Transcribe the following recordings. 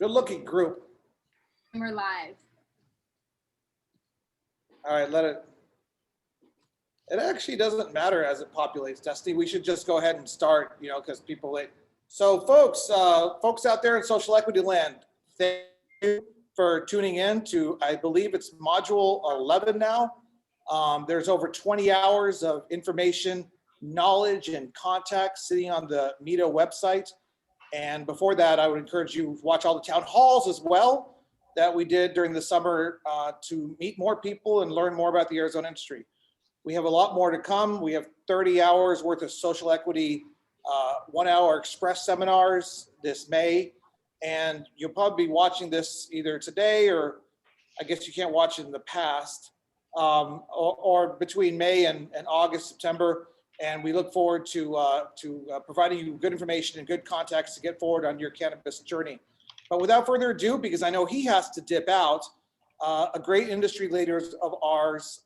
Good looking group. We're live. All right, it actually doesn't matter as it populates, Destiny. We should just go ahead and start, because people late. So folks out there in social equity land, thank you for tuning in to, I believe it's module 11 now. There's over 20 hours of information, knowledge, and context sitting on the MITA website. And before that, I would encourage you to watch all the town halls as well that we did during the summer to meet more people and learn more about the Arizona industry. We have a lot more to come. We have 30 hours worth of social equity 1-hour express seminars this May. And you'll probably be watching this either today or I guess you can't watch it in the past or between May and August, September. And we look forward to providing you good information and good context to get forward on your cannabis journey. But without further ado, because I know he has to dip out, a great industry leader of ours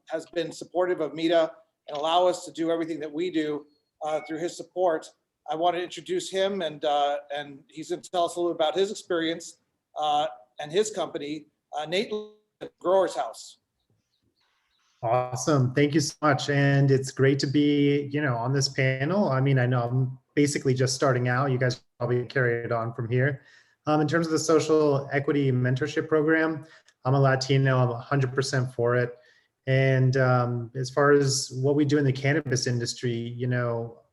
has been supportive of MITA and allow us to do everything that we do through his support. I want to introduce him, and he's going to tell us a little about his experience and his company, Nate, Growers House. Awesome. Thank you so much. And it's great to be, on this panel. I mean, I know I'm basically just starting out. You guys probably carry it on from here. In terms of the social equity mentorship program, I'm a Latino, I'm 100% for it. And as far as what we do in the cannabis industry,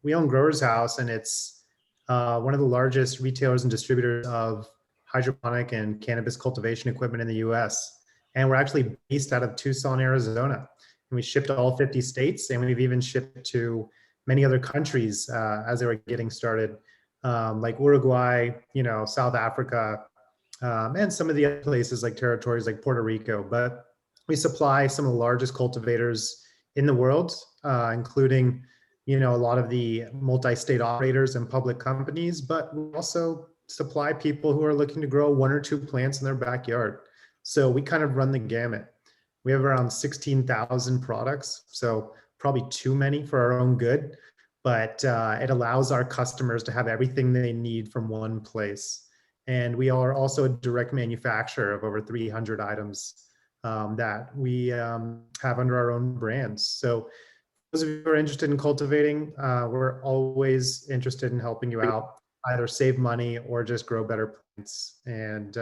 we own Growers House, and it's one of the largest retailers and distributors of hydroponic and cannabis cultivation equipment in the US. And we're actually based out of Tucson, Arizona. And we ship to all 50 states, and we've even shipped to many other countries as they were getting started, like Uruguay, South Africa, and some of the other places like territories like Puerto Rico. But we supply some of the largest cultivators in the world, including, a lot of the multi-state operators and public companies, but we also supply people who are looking to grow 1 or 2 plants in their backyard. So we kind of run the gamut. We have around 16,000 products, so probably too many for our own good, but it allows our customers to have everything they need from one place. And we are also a direct manufacturer of over 300 items that we have under our own brands. So those of you who are interested in cultivating, we're always interested in helping you out, either save money or just grow better plants. And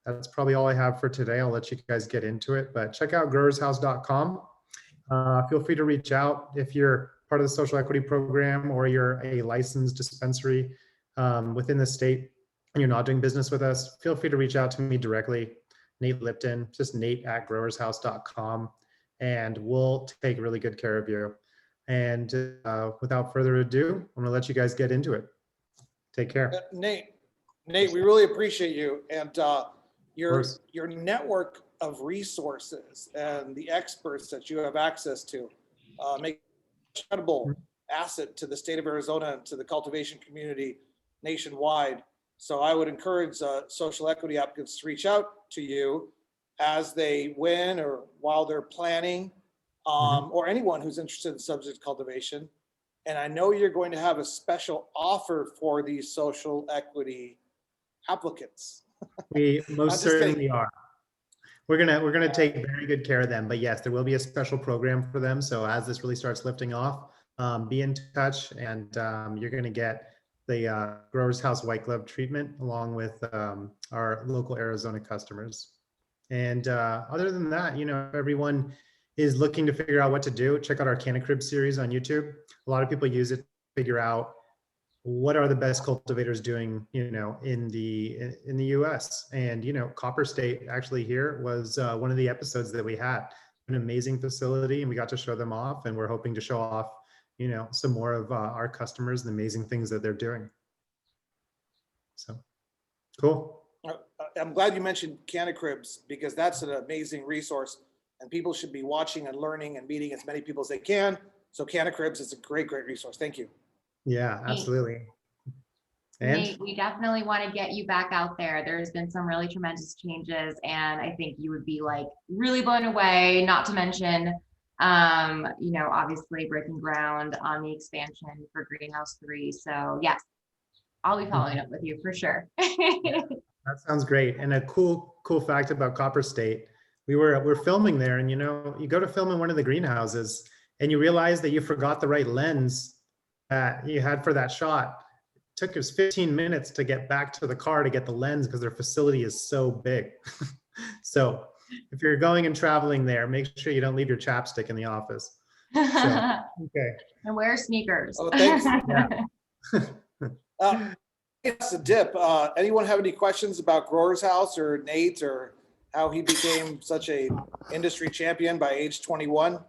that's probably all I have for today. I'll let you guys get into it, but check out growershouse.com. Feel free to reach out if you're part of the social equity program or you're a licensed dispensary within the state and you're not doing business with us. Feel free to reach out to me directly, Nate Lipton, just nate@growershouse.com, and we'll take really good care of you. And without further ado, I'm gonna let you guys get into it. Take care. Nate, we really appreciate you and your network of resources and the experts that you have access to make an incredible asset to the state of Arizona and to the cultivation community nationwide. So I would encourage social equity applicants to reach out to you as they win or while they're planning, or anyone who's interested in subject cultivation. And I know you're going to have a special offer for these social equity applicants. We most certainly are. We're gonna take very good care of them. But yes, there will be a special program for them. So as this really starts lifting off, be in touch, and you're gonna get the Growers House White Glove treatment along with our local Arizona customers. And other than that, if everyone is looking to figure out what to do, check out our Cannacrib series on YouTube. A lot of people use it to figure out what are the best cultivators doing, in the US. And Copper State actually here was one of the episodes that we had. An amazing facility, and we got to show them off, and we're hoping to show off some more of our customers, the amazing things that they're doing. So cool. I'm glad you mentioned Cannacribs, because that's an amazing resource and people should be watching and learning and meeting as many people as they can. So Cannacribs is a great resource. Thank you. Yeah, absolutely. And Nate, we definitely want to get you back out there. There's been some really tremendous changes, and I think you would be really blown away, not to mention obviously breaking ground on the expansion for Greenhouse 3. So yes, I'll be following up with you for sure. That sounds great. And a cool fact about Copper State, we're filming there, and you go to film in one of the greenhouses, and you realize that you forgot the right lens that you had for that shot. It took us 15 minutes to get back to the car to get the lens because their facility is so big. So if you're going and traveling there, make sure you don't leave your chapstick in the office. So, okay. And wear sneakers. Oh, thanks. Yeah. It's a dip. Anyone have any questions about Grower's House or Nate or how he became such a industry champion by age 21?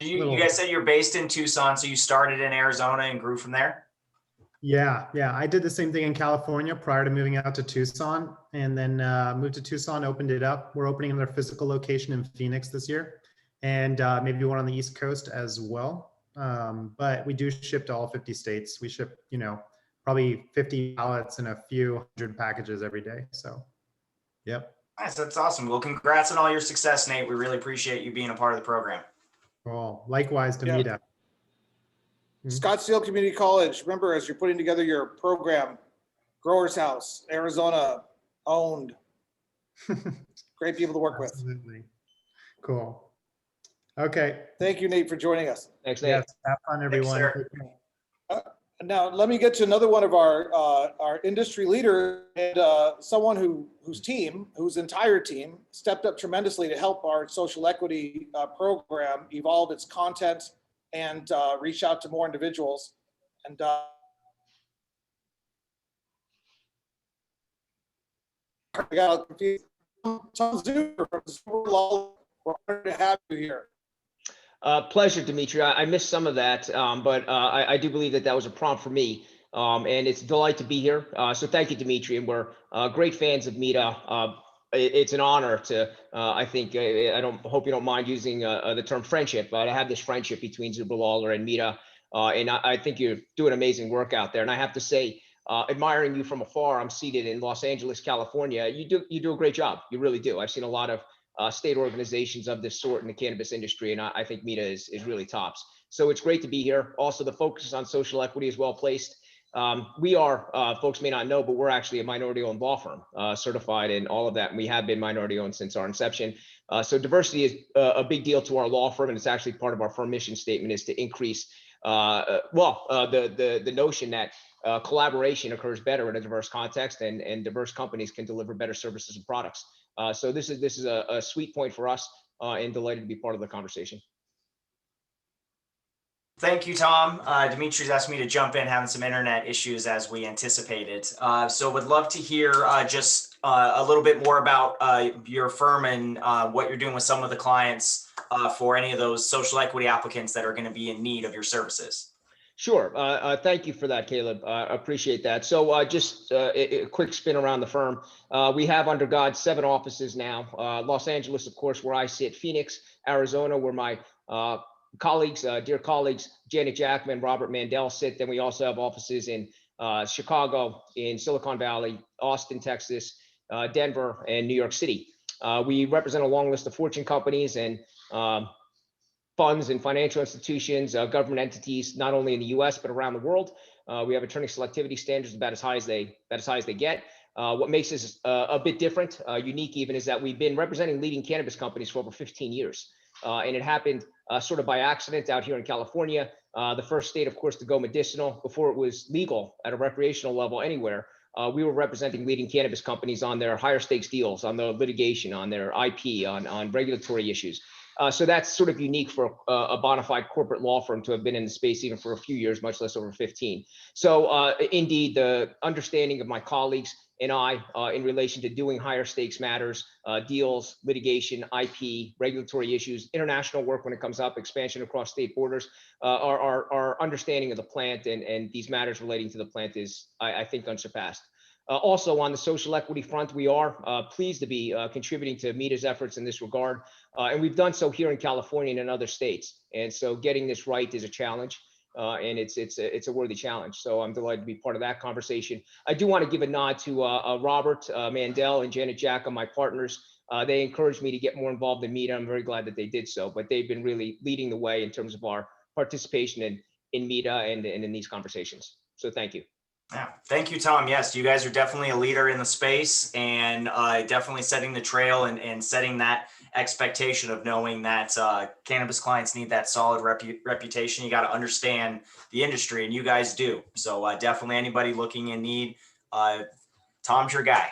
You guys said you're based in Tucson, so you started in Arizona and grew from there? Yeah. I did the same thing in California prior to moving out to Tucson, and then moved to Tucson, opened it up. We're opening another physical location in Phoenix this year, and maybe one on the East Coast as well. But we do ship to all 50 states. We ship, probably 50 pallets and a few hundred packages every day. So, yep. Nice, that's awesome. Well, congrats on all your success, Nate. We really appreciate you being a part of the program. Cool. Likewise to Yeah. MITA. Scottsdale Community College, remember, as you're putting together your program, Grower's House, Arizona owned. Great people to work with. Absolutely. Cool. Okay. Thank you, Nate, for joining us. Thanks, Nate. Yes. Have fun, everyone. sir. Now, let me get to another one of our industry leaders and someone whose entire team stepped up tremendously to help our social equity program evolve its content and reach out to more individuals. And I got confused. Tom Zuber from Zuber Law, we're honored to have you here. Pleasure, Dimitri. I missed some of that, but I do believe that was a prompt for me, and it's a delight to be here. So thank you, Dimitri, and we're great fans of MITA. It's an honor to, I think, hope you don't mind using the term friendship, but I have this friendship between Zuber Lawler and MITA, and I think you're doing amazing work out there. And I have to say, admiring you from afar, I'm seated in Los Angeles, California. You do a great job. You really do. I've seen a lot of state organizations of this sort in the cannabis industry, and I think MITA is really tops. So it's great to be here. Also, the focus on social equity is well placed. We are, folks may not know, but we're actually a minority-owned law firm, certified in all of that, and we have been minority-owned since our inception. So diversity is a big deal to our law firm, and it's actually part of our firm mission statement is to increase, the notion that collaboration occurs better in a diverse context, and diverse companies can deliver better services and products. So this is a sweet point for us, and delighted to be part of the conversation. Thank you, Tom. Dimitri's asked me to jump in, having some internet issues as we anticipated. So would love to hear just a little bit more about your firm and what you're doing with some of the clients for any of those social equity applicants that are going to be in need of your services. Sure. Thank you for that, Caleb. I appreciate that. So just a quick spin around the firm. We have under God 7 offices now. Los Angeles, of course, where I sit. Phoenix, Arizona, where my colleagues, dear colleagues, Janet Jackman, Robert Mandel sit. Then we also have offices in Chicago, in Silicon Valley, Austin, Texas, Denver, and New York City. We represent a long list of Fortune companies and funds and financial institutions, government entities, not only in the U.S. but around the world. We have attorney selectivity standards about as high as they get. What makes us a bit different, unique even, is that we've been representing leading cannabis companies for over 15 years. And it happened sort of by accident out here in California, the first state, of course, to go medicinal before it was legal at a recreational level anywhere. We were representing leading cannabis companies on their higher stakes deals, on their litigation, on their IP, on regulatory issues. So that's sort of unique for a bona fide corporate law firm to have been in the space even for a few years, much less over 15. So indeed, the understanding of my colleagues and I in relation to doing higher stakes matters, deals, litigation, IP, regulatory issues, international work when it comes up, expansion across state borders, our understanding of the plant and these matters relating to the plant is, I think, unsurpassed. Also on the social equity front, we are pleased to be contributing to MITA's efforts in this regard. And we've done so here in California and in other states. And so getting this right is a challenge. And it's a worthy challenge. So I'm delighted to be part of that conversation. I do want to give a nod to Robert Mandel and Janet Jack, my partners. They encouraged me to get more involved in MITA. I'm very glad that they did so, but they've been really leading the way in terms of our participation in MITA and in these conversations. So thank you. Yeah, thank you, Tom. Yes, you guys are definitely a leader in the space, and definitely setting the trail and setting that expectation of knowing that cannabis clients need that solid reputation. You got to understand the industry, and you guys do. So definitely anybody looking in need, Tom's your guy.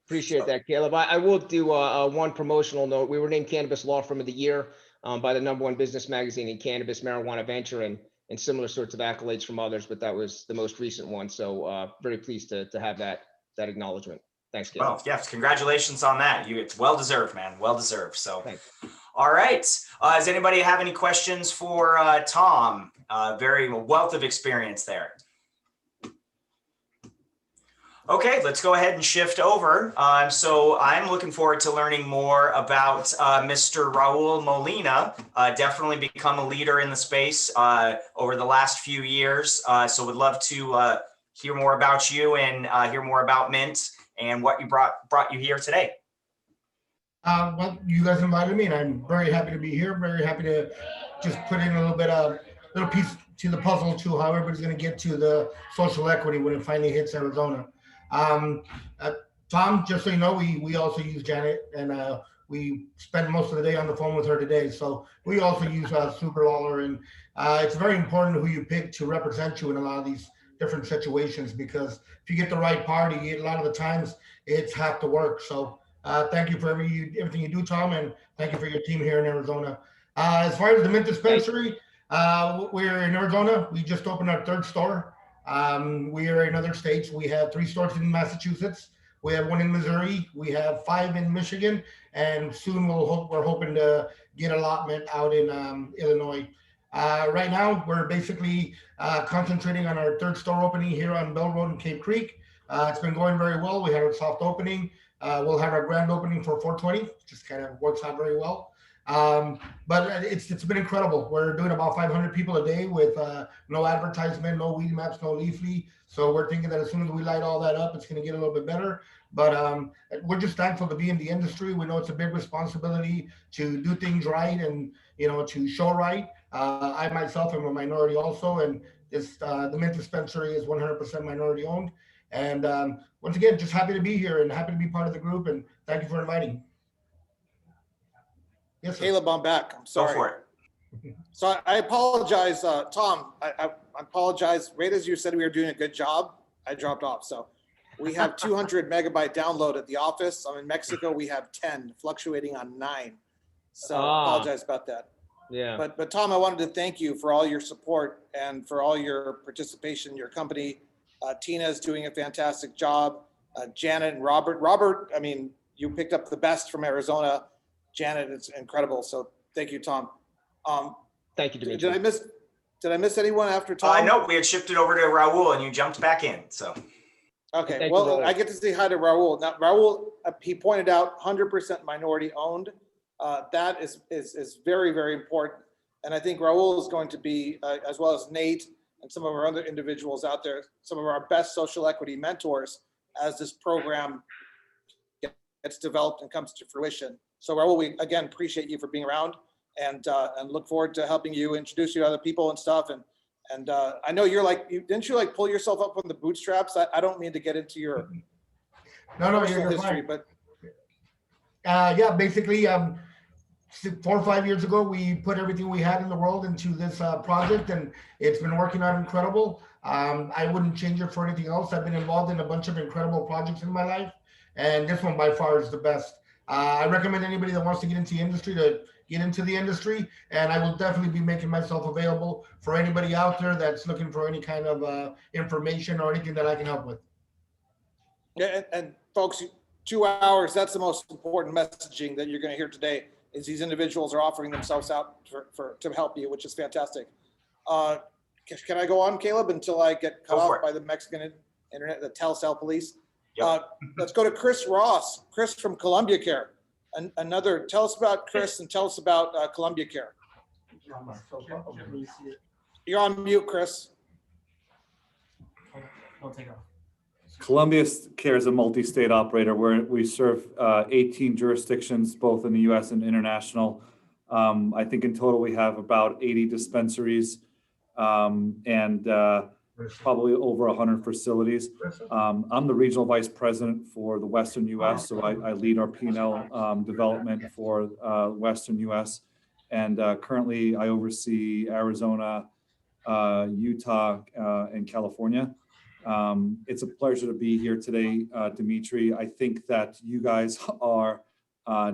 Appreciate that, Caleb. I will do one promotional note. We were named Cannabis Law Firm of the Year by the #1 business magazine in cannabis, marijuana venture, and similar sorts of accolades from others, but that was the most recent one. So very pleased to have that acknowledgement. Thanks, Caleb. Well, yes, congratulations on that. It's well deserved, man. Well deserved. So, Thanks. All right. Does anybody have any questions for Tom? Very wealth of experience there. Okay, let's go ahead and shift over. So I'm looking forward to learning more about Mr. Raul Molina. Definitely become a leader in the space over the last few years. So would love to hear more about you and hear more about Mint and what you brought you here today. Well, you guys invited me, and I'm very happy to be here. Very happy to just put in a little piece to the puzzle to how everybody's going to get to the social equity when it finally hits Arizona. Tom, just so you know, we also use Janet, and we spent most of the day on the phone with her today. So we also use Super Lawler, and it's very important who you pick to represent you in a lot of these different situations, because if you get the right party, a lot of the times it's half the work. So thank you for everything you do, Tom, and thank you for your team here in Arizona. As far as the Mint dispensary, we're in Arizona. We just opened our 3rd store. We are in other states. We have 3 stores in Massachusetts. We have 1 in Missouri. We have 5 in Michigan, and soon we're hoping to get allotment out in Illinois. Right now, we're basically concentrating on our 3rd store opening here on Bell Road in Cape Creek. It's been going very well. We had a soft opening. We'll have our grand opening for 420. Just kind of works out very well. But it's been incredible. We're doing about 500 people a day with no advertisement, no weed maps, no leafly. So we're thinking that as soon as we light all that up, it's going to get a little bit better. But we're just thankful to be in the industry. We know it's a big responsibility to do things right and, to show right. I myself am a minority also, and the Mint dispensary is 100% minority owned. And once again, just happy to be here and happy to be part of the group. And thank you for inviting. Yes, sir. Caleb, I'm back. I'm sorry. Go for it. So I apologize, Tom. I apologize. Right as you said we were doing a good job, I dropped off. So we have 200 megabyte download at the office. I'm in Mexico. We have 10, fluctuating on 9. So I apologize about that. Yeah. But Tom, I wanted to thank you for all your support and for all your participation in your company. Tina is doing a fantastic job. Janet and Robert. Robert, I mean, you picked up the best from Arizona. Janet, it's incredible. So thank you, Tom. Thank you, Dimitri. Did I miss anyone after Tom? No, we had shifted over to Raul and you jumped back in. So Okay, Thank well, you, I get to say hi to Raul. Now, Raul, he pointed out 100% minority owned. That is very, very important. And I think Raul is going to be, as well as Nate and some of our other individuals out there, some of our best social equity mentors as this program gets developed and comes to fruition. So Raul, we again appreciate you for being around and look forward to helping you introduce you to other people and stuff. And I know you're like, didn't you like pull yourself up from the bootstraps? I don't mean to get into your you're history, fine. but Yeah, basically 4 or 5 years ago, we put everything we had in the world into this project, and it's been working out incredible. I wouldn't change it for anything else. I've been involved in a bunch of incredible projects in my life, and this one by far is the best. I recommend anybody that wants to get into the industry to get into the industry, and I will definitely be making myself available for anybody out there that's looking for any kind of information or anything that I can help with. yeah, and folks, 2 hours, that's the most important messaging that you're going to hear today, is these individuals are offering themselves out to help you, which is fantastic. Can I go on, Caleb, until I get cut off by the Mexican internet, the Telcel police? Yep. Let's go to Chris Ross. Chris from Columbia Care. Tell us about Chris and tell us about Columbia Care. You're on mute, Chris. Columbia Care is a multi-state operator where we serve 18 jurisdictions, both in the U.S. and international. I think in total we have about 80 dispensaries, and probably over 100 facilities. I'm the regional vice president for the Western US, so I lead our P&L development for Western US. And currently I oversee Arizona, Utah, and California. It's a pleasure to be here today, Dimitri. I think that you guys are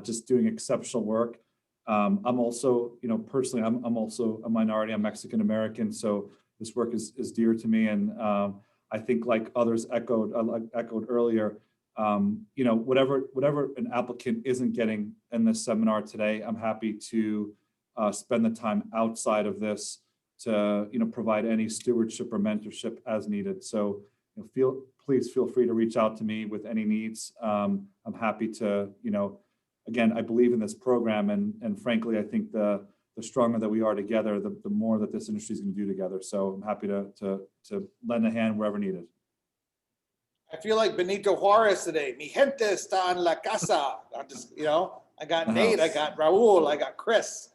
just doing exceptional work. I'm also, personally, I'm also a minority. I'm Mexican American, so this work is dear to me. And I think, like others echoed earlier, whatever an applicant isn't getting in this seminar today, I'm happy to spend the time outside of this to provide any stewardship or mentorship as needed. So please feel free to reach out to me with any needs. I'm happy to, again, I believe in this program, and frankly, I think the stronger that we are together, the more that this industry is going to do together. So I'm happy to lend a hand wherever needed. I feel like Benito Juarez today. Mi gente está en la casa. I'm just, I got Nate, I got Raul, I got Chris.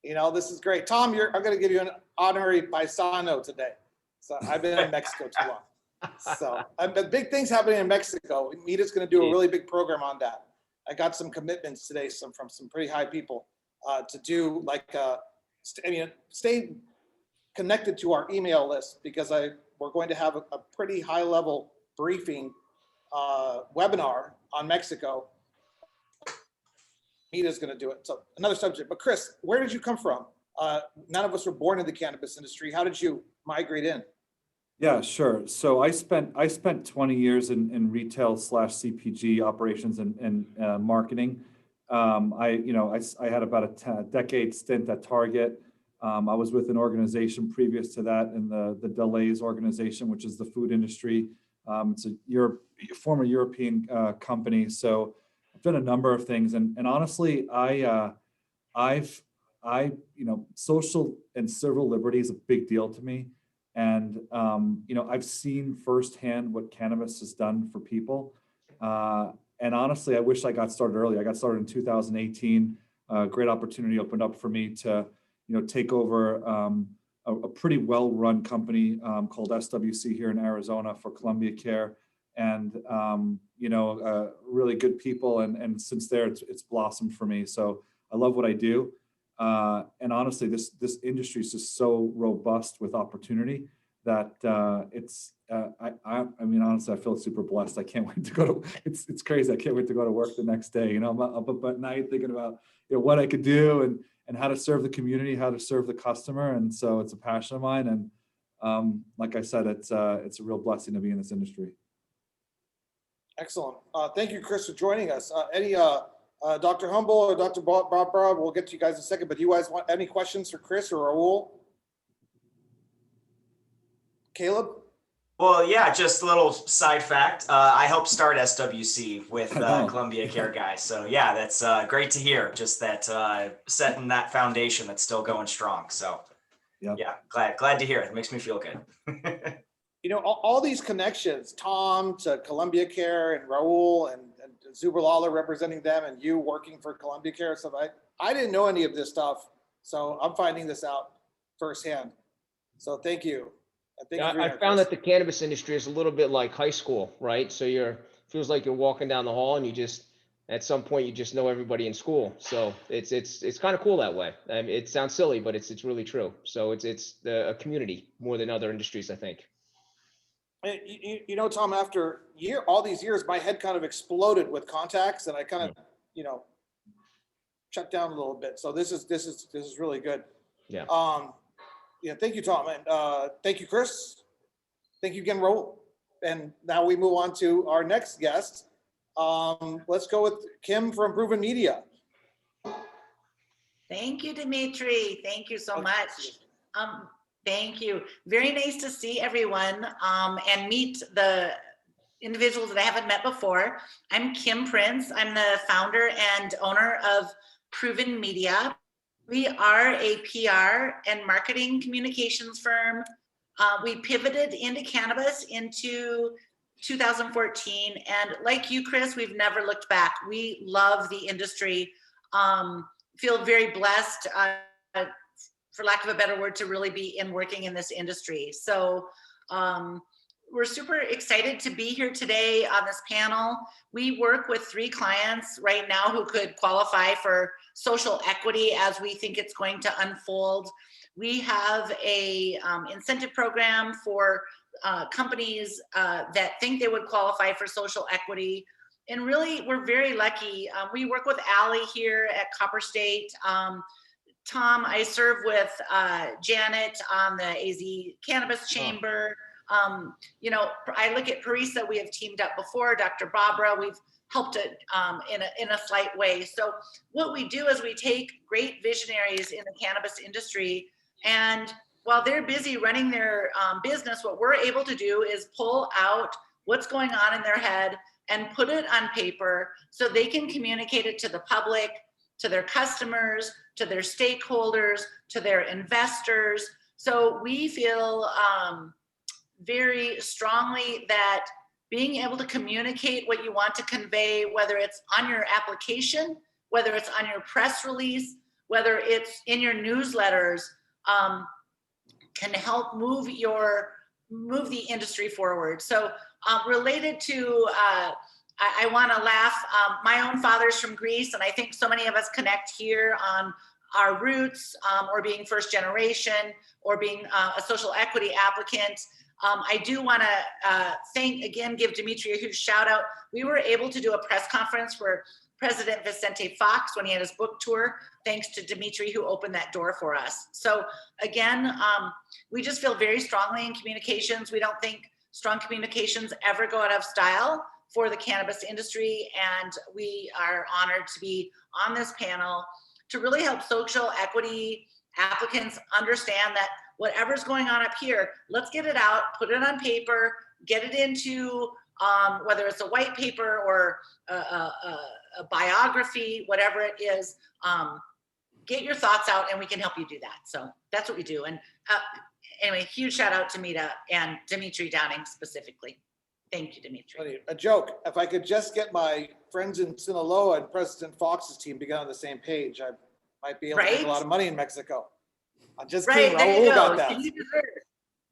This is great. Tom, I'm going to give you an honorary paisano today. So I've been in Mexico too long. So but big things happening in Mexico. MITA's going to do a really big program on that. I got some commitments today from some pretty high people to do stay connected to our email list, because we're going to have a pretty high level briefing webinar on Mexico. MITA's going to do it. So another subject. But Chris, where did you come from? None of us were born in the cannabis industry. How did you migrate in? Yeah, sure. So I spent 20 years in retail / CPG operations and marketing. I had about a decade stint at Target. I was with an organization previous to that in the Delays organization, which is the food industry. It's a former European company. So I've done a number of things, and honestly, social and civil liberty is a big deal to me. And, I've seen firsthand what cannabis has done for people. And honestly, I wish I got started early. I got started in 2018. A great opportunity opened up for me to, take over a pretty well-run company called SWC here in Arizona for Columbia Care. And, really good people. And since there, it's blossomed for me. So I love what I do. And honestly, this industry is just so robust with opportunity that honestly, I feel super blessed. I can't wait to go to, it's crazy. I can't wait to go to work the next day. I'm up at night thinking about what I could do and how to serve the community, how to serve the customer. And so it's a passion of mine. And like I said, it's a real blessing to be in this industry. Excellent. Thank you, Chris, for joining us. Dr. Humble or Dr. Barbara, we'll get to you guys in a second, but do you guys want any questions for Chris or Raul? Caleb? Well, yeah, just a little side fact. I helped start SWC with Columbia Care guys. So yeah, that's great to hear. Just that setting that foundation that's still going strong. So yeah, glad to hear it. It makes me feel good. All these connections, Tom to Columbia Care and Raul and Zuber Lawler representing them and you working for Columbia Care. So I didn't know any of this stuff. So I'm finding this out firsthand. So thank you. I found that the cannabis industry is a little bit like high school, right? So feels like you're walking down the hall and at some point you just know everybody in school. So it's kind of cool that way. I mean, it sounds silly, but it's really true. So it's a community more than other industries, I think. Tom, after all these years, my head kind of exploded with contacts, and I kind of, shut down a little bit. So this is really good. Yeah. Thank you, Tom, and thank you, Chris. Thank you again, Raul. And now we move on to our next guest. Let's go with Kim from Proven Media. Thank you, Dimitri. Thank you so much. Thank you. Very nice to see everyone and meet the individuals that I haven't met before. I'm Kim Prince. I'm the founder and owner of Proven Media. We are a PR and marketing communications firm. We pivoted into cannabis into 2014. And like you, Chris, we've never looked back. We love the industry. Feel very blessed, for lack of a better word, to really be working in this industry. So We're super excited to be here today on this panel. We work with 3 clients right now who could qualify for social equity as we think it's going to unfold. We have a incentive program for companies that think they would qualify for social equity. And really, we're very lucky. We work with Allie here at Copper State. Tom, I serve with Janet on the AZ Cannabis Chamber. You know, I look at Parisa, we have teamed up before, Dr. Barbara, we've helped it in a slight way. So what we do is we take great visionaries in the cannabis industry, and while they're busy running their business, what we're able to do is pull out what's going on in their head and put it on paper so they can communicate it to the public, to their customers, to their stakeholders, to their investors. So we feel very strongly that being able to communicate what you want to convey, whether it's on your application, whether it's on your press release, whether it's in your newsletters, can help move the industry forward. So related to, I want to laugh. My own father's from Greece, and I think so many of us connect here on our roots, or being first generation, or being a social equity applicant. I do want to thank, again, give Dimitri a huge shout out. We were able to do a press conference for President Vicente Fox when he had his book tour, thanks to Dimitri, who opened that door for us. So again, we just feel very strongly in communications. We don't think strong communications ever go out of style for the cannabis industry. And we are honored to be on this panel to really help social equity applicants understand that whatever's going on up here, let's get it out, put it on paper, get it into whether it's a white paper or a biography, whatever it is, get your thoughts out and we can help you do that. So that's what we do. And anyway, huge shout out to MITA and Dimitri Downing specifically. Thank you, Dimitri. A joke. If I could just get my friends in Sinaloa and President Fox's team to get on the same page, I might be able to make a lot of money in Mexico. I'm just kidding. There you Raul go. got that.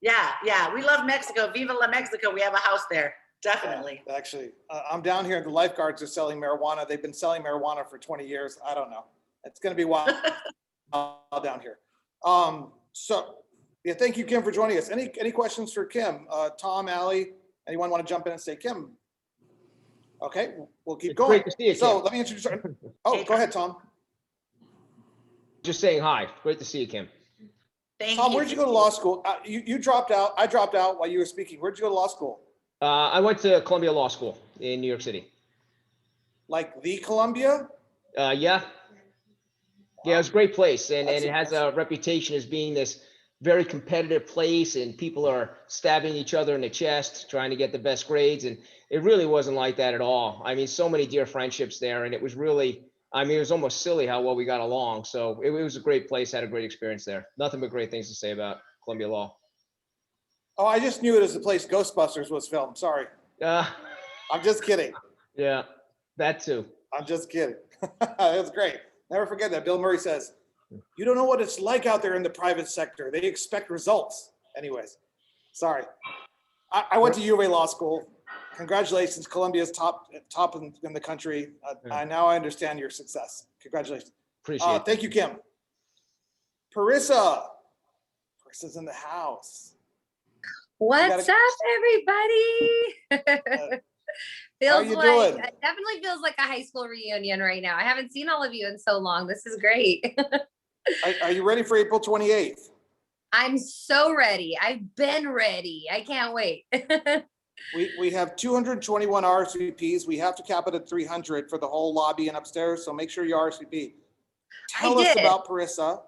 Yeah. We love Mexico. Viva la Mexico. We have a house there. Definitely. Yeah, actually, I'm down here. The lifeguards are selling marijuana. They've been selling marijuana for 20 years. I don't know. It's going to be wild down here. So, yeah, thank you, Kim, for joining us. Any questions for Kim? Tom, Allie, anyone want to jump in and say Kim? Okay, we'll keep going. Great to see you, Kim. So let me introduce. Oh, go ahead, Tom. Just saying hi. Great to see you, Kim. Thank Tom, you. where'd you go to law school? You dropped out. I dropped out while you were speaking. Where'd you go to law school? I went to Columbia Law School in New York City. Like the Columbia? Yeah. Yeah, it was a great place, and it has a reputation as being this very competitive place, and people are stabbing each other in the chest, trying to get the best grades, and it really wasn't like that at all. I mean, so many dear friendships there, and it was really, I mean, it was almost silly how well we got along. So it was a great place, had a great experience there. Nothing but great things to say about Columbia Law. Oh, I just knew it as the place Ghostbusters was filmed. Sorry. I'm just kidding. Yeah, that too. I'm just kidding. That's great. Never forget that. Bill Murray says, you don't know what it's like out there in the private sector. They expect results. Anyways, sorry. I went to U of A Law School. Congratulations. Columbia's top in the country. Now I understand your success. Congratulations. Appreciate it. Thank you, Kim. Parissa's in the house. What's up, everybody? Feels you like doing? it definitely feels like a high school reunion right now. I haven't seen all of you in so long. This is great. Are you ready for April 28th? I'm so ready. I've been ready. I can't wait. We have 221 RSVPs. We have to cap it at 300 for the whole lobby and upstairs. So make sure you RSVP. Tell us about Parissa.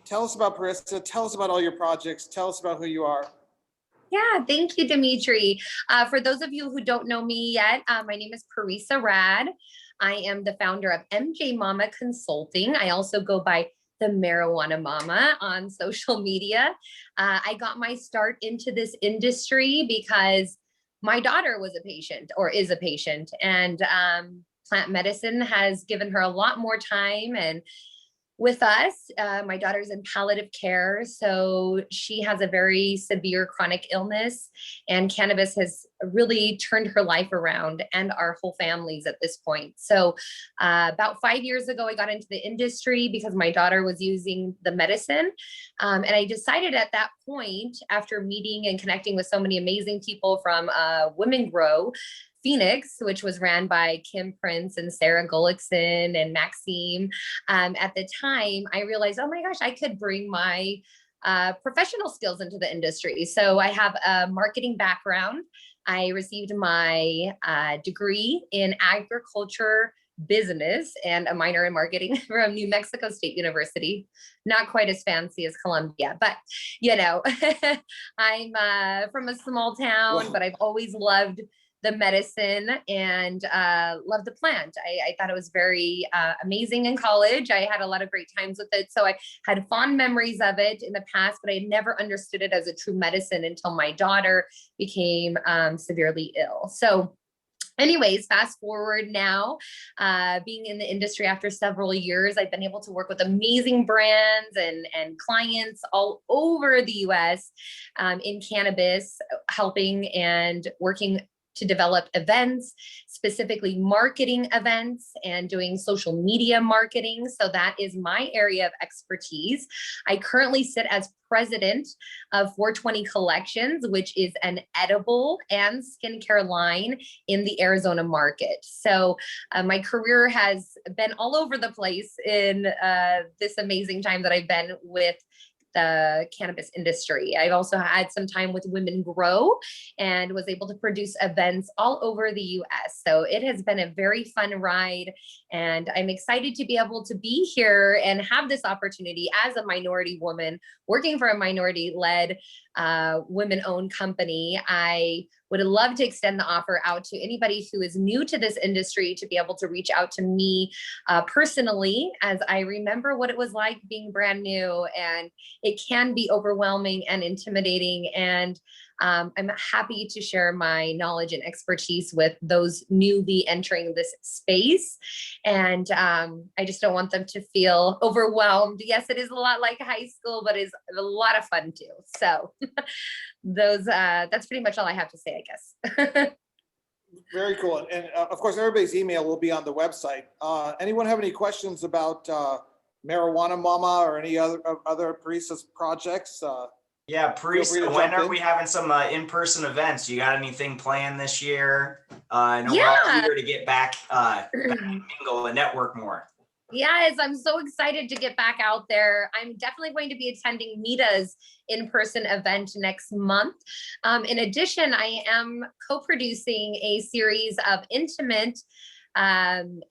Tell us about Parissa. Tell us about all your projects. Tell us about who you are. Yeah, thank you, Dimitri. For those of you who don't know me yet, my name is Parissa Rad. I am the founder of MJ Mama Consulting. I also go by the Marijuana Mama on social media. I got my start into this industry because my daughter was a patient or is a patient, and plant medicine has given her a lot more time and with us. My daughter's in palliative care, so she has a very severe chronic illness, and cannabis has really turned her life around and our whole families at this point. So about 5 years ago, I got into the industry because my daughter was using the medicine. And I decided at that point, after meeting and connecting with so many amazing people from Women Grow Phoenix, which was ran by Kim Prince and Sarah Gullickson and Maxime. At the time, I realized, oh my gosh, I could bring my professional skills into the industry. So I have a marketing background. I received my degree in agriculture business and a minor in marketing from New Mexico State University. Not quite as fancy as Columbia, but you know, I'm from a small town, but I've always loved the medicine and love the plant. I thought it was very amazing in college. I had a lot of great times with it. So I had fond memories of it in the past, but I never understood it as a true medicine until my daughter became severely ill. So anyways, fast forward now, being in the industry after several years, I've been able to work with amazing brands and clients all over the US in cannabis, helping and working to develop events, specifically marketing events and doing social media marketing. So that is my area of expertise. I currently sit as president of 420 Collections, which is an edible and skincare line in the Arizona market. So my career has been all over the place in this amazing time that I've been with the cannabis industry. I've also had some time with Women Grow and was able to produce events all over the US. So it has been a very fun ride, and I'm excited to be able to be here and have this opportunity as a minority woman working for a minority-led women-owned company. I would love to extend the offer out to anybody who is new to this industry to be able to reach out to me personally, as I remember what it was like being brand new, and it can be overwhelming and intimidating. And I'm happy to share my knowledge and expertise with those newly entering this space. And I just don't want them to feel overwhelmed. Yes, it is a lot like high school, but it's a lot of fun too. So that's pretty much all I have to say, I guess. Very cool. And of course, everybody's email will be on the website. Anyone have any questions about Marijuana Mama or any other Parissa's projects? Yeah, free to Parissa, when jump are in. we having some in-person events? You got anything planned this year? I know we're all Yeah. eager to get back and mingle and network more. Yes, I'm so excited to get back out there. I'm definitely going to be attending MITA's in-person event next month. In addition, I am co-producing a series of intimate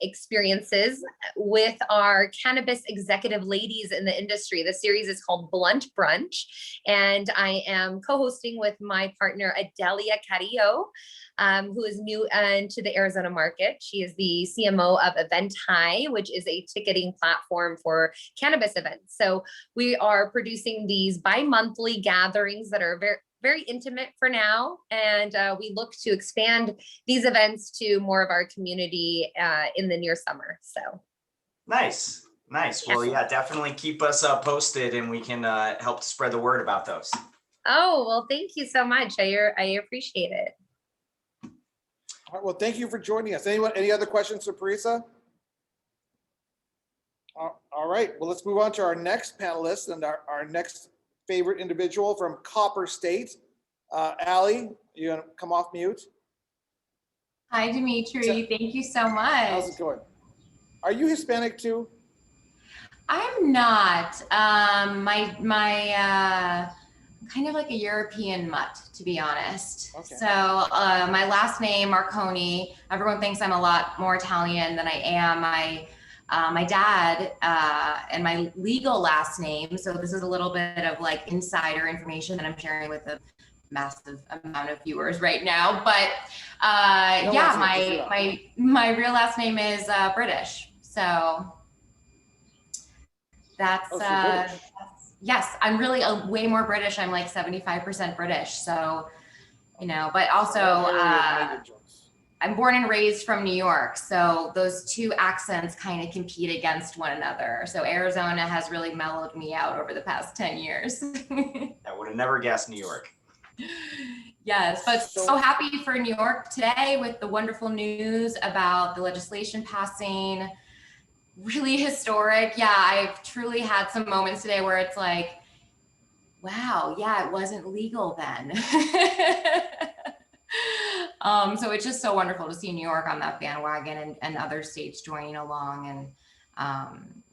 experiences with our cannabis executive ladies in the industry. The series is called Blunt Brunch, and I am co-hosting with my partner Adelia Carrillo, who is new into the Arizona market. She is the CMO of Event High, which is a ticketing platform for cannabis events. So we are producing these bi-monthly gatherings that are very intimate for now. And we look to expand these events to more of our community in the near summer. So Nice. Well, yeah, definitely keep us posted, and we can help to spread the word about those. Oh, well, thank you so much. I appreciate it. All right, well, thank you for joining us. Any other questions for Parissa? All right, well, let's move on to our next panelist and our next favorite individual from Copper State. Allie, you gonna come off mute? Hi, Dimitri. Thank you so much. How's it going? Are you Hispanic too? I'm not. My kind of like a European mutt, to be honest. Okay. So my last name, Marconi, everyone thinks I'm a lot more Italian than I am. My dad and my legal last name, so this is a little bit of like insider information that I'm sharing with a massive amount of viewers right now, but yeah, my real last name is British, so that's yes, I'm really way more British. I'm like 75% British, so you know, but also I'm born and raised from New York, so those two accents kind of compete against one another. So Arizona has really mellowed me out over the past 10 years. I would have never guessed New York. Yes, but so happy for New York today with the wonderful news about the legislation passing. Really historic. Yeah, I've truly had some moments today where it's like, wow, yeah, it wasn't legal then. So it's just so wonderful to see New York on that bandwagon and other states joining along, and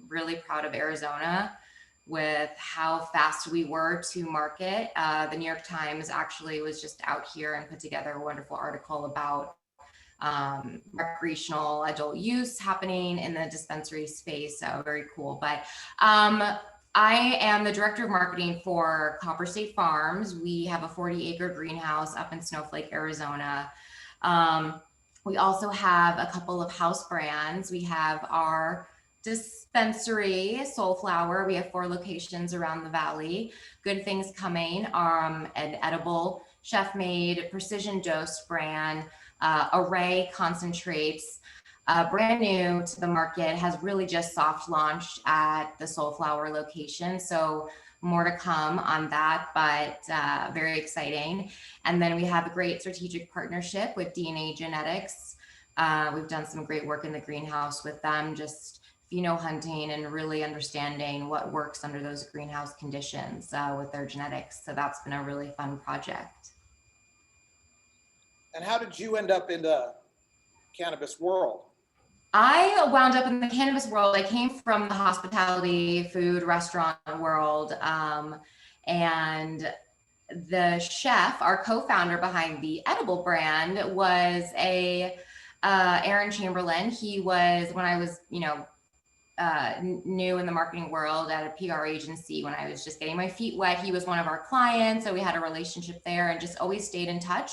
really proud of Arizona with how fast we were to market. The New York Times actually was just out here and put together a wonderful article about recreational adult use happening in the dispensary space. So very cool. But I am the director of marketing for Copper State Farms. We have a 40-acre greenhouse up in Snowflake, Arizona. We also have a couple of house brands. We have our dispensary, Soulflower. We have 4 locations around the valley. Good Things Coming, an edible chef-made precision dose brand. Array concentrates, brand new to the market, has really just soft launched at the Soulflower location. So more to come on that, but very exciting. And then we have a great strategic partnership with DNA Genetics. We've done some great work in the greenhouse with them, just hunting and really understanding what works under those greenhouse conditions with their genetics. So that's been a really fun project. And how did you end up in the cannabis world? I wound up in the cannabis world. I came from the hospitality, food, restaurant world. And the chef, our co-founder behind the edible brand, was Aaron Chamberlain. He was, when I was, new in the marketing world at a PR agency, when I was just getting my feet wet, he was one of our clients. So we had a relationship there and just always stayed in touch.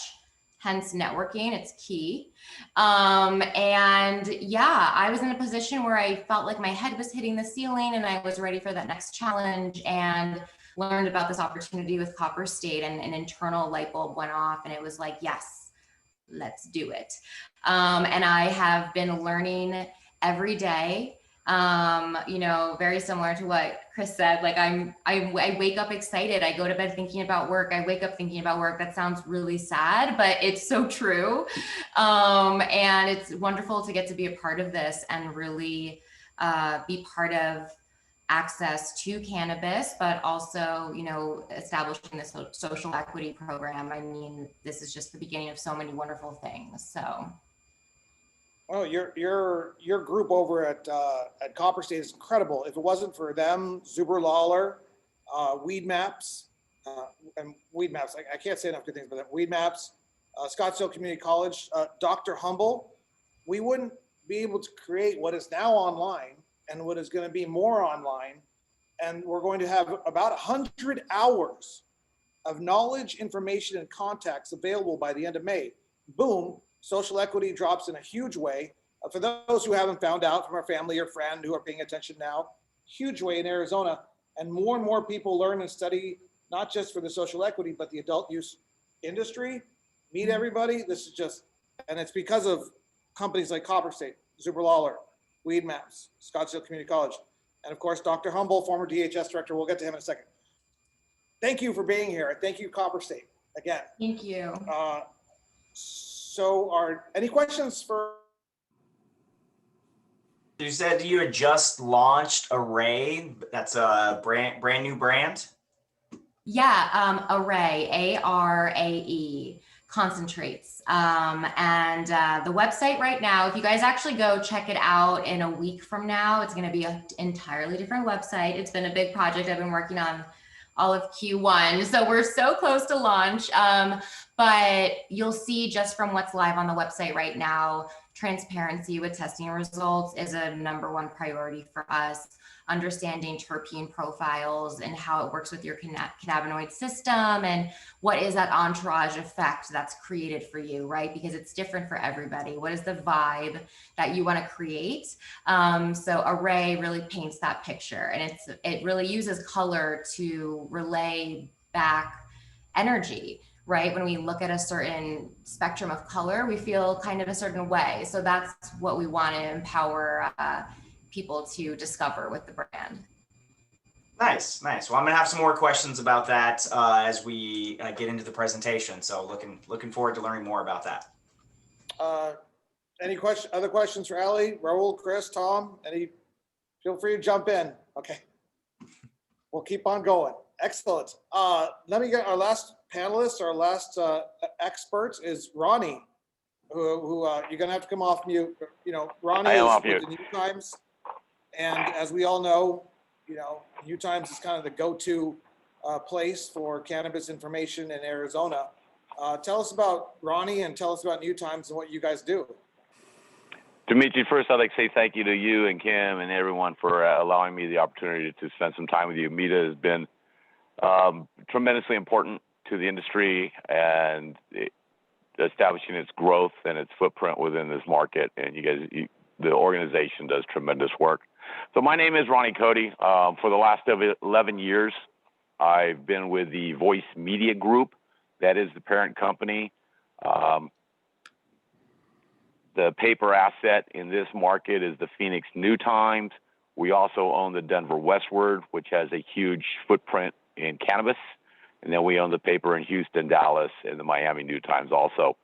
Hence networking, it's key. And yeah, I was in a position where I felt like my head was hitting the ceiling and I was ready for that next challenge, and learned about this opportunity with Copper State, and an internal light bulb went off and it was like, yes, let's do it. And I have been learning every day. Very similar to what Chris said, like I wake up excited. I go to bed thinking about work. I wake up thinking about work. That sounds really sad, but it's so true. And it's wonderful to get to be a part of this and really be part of access to cannabis, but also, establishing this social equity program. I mean, this is just the beginning of so many wonderful things. So. Oh, your group over at Copper State is incredible. If it wasn't for them, Zuber Lawler, Weed Maps, and Weed Maps, I can't say enough good things about them. Weed Maps, Scottsdale Community College, Dr. Humble, we wouldn't be able to create what is now online and what is going to be more online. And we're going to have about 100 hours of knowledge, information, and contacts available by the end of May. Boom. Social equity drops in a huge way. For those who haven't found out from our family or friend who are paying attention now, huge way in Arizona. And more people learn and study, not just for the social equity, but the adult use industry. Meet everybody. This is just, and it's because of companies like Copper State, Zuber Lawler, Weed Maps, Scottsdale Community College, and of course, Dr. Humble, former DHS director. We'll get to him in a second. Thank you for being here. Thank you, Copper State, again. Thank you. So any questions for? You said you had just launched Array. That's a brand new brand. Yeah, Array, ARAE, concentrates. And the website right now, if you guys actually go check it out in a week from now, it's going to be an entirely different website. It's been a big project I've been working on all of Q1. So we're so close to launch. But you'll see just from what's live on the website right now, transparency with testing results is a #1 priority for us. Understanding terpene profiles and how it works with your cannabinoid system and what is that entourage effect that's created for you, right? Because it's different for everybody. What is the vibe that you want to create? So Array really paints that picture, and it really uses color to relay back energy, right? When we look at a certain spectrum of color, we feel kind of a certain way. So that's what we want to empower people to discover with the brand. Nice, nice. Well, I'm gonna have some more questions about that as we get into the presentation. So looking forward to learning more about that. Any other questions for Ali, Raul, Chris, Tom? Feel free to jump in. Okay. We'll keep on going. Excellent. Let me get our last panelist, our last expert is Ronnie, who you're gonna have to come off mute. You know, Ronnie is with the New Times, and as we all know, you know, New Times is kind of the go-to place for cannabis information in Arizona. Tell us about Ronnie and tell us about New Times and what you guys do. Dimitri, first I'd like to say thank you to you and Kim and everyone for allowing me the opportunity to spend some time with you. MITA has been tremendously important to the industry and establishing its growth and its footprint within this market. And you guys, the organization does tremendous work. So my name is Ronnie Cody. For the last 11 years, I've been with the Voice Media Group. That is the parent company. The paper asset in this market is the Phoenix New Times. We also own the Denver Westward, which has a huge footprint in cannabis. And then we own the paper in Houston, Dallas, and the Miami New Times also.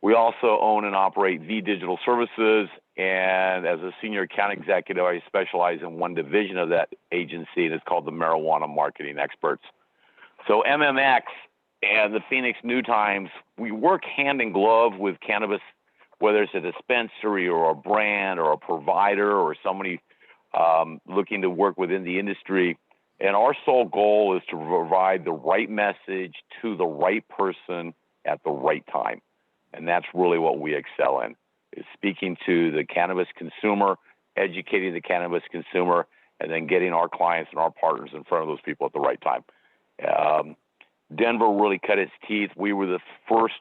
We also own and operate V Digital Services. And as a senior account executive, I specialize in one division of that agency, and it's called the Marijuana Marketing Experts. So MMX and the Phoenix New Times, we work hand in glove with cannabis, whether it's a dispensary or a brand or a provider or somebody looking to work within the industry. And our sole goal is to provide the right message to the right person at the right time. And that's really what we excel in, is speaking to the cannabis consumer, educating the cannabis consumer, and then getting our clients and our partners in front of those people at the right time. Denver really cut its teeth. We were the first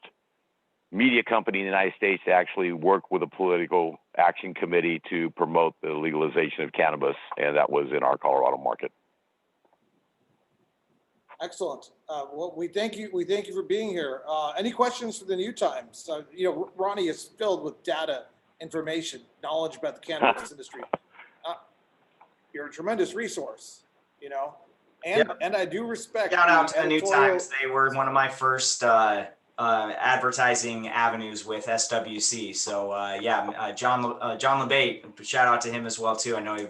media company in the United States to actually work with a political action committee to promote the legalization of cannabis, and that was in our Colorado market. Excellent. Well, we thank you for being here. Any questions for the New Times? You know, Ronnie is filled with data, information, knowledge about the cannabis industry. You're a tremendous resource, you know, and I do respect. Shout out to the New Times. They were one of my first advertising avenues with SWC. So John LeBate, shout out to him as well too. I know he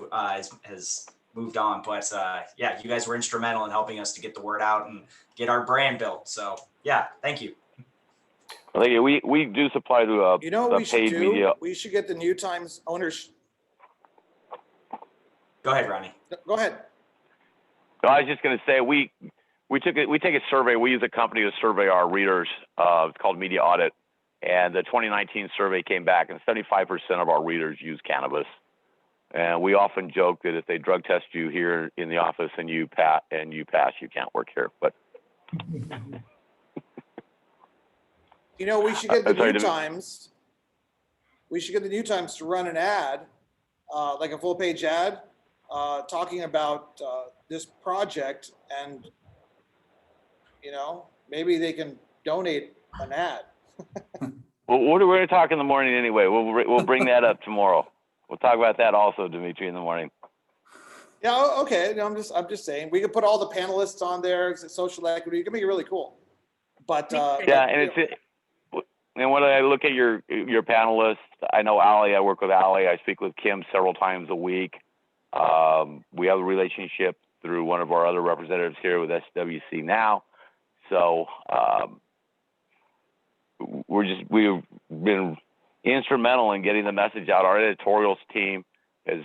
has moved on, but yeah, you guys were instrumental in helping us to get the word out and get our brand built. So yeah, thank you. Well, we do supply to you know what we should do? Media. We should get the New Times owners. Go ahead, Ronnie. Go ahead. I was just going to say we take a survey. We use a company to survey our readers. It's called Media Audit, and the 2019 survey came back, and 75% of our readers use cannabis. And we often joke that if they drug test you here in the office and you pass, you can't work here. But you know, we should get the New Times. We should get the New Times to run an ad, like a full-page ad, talking about this project, and you know, maybe they can donate an ad. Well, we're going to talk in the morning anyway. We'll bring that up tomorrow. We'll talk about that also, Dimitri, in the morning. Yeah, okay. No, I'm just saying we could put all the panelists on there. It's social equity. It can make it really cool. But yeah, and and when I look at your panelists, I know Ali. I work with Ali. I speak with Kim several times a week. We have a relationship through one of our other representatives here with SWC now. So we've been instrumental in getting the message out. Our editorials team has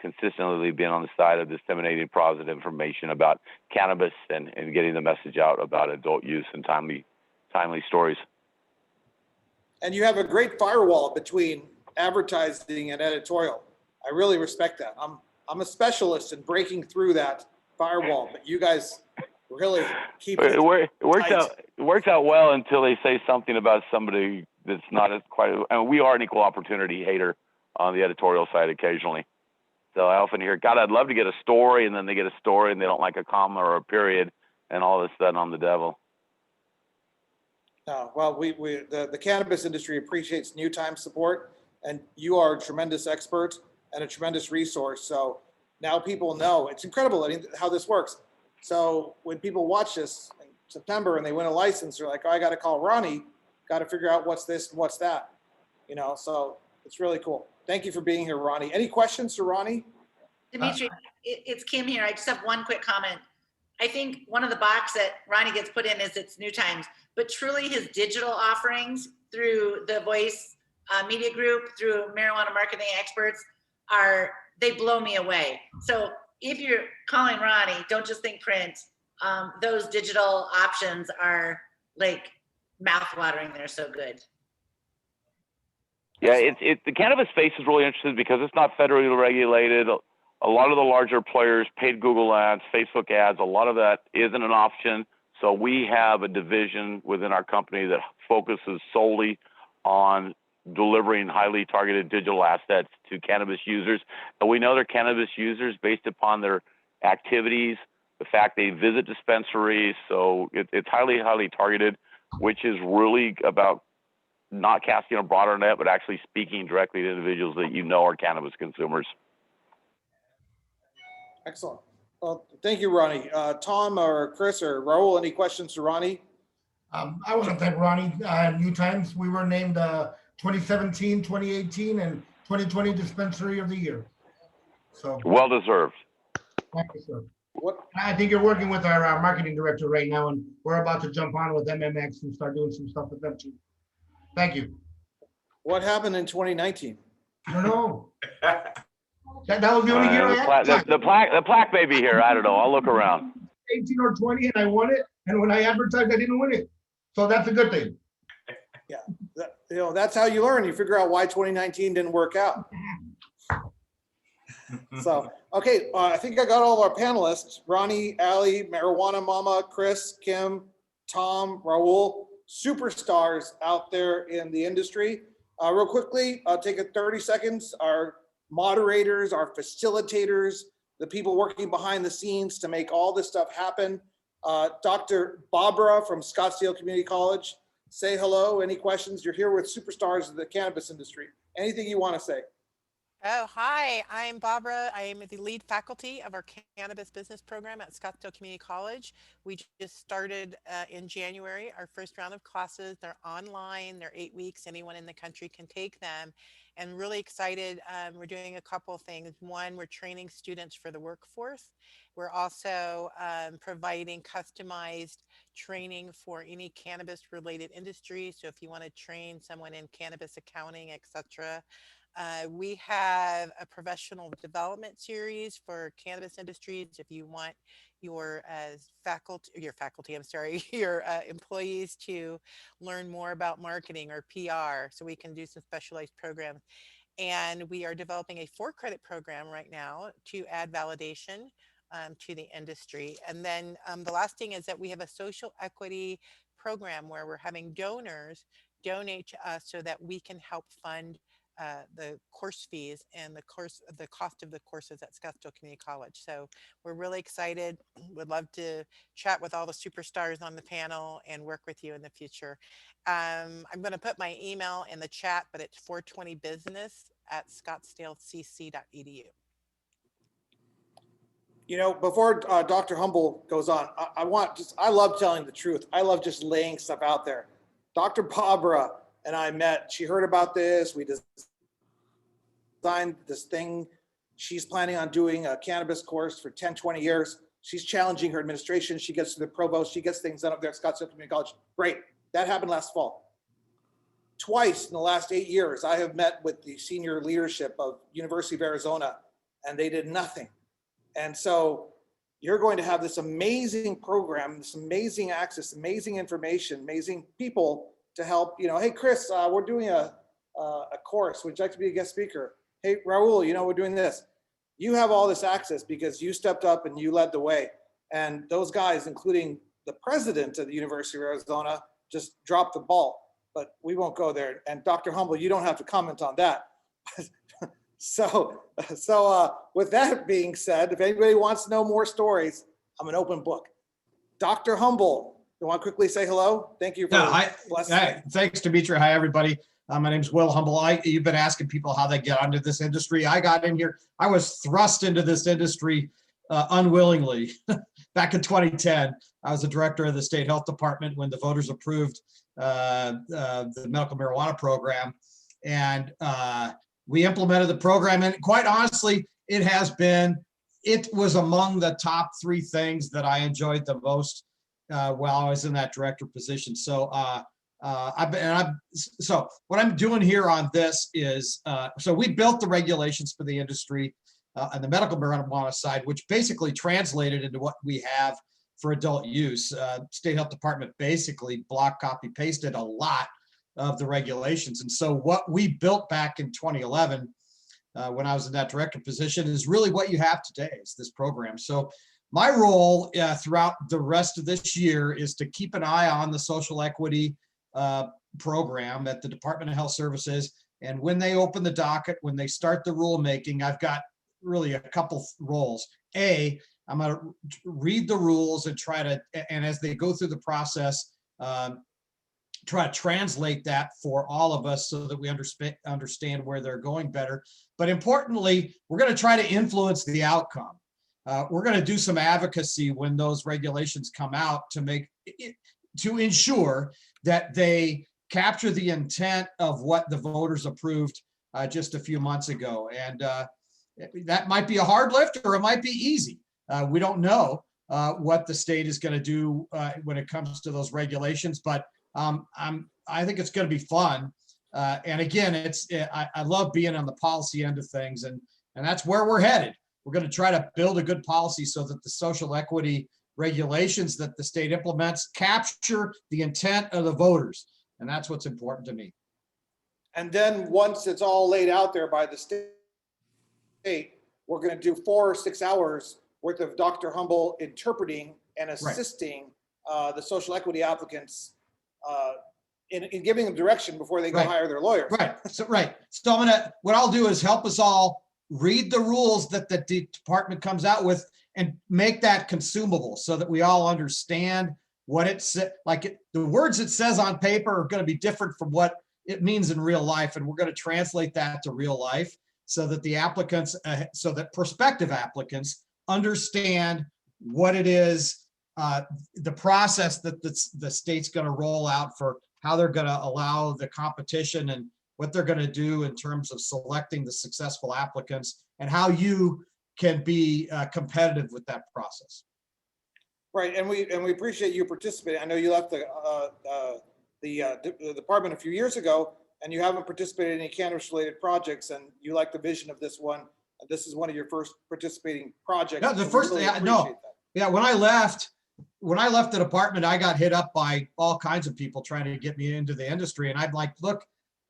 consistently been on the side of disseminating positive information about cannabis and getting the message out about adult use and timely stories. And you have a great firewall between advertising and editorial. I really respect that. I'm a specialist in breaking through that firewall, but you guys really keep it. It works out well until they say something about somebody that's not as quite. I mean, we are an equal opportunity hater on the editorial side occasionally. So I often hear, God, I'd love to get a story, and then they get a story and they don't like a comma or a period, and all of a sudden I'm the devil. Well, the cannabis industry appreciates new time support, and you are a tremendous expert and a tremendous resource. So now people know. It's incredible, I mean, how this works. So when people watch this in September and they win a license, they're like, oh, I got to call Ronnie, got to figure out what's this and what's that. You know, so it's really cool. Thank you for being here, Ronnie. Any questions for Ronnie? Dimitri, it's Kim here. I just have one quick comment. I think one of the box that Ronnie gets put in is it's new times, but truly his digital offerings through the Voice Media Group, through Marijuana Marketing Experts they blow me away. So if you're calling Ronnie, don't just think print. Those digital options are like mouth-watering. They're so good. Yeah, the cannabis space is really interesting because it's not federally regulated. A lot of the larger players paid Google ads, Facebook ads. A lot of that isn't an option. So we have a division within our company that focuses solely on delivering highly targeted digital assets to cannabis users. And we know they're cannabis users based upon their activities, the fact they visit dispensaries. So it's highly, highly targeted, which is really about not casting a broader net, but actually speaking directly to individuals that you know are cannabis consumers. Excellent. Well, thank you, Ronnie. Tom or Chris or Raul, any questions to Ronnie? I want to thank Ronnie. New Times, we were named 2017, 2018, and 2020 Dispensary of the Year. So Well deserved. thank you, sir. What? I think you're working with our marketing director right now, and we're about to jump on with MMX and start doing some stuff with them too. Thank you. What happened in 2019? I don't know. That was the only year I had. The plaque may be here. I don't know. I'll look around. 18 or 20, and I won it. And when I advertised, I didn't win it. So that's a good thing. Yeah, that's how you learn. You figure out why 2019 didn't work out. So, okay, I think I got all of our panelists: Ronnie, Ali, Marijuana Mama, Chris, Kim, Tom, Raul, superstars out there in the industry. Real quickly, I'll take 30 seconds. Our moderators, our facilitators, the people working behind the scenes to make all this stuff happen. Dr. Barbara from Scottsdale Community College, say hello. Any questions? You're here with superstars of the cannabis industry. Anything you want to say? Oh, hi, I'm Barbara. I am the lead faculty of our cannabis business program at Scottsdale Community College. We just started in January, our first round of classes. They're online, they're 8 weeks. Anyone in the country can take them. And really excited, we're doing a couple of things. One, we're training students for the workforce. We're also providing customized training for any cannabis related industry. So if you want to train someone in cannabis accounting, etc. We have a professional development series for cannabis industries. If you want your your employees to learn more about marketing or PR, so we can do some specialized programs. And we are developing a 4-credit program right now to add validation to the industry. And then the last thing is that we have a social equity program where we're having donors donate to us so that we can help fund the course fees and the cost of the courses at Scottsdale Community College. So we're really excited. Would love to chat with all the superstars on the panel and work with you in the future. I'm going to put my email in the chat, but it's 420business@scottsdalecc.edu. You know, before Dr. Humble goes on, I love telling the truth. I love just laying stuff out there. Dr. Barbara and I met. She heard about this. We designed this thing. She's planning on doing a cannabis course for 10, 20 years. She's challenging her administration. She gets to the provost. She gets things done up there at Scottsdale Community College. Great. That happened last fall. Twice in the last 8 years, I have met with the senior leadership of University of Arizona, and they did nothing. And so you're going to have this amazing program, this amazing access, amazing information, amazing people to help, hey, Chris, we're doing a course. Would you like to be a guest speaker? Hey, Raul, we're doing this. You have all this access because you stepped up and you led the way. And those guys, including the president of the University of Arizona, just dropped the ball, but we won't go there. And Dr. Humble, you don't have to comment on that. So with that being said, if anybody wants to know more stories, I'm an open book. Dr. Humble, You want to quickly say hello? Thank you for blessing. Hi, thanks, Dimitri. Hi, everybody. My name's Will Humble. You've been asking people how they get into this industry. I got in here. I was thrust into this industry unwillingly back in 2010. I was the director of the state health department when the voters approved the medical marijuana program. And we implemented the program. And quite honestly, it was among the top 3 things that I enjoyed the most while I was in that director position. So so what I'm doing here on this is, so we built the regulations for the industry on the medical marijuana side, which basically translated into what we have for adult use. State Health Department basically block, copy, pasted a lot of the regulations. And so what we built back in 2011, when I was in that director position, is really what you have today, is this program. So my role throughout the rest of this year is to keep an eye on the social equity program at the Department of Health Services. And when they open the docket, when they start the rulemaking, I've got really a couple roles. I'm going to read the rules and and as they go through the process, try to translate that for all of us so that we understand where they're going better. But importantly, we're going to try to influence the outcome. We're going to do some advocacy when those regulations come out to ensure that they capture the intent of what the voters approved just a few months ago. And that might be a hard lift or it might be easy. We don't know what the state is going to do when it comes to those regulations, but I think it's going to be fun. And again, I love being on the policy end of things, and that's where we're headed. We're going to try to build a good policy so that the social equity regulations that the state implements capture the intent of the voters. And that's what's important to me. And then once it's all laid out there by the state, we're going to do 4 or 6 hours worth of Dr. Humble interpreting and assisting the social equity applicants in giving them direction before they go hire their lawyers. So what I'll do is help us all read the rules that the department comes out with and make that consumable so that we all understand what it said. The words it says on paper are going to be different from what it means in real life. And we're going to translate that to real life so that the applicants, so that prospective applicants understand what it is, the process that the state's going to roll out for how they're going to allow the competition and what they're going to do in terms of selecting the successful applicants and how you can be competitive with that process. Right, and we appreciate you participating. I know you left the department a few years ago, and you haven't participated in any cannabis-related projects, and you like the vision of this one. And this is one of your first participating projects. No, the first thing, when I left the department, I got hit up by all kinds of people trying to get me into the industry, and I'm like, look,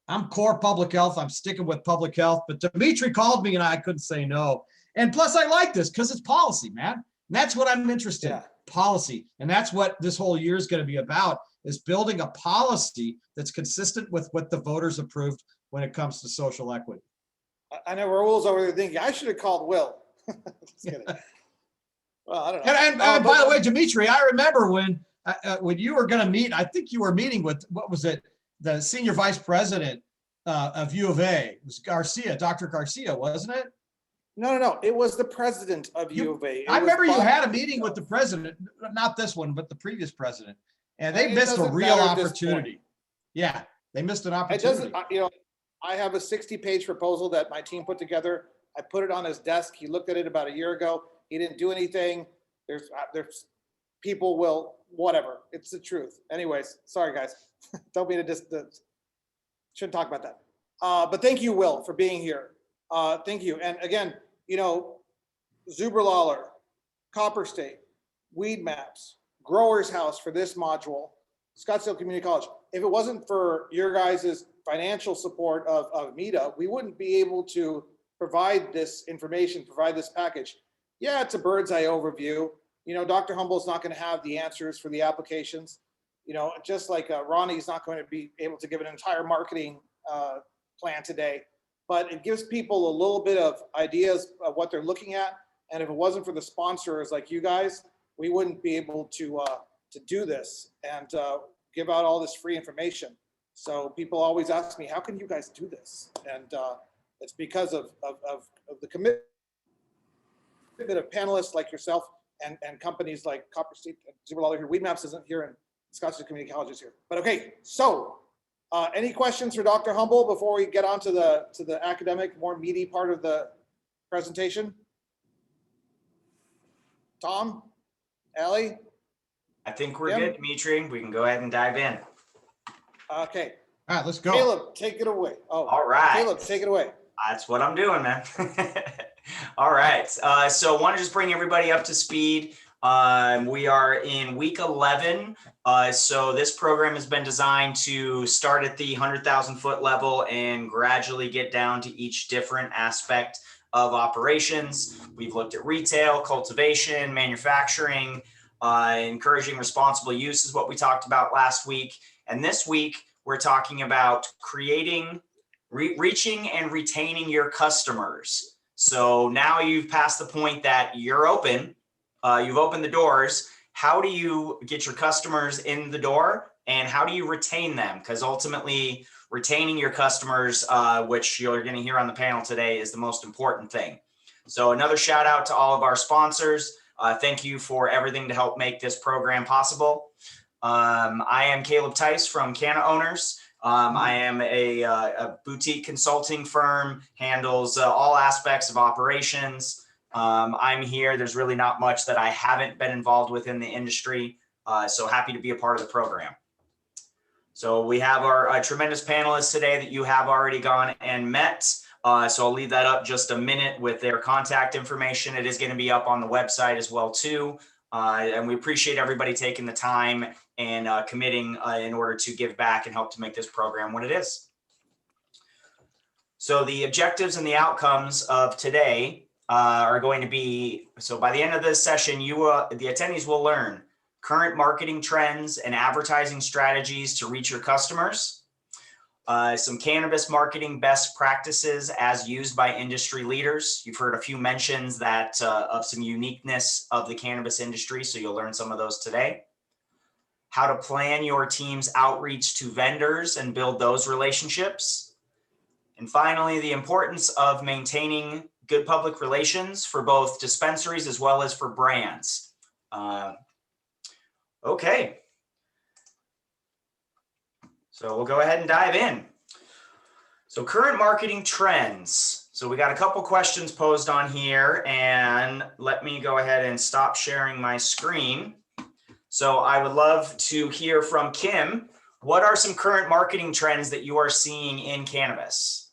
I'm core public health. I'm sticking with public health. But Dimitri called me, and I couldn't say no. And plus, I like this because it's policy, man. And that's what I'm interested in, policy. And that's what this whole year is going to be about, is building a policy that's consistent with what the voters approved when it comes to social equity. I know Raul's over there thinking, I should have called Will. Just kidding. Well, I don't know. And by the way, Dimitri, I remember when you were going to meet, I think you were meeting with, what was it? The senior vice president of U of A. It was Garcia, Dr. Garcia, wasn't it? No. It was the president of U of A. I remember you had a meeting with the president, not this one, but the previous president. And they missed a real opportunity. Yeah, they missed an opportunity. I have a 60-page proposal that my team put together. I put it on his desk. He looked at it about a year ago. He didn't do anything. There's people will, whatever. It's the truth. Anyways, sorry guys. Don't mean to shouldn't talk about that. But thank you, Will, for being here. Thank you. And again, Zuberlawler, Copper State, Weed Maps, Growers House for this module, Scottsdale Community College. If it wasn't for your guys' financial support of MITA, we wouldn't be able to provide this information, provide this package. Yeah, it's a bird's eye overview. Dr. Humble's not going to have the answers for the applications. Just like Ronnie's not going to be able to give an entire marketing plan today, but it gives people a little bit of ideas of what they're looking at. And if it wasn't for the sponsors like you guys, we wouldn't be able to to do this and give out all this free information. So people always ask me, how can you guys do this? And it's because of the commitment of panelists like yourself and companies like Copper State and Super Lawler here. Weedmaps isn't here and Scottsdale Community College is here. But okay, so any questions for Dr. Humble before we get on to the academic, more meaty part of the presentation? Tom, Allie? I think we're Jim? good, Dimitri. We can go ahead and dive in. Okay. All right, let's go. Caleb, take it away. Oh, All right. Caleb, take it away. That's what I'm doing, man. All right. So I want to just bring everybody up to speed. We are in week 11. So this program has been designed to start at the 100,000 foot level and gradually get down to each different aspect of operations. We've looked at retail, cultivation, manufacturing, encouraging responsible use is what we talked about last week. And this week, we're talking about creating, reaching and retaining your customers. So now you've passed the point that you're open, you've opened the doors. How do you get your customers in the door and how do you retain them? Because ultimately retaining your customers, which you're going to hear on the panel today, is the most important thing. So another shout out to all of our sponsors. Thank you for everything to help make this program possible. I am Caleb Tice from Canna Owners. I am a boutique consulting firm, handles all aspects of operations. I'm here. There's really not much that I haven't been involved with in the industry. So happy to be a part of the program. So we have our tremendous panelists today that you have already gone and met. So I'll leave that up just a minute with their contact information. It is going to be up on the website as well too. And we appreciate everybody taking the time and committing in order to give back and help to make this program what it is. So the objectives and the outcomes of today are going to be, so by the end of this session, the attendees will learn current marketing trends and advertising strategies to reach your customers, some cannabis marketing best practices as used by industry leaders. You've heard a few mentions that of some uniqueness of the cannabis industry, so you'll learn some of those today. How to plan your team's outreach to vendors and build those relationships. And finally, the importance of maintaining good public relations for both dispensaries as well as for brands. Okay. So we'll go ahead and dive in. So current marketing trends. So we got a couple questions posed on here, and let me go ahead and stop sharing my screen. So I would love to hear from Kim. What are some current marketing trends that you are seeing in cannabis?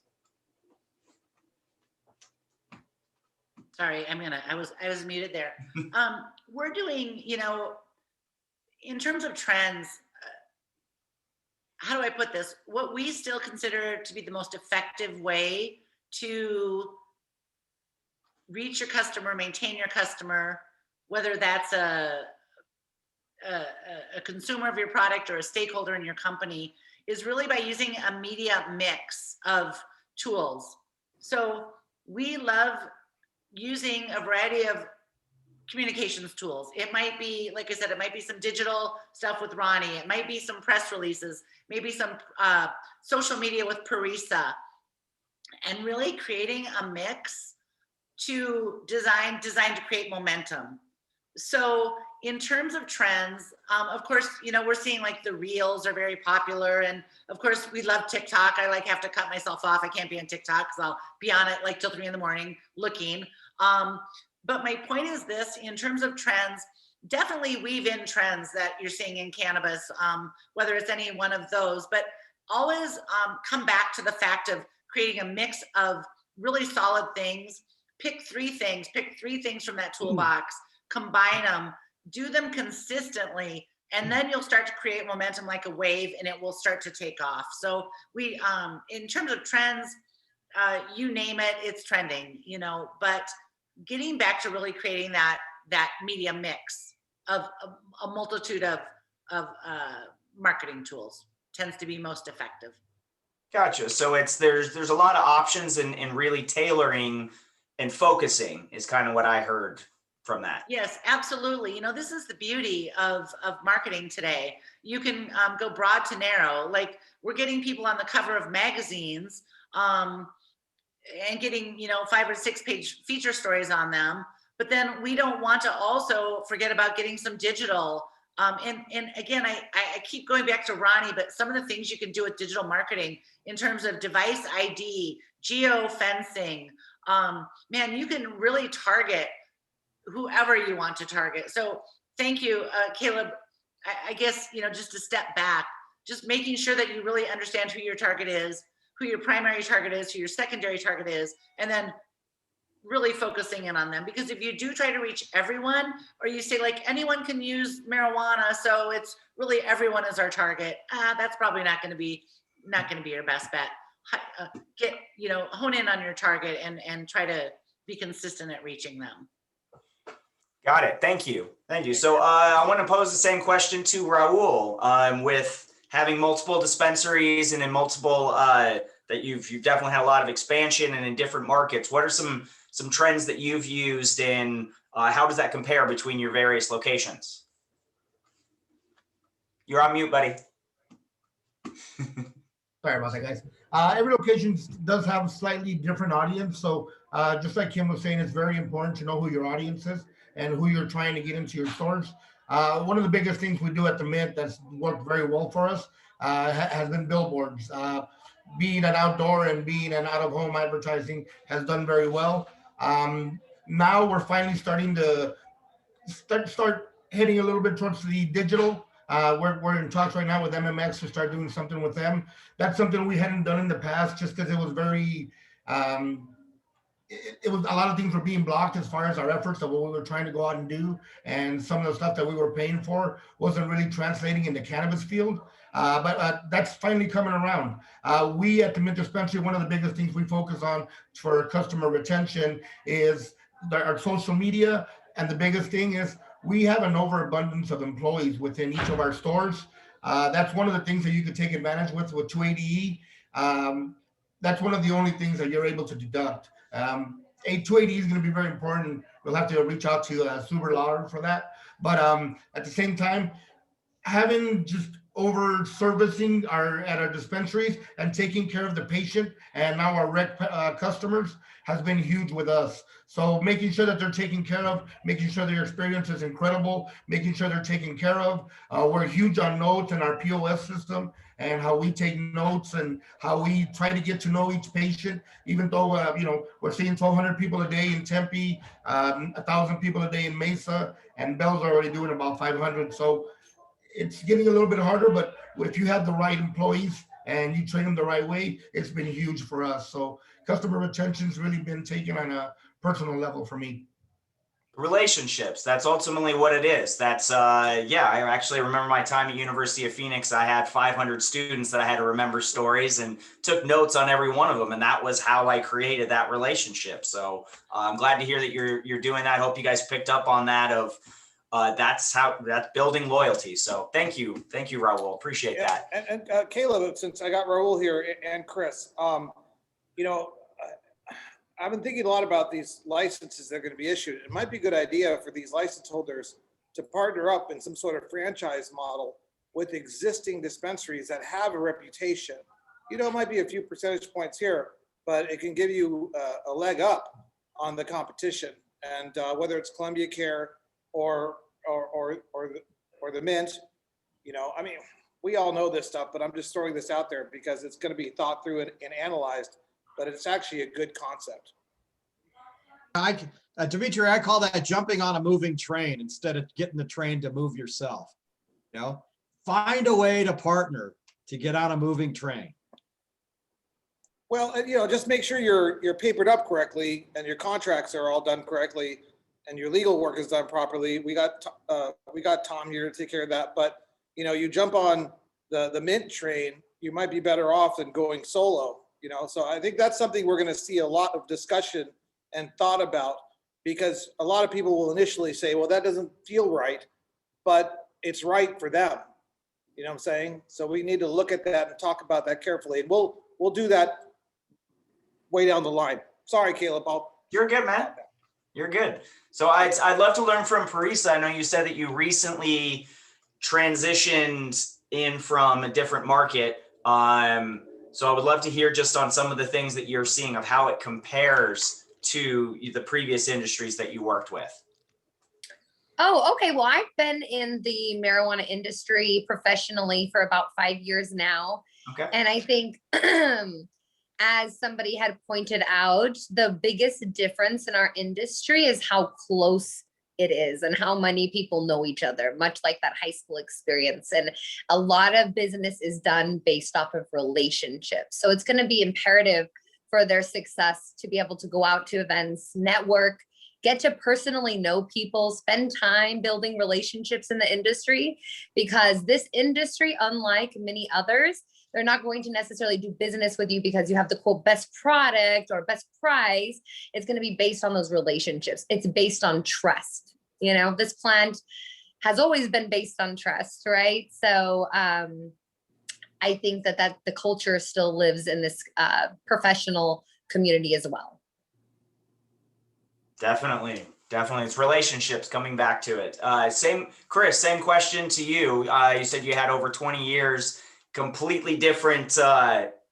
Sorry, I was muted there. We're doing, in terms of trends, how do I put this? What we still consider to be the most effective way to reach your customer, maintain your customer, whether that's a consumer of your product or a stakeholder in your company, is really by using a media mix of tools. So we love using a variety of communications tools. It might be, like I said, it might be some digital stuff with Ronnie. It might be some press releases, maybe some social media with Parisa, and really creating a mix to design to create momentum. So in terms of trends, of course, we're seeing like the reels are very popular. And of course we love TikTok. I have to cut myself off. I can't be on TikTok because I'll be on it like till 3 a.m. looking. But my point is this, in terms of trends, definitely weave in trends that you're seeing in cannabis, whether it's any one of those, but always come back to the fact of creating a mix of really solid things. Pick three things from that toolbox, combine them, do them consistently, and then you'll start to create momentum like a wave and it will start to take off. So we, in terms of trends, you name it, it's trending, but getting back to really creating that media mix of a multitude of marketing tools tends to be most effective. Gotcha. So there's a lot of options and really tailoring and focusing is kind of what I heard from that. Yes, absolutely. You know, this is the beauty of marketing today. You can go broad to narrow. Like, we're getting people on the cover of magazines and getting, 5 or 6 page feature stories on them. But then we don't want to also forget about getting some digital. And again, I keep going back to Ronnie, but some of the things you can do with digital marketing in terms of device ID, geo-fencing, man, you can really target whoever you want to target. So thank you, Caleb. I guess, just to step back, just making sure that you really understand who your target is, who your primary target is, who your secondary target is, and then really focusing in on them. Because if you do try to reach everyone, or you say like anyone can use marijuana, so it's really everyone is our target, that's probably not going to be your best bet. Hone in on your target and try to be consistent at reaching them. Got it. Thank you. Thank you. So I want to pose the same question to Raul. With having multiple dispensaries and in multiple that you've definitely had a lot of expansion and in different markets. What are some trends that you've used, and how does that compare between your various locations? You're on mute, buddy. Sorry about that, guys. Every location does have a slightly different audience. So just like Kim was saying, it's very important to know who your audience is and who you're trying to get into your stores. One of the biggest things we do at the Mint that's worked very well for us has been billboards. Being an outdoor and being an out-of-home advertising has done very well. Now we're finally starting to start heading a little bit towards the digital. We're in talks right now with MMX to start doing something with them. That's something we hadn't done in the past just because it was very, it was a lot of things were being blocked as far as our efforts of what we were trying to go out and do. And some of the stuff that we were paying for wasn't really translating in the cannabis field. But that's finally coming around. We at the Mint Dispensary, one of the biggest things we focus on for customer retention is our social media. And the biggest thing is we have an overabundance of employees within each of our stores. That's one of the things that you could take advantage with 280E. That's one of the only things that you're able to deduct. A 280E is going to be very important. We'll have to reach out to Super Lauder for that. But at the same time, having just over servicing at our dispensaries and taking care of the patient and now our rec customers has been huge with us. So making sure that they're taken care of, making sure their experience is incredible, making sure they're taken care of. We're huge on notes and our POS system and how we take notes and how we try to get to know each patient, even though, we're seeing 1,200 people a day in Tempe, 1,000 people a day in Mesa, and Bell's already doing about 500. So it's getting a little bit harder, but if you have the right employees and you train them the right way, it's been huge for us. So customer retention's really been taken on a personal level for me. Relationships, that's ultimately what it is. That's I actually remember my time at University of Phoenix. I had 500 students that I had to remember stories and took notes on every one of them, and that was how I created that relationship. So I'm glad to hear that you're doing that. I hope you guys picked up on that that's building loyalty. So thank you, Raul. Appreciate that. And Caleb, since I got Raul here and Chris, I've been thinking a lot about these licenses that are going to be issued. It might be a good idea for these license holders to partner up in some sort of franchise model with existing dispensaries that have a reputation. It might be a few percentage points here, but it can give you a leg up on the competition. And whether it's Columbia Care or the Mint, we all know this stuff, but I'm just throwing this out there because it's going to be thought through and analyzed, but it's actually a good concept. Dimitri, I call that jumping on a moving train instead of getting the train to move yourself. Find a way to partner to get on a moving train. Well, just make sure you're papered up correctly and your contracts are all done correctly and your legal work is done properly. We got Tom here to take care of that. But you jump on the Mint train, you might be better off than going solo. So I think that's something we're going to see a lot of discussion and thought about, because a lot of people will initially say, well, that doesn't feel right, but it's right for them. You know what I'm saying? So we need to look at that and talk about that carefully. And we'll do that way down the line. Sorry, Caleb. You're good, man. You're good. So I'd love to learn from Parisa. I know you said that you recently transitioned in from a different market. So I would love to hear just on some of the things that you're seeing of how it compares to the previous industries that you worked with. Oh, okay. Well, I've been in the marijuana industry professionally for about 5 years now. Okay. And I think as somebody had pointed out, the biggest difference in our industry is how close it is and how many people know each other, much like that high school experience. And a lot of business is done based off of relationships. So it's going to be imperative for their success to be able to go out to events, network, get to personally know people, spend time building relationships in the industry, because this industry, unlike many others, they're not going to necessarily do business with you because you have the quote best product or best price. It's going to be based on those relationships. It's based on trust. You know, this plant has always been based on trust, right? So I think that the culture still lives in this professional community as well. Definitely. It's relationships, coming back to it. Chris, same question to you. You said you had over 20 years, completely different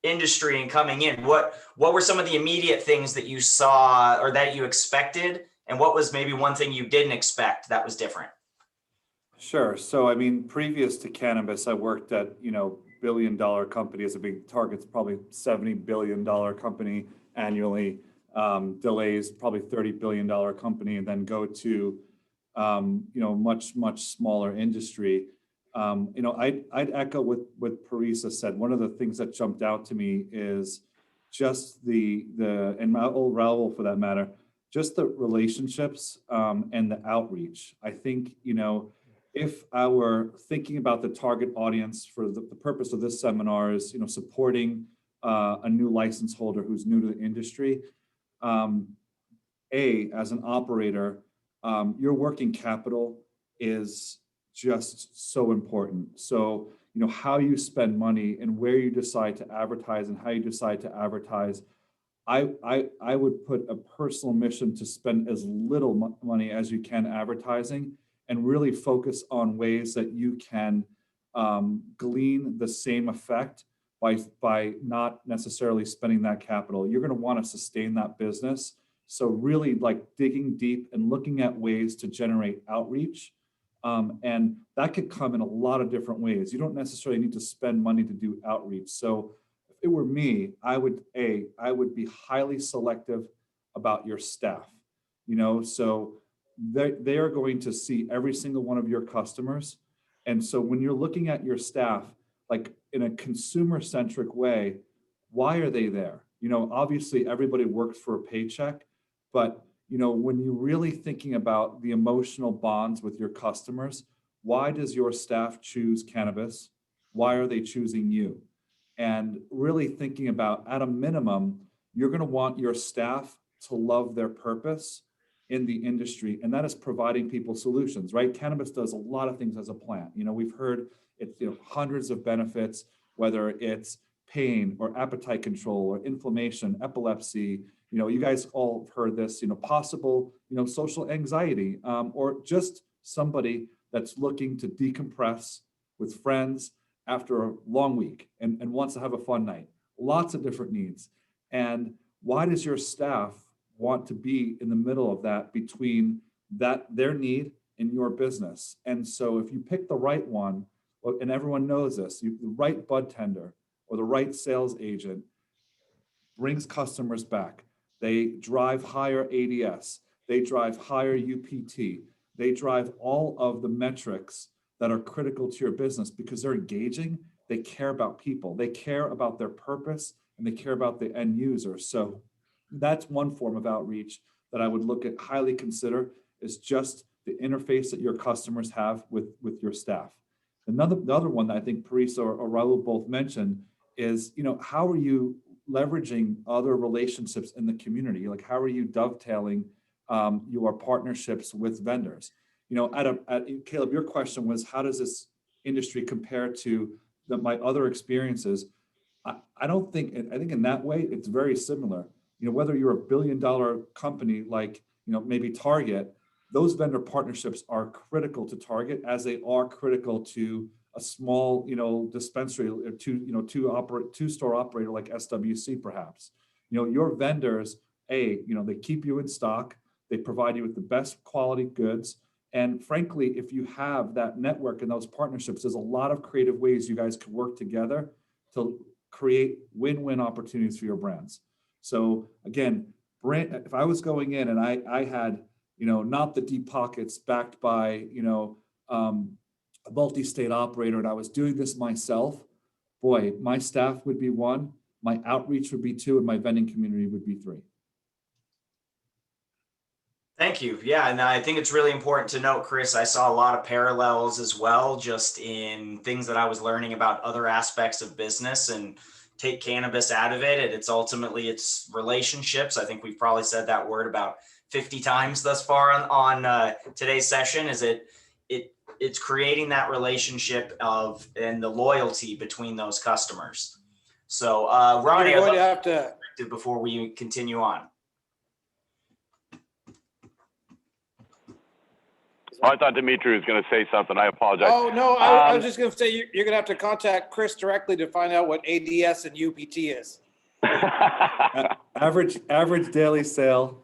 industry and coming in. What were some of the immediate things that you saw or that you expected? And what was maybe one thing you didn't expect that was different? Sure. So, I mean, previous to cannabis, I worked at, billion-dollar company as a big target's probably $70 billion company annually. Delays probably $30 billion company, and then go to, much smaller industry. I'd echo what Parisa said. One of the things that jumped out to me is just and Raul for that matter, just the relationships and the outreach. I think, if I were thinking about the target audience for the purpose of this seminar is, supporting a new license holder who's new to the industry, as an operator, your working capital is just so important. So, how you spend money and where you decide to advertise and how you decide to advertise, I would put a personal mission to spend as little money as you can advertising, and really focus on ways that you can glean the same effect by not necessarily spending that capital. You're going to want to sustain that business. So really like digging deep and looking at ways to generate outreach. And that could come in a lot of different ways. You don't necessarily need to spend money to do outreach. So if it were me, I would be highly selective about your staff, so they are going to see every single one of your customers. And so when you're looking at your staff, like in a consumer-centric way, why are they there? Obviously everybody works for a paycheck, but when you're really thinking about the emotional bonds with your customers, why does your staff choose cannabis? Why are they choosing you? And really thinking about, at a minimum, you're going to want your staff to love their purpose in the industry, and that is providing people solutions, right? Cannabis does a lot of things as a plant. We've heard it's hundreds of benefits, whether it's pain or appetite control or inflammation, epilepsy. You guys all have heard this. Possible social anxiety, or just somebody that's looking to decompress with friends after a long week and wants to have a fun night. Lots of different needs. And why does your staff want to be in the middle of that, between their need and your business? And so if you pick the right one, and everyone knows this, the right bud tender or the right sales agent brings customers back. They drive higher ADS, they drive higher UPT, they drive all of the metrics that are critical to your business because they're engaging, they care about people, they care about their purpose, and they care about the end user. So that's one form of outreach that I would highly consider, is just the interface that your customers have with your staff. The other one that I think Parisa or Raul both mentioned is, how are you leveraging other relationships in the community? Like, how are you dovetailing your partnerships with vendors? Caleb, your question was, how does this industry compare to my other experiences? I think in that way, it's very similar. Whether you're a $1 billion company like maybe Target, those vendor partnerships are critical to Target as they are critical to a small, dispensary or two store operator like SWC perhaps. Your vendors, they keep you in stock, they provide you with the best quality goods. And frankly, if you have that network and those partnerships, there's a lot of creative ways you guys can work together to create win-win opportunities for your brands. So again, if I was going in and I had, not the deep pockets backed by, a multi-state operator, and I was doing this myself, boy, my staff would be 1, my outreach would be 2, and my vending community would be 3. Thank you. Yeah, and I think it's really important to note, Chris, I saw a lot of parallels as well, just in things that I was learning about other aspects of business, and take cannabis out of it. It's ultimately it's relationships. I think we've probably said that word about 50 times thus far on today's session. It's creating that relationship and the loyalty between those customers. So Ronnie, You're going to have to, before we continue on. Oh, I thought Dimitri was going to say something. I apologize. oh, no, I was just going to say, you're going to have to contact Chris directly to find out what ADS and UPT is. Average daily sale,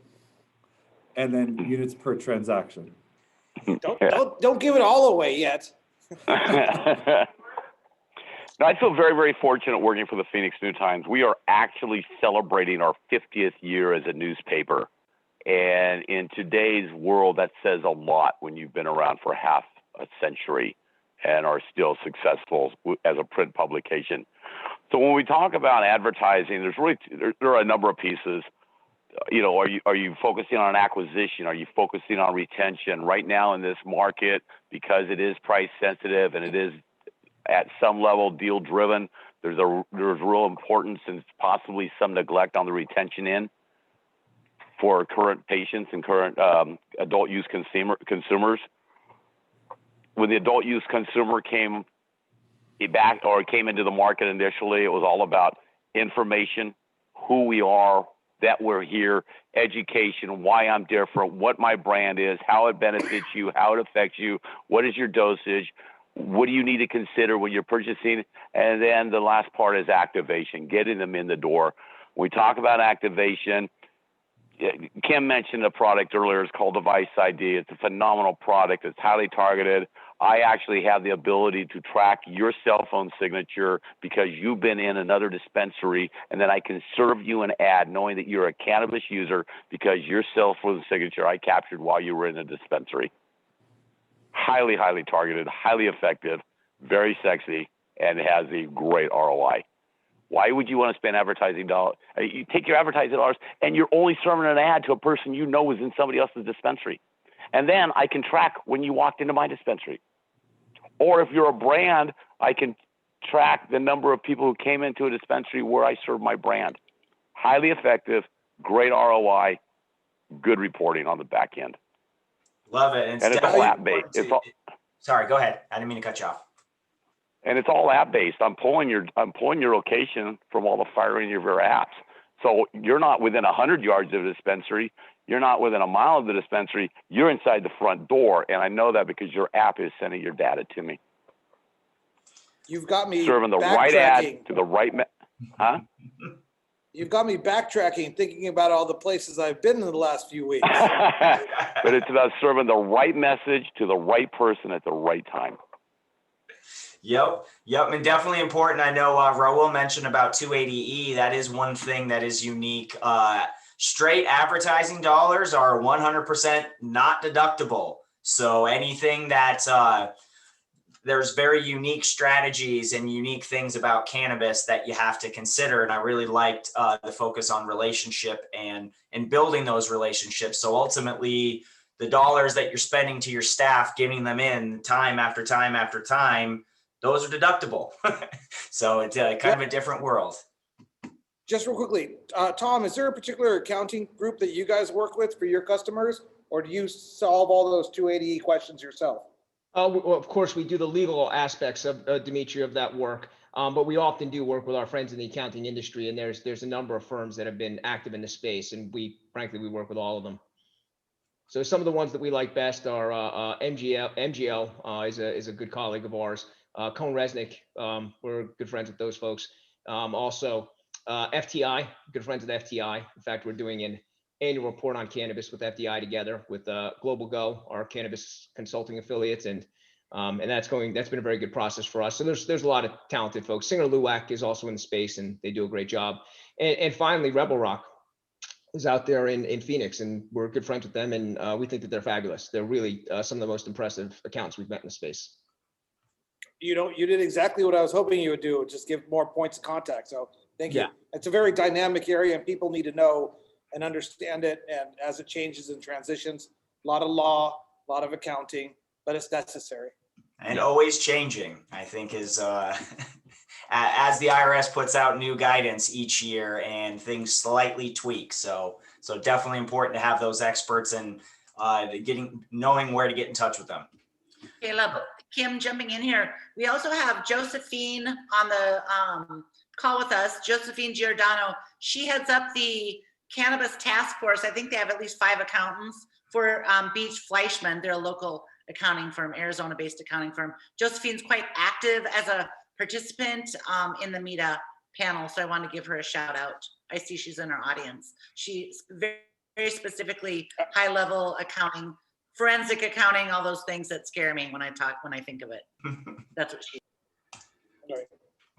and then units per transaction. Don't give it all away yet. I feel very, very fortunate working for the Phoenix New Times. We are actually celebrating our 50th year as a newspaper. And in today's world, that says a lot when you've been around for half a century and are still successful as a print publication. So when we talk about advertising, there are a number of pieces. Are you focusing on acquisition? Are you focusing on retention? Right now in this market, because it is price sensitive and it is at some level deal driven, there's real importance and possibly some neglect on the retention end for current patients and current adult use consumers. When the adult use consumer came into the market initially, it was all about information, who we are, that we're here, education, why I'm different, what my brand is, how it benefits you, how it affects you, what is your dosage, what do you need to consider when you're purchasing, and then the last part is activation, getting them in the door. When we talk about activation, Kim mentioned a product earlier. It's called Device ID. It's a phenomenal product. It's highly targeted. I actually have the ability to track your cell phone signature because you've been in another dispensary, and then I can serve you an ad knowing that you're a cannabis user because your cell phone signature I captured while you were in the dispensary. Highly, highly targeted, highly effective, very sexy, and has a great ROI. Why would you want to spend advertising dollars? You take your advertising dollars and you're only serving an ad to a person you know was in somebody else's dispensary. And then I can track when you walked into my dispensary. Or if you're a brand, I can track the number of people who came into a dispensary where I serve my brand. Highly effective, great ROI, good reporting on the back end. Love it. And it's all app-based. Sorry, go ahead. I didn't mean to cut you off. And it's all app-based. I'm pulling your location from all the firing of your apps. So you're not within 100 yards of the dispensary. You're not within a mile of the dispensary. You're inside the front door, and I know that because your app is sending your data to me. You've got me serving the right ad to the right. Huh? You've got me backtracking, thinking about all the places I've been in the last few weeks. But it's about serving the right message to the right person at the right time. Yep, and definitely important. I know Raul mentioned about 280E. That is one thing that is unique. Straight advertising dollars are 100% not deductible. So anything that there's very unique strategies and unique things about cannabis that you have to consider. And I really liked the focus on relationship and building those relationships. So ultimately, the dollars that you're spending to your staff, giving them in time after time after time, those are deductible. So it's kind of a different world. Just real quickly, Tom, is there a particular accounting group that you guys work with for your customers, or do you solve all those 280E questions yourself? Well, of course, we do the legal aspects of Dimitri of that work, but we often do work with our friends in the accounting industry, and there's a number of firms that have been active in the space, and frankly we work with all of them. So some of the ones that we like best are MGL is a good colleague of ours. Cone Resnick, we're good friends with those folks. Also, FTI, good friends with FTI. In fact, we're doing an annual report on cannabis with FTI together with Global Go, our cannabis consulting affiliates, and that's been a very good process for us. So there's a lot of talented folks. Singer Luwak is also in the space, and they do a great job. And finally, Rebel Rock is out there in Phoenix, and we're good friends with them, and we think that they're fabulous. They're really some of the most impressive accountants we've met in the space. You did exactly what I was hoping you would do, just give more points of contact. So thank you. Yeah. It's a very dynamic area and people need to know and understand it. And as it changes and transitions, a lot of law, a lot of accounting, but it's necessary. And always changing, I think, is as the IRS puts out new guidance each year and things slightly tweak. So definitely important to have those experts and knowing where to get in touch with them. Caleb, Kim jumping in here. We also have Josephine on the call with us, Josephine Giordano. She heads up the cannabis task force. I think they have at least 5 accountants for Beach Fleischman. They're a local accounting firm, Arizona-based accounting firm. Josephine's quite active as a participant in the MITA panel, so I want to give her a shout out. I see she's in our audience. She's very, very specifically high-level accounting, forensic accounting, all those things that scare me when I think of it. That's what she.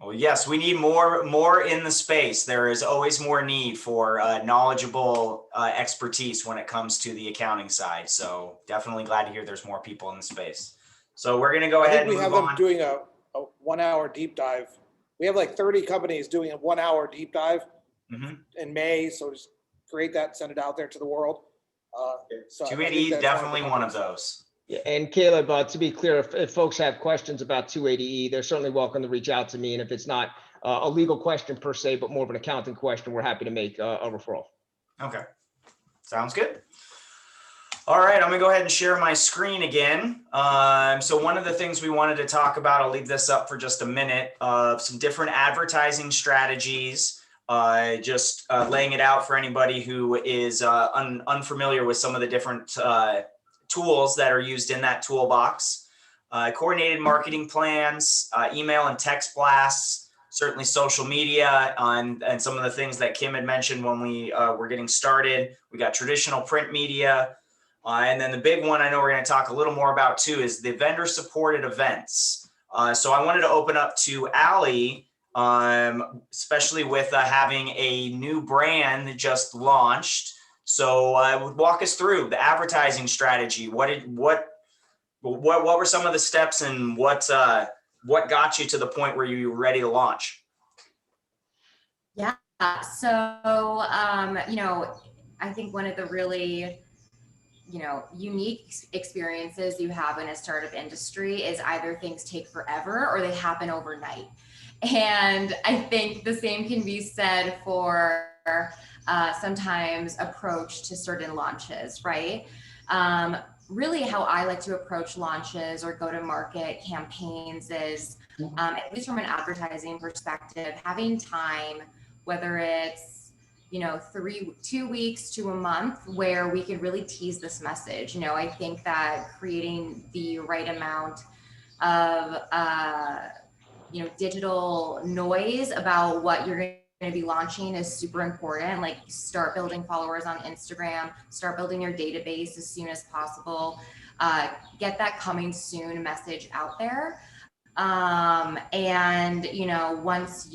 Well, yes, we need more in the space. There is always more need for knowledgeable expertise when it comes to the accounting side. So definitely glad to hear there's more people in the space. So we're going to go ahead and we move have on. them doing a 1 hour deep dive. We have like 30 companies doing a 1 hour deep dive in May. So just create that and send it out there to the world. So 280 is definitely one of those. Yeah, and Caleb, to be clear, if folks have questions about 280E, they're certainly welcome to reach out to me. And if it's not a legal question per se, but more of an accounting question, we're happy to make a referral. Okay, sounds good. All right, I'm gonna go ahead and share my screen again. So one of the things we wanted to talk about, I'll leave this up for just a minute, some different advertising strategies, just laying it out for anybody who is unfamiliar with some of the different tools that are used in that toolbox. Coordinated marketing plans, email and text blasts, certainly social media, and some of the things that Kim had mentioned when we were getting started. We got traditional print media. And then the big one I know we're going to talk a little more about too is the vendor supported events. So I wanted to open up to Allie, especially with having a new brand that just launched. So walk us through the advertising strategy. What were some of the steps and what got you to the point where you were ready to launch? Yeah. So, I think one of the really, unique experiences you have in a startup industry is either things take forever or they happen overnight. And I think the same can be said for sometimes approach to certain launches, right? Really how I like to approach launches or go to market campaigns is, at least from an advertising perspective, having time, whether it's 2 weeks to a month, where we could really tease this message. I think that creating the right amount of digital noise about what you're going to be launching is super important. Like, start building followers on Instagram, start building your database as soon as possible, get that coming soon message out there. And once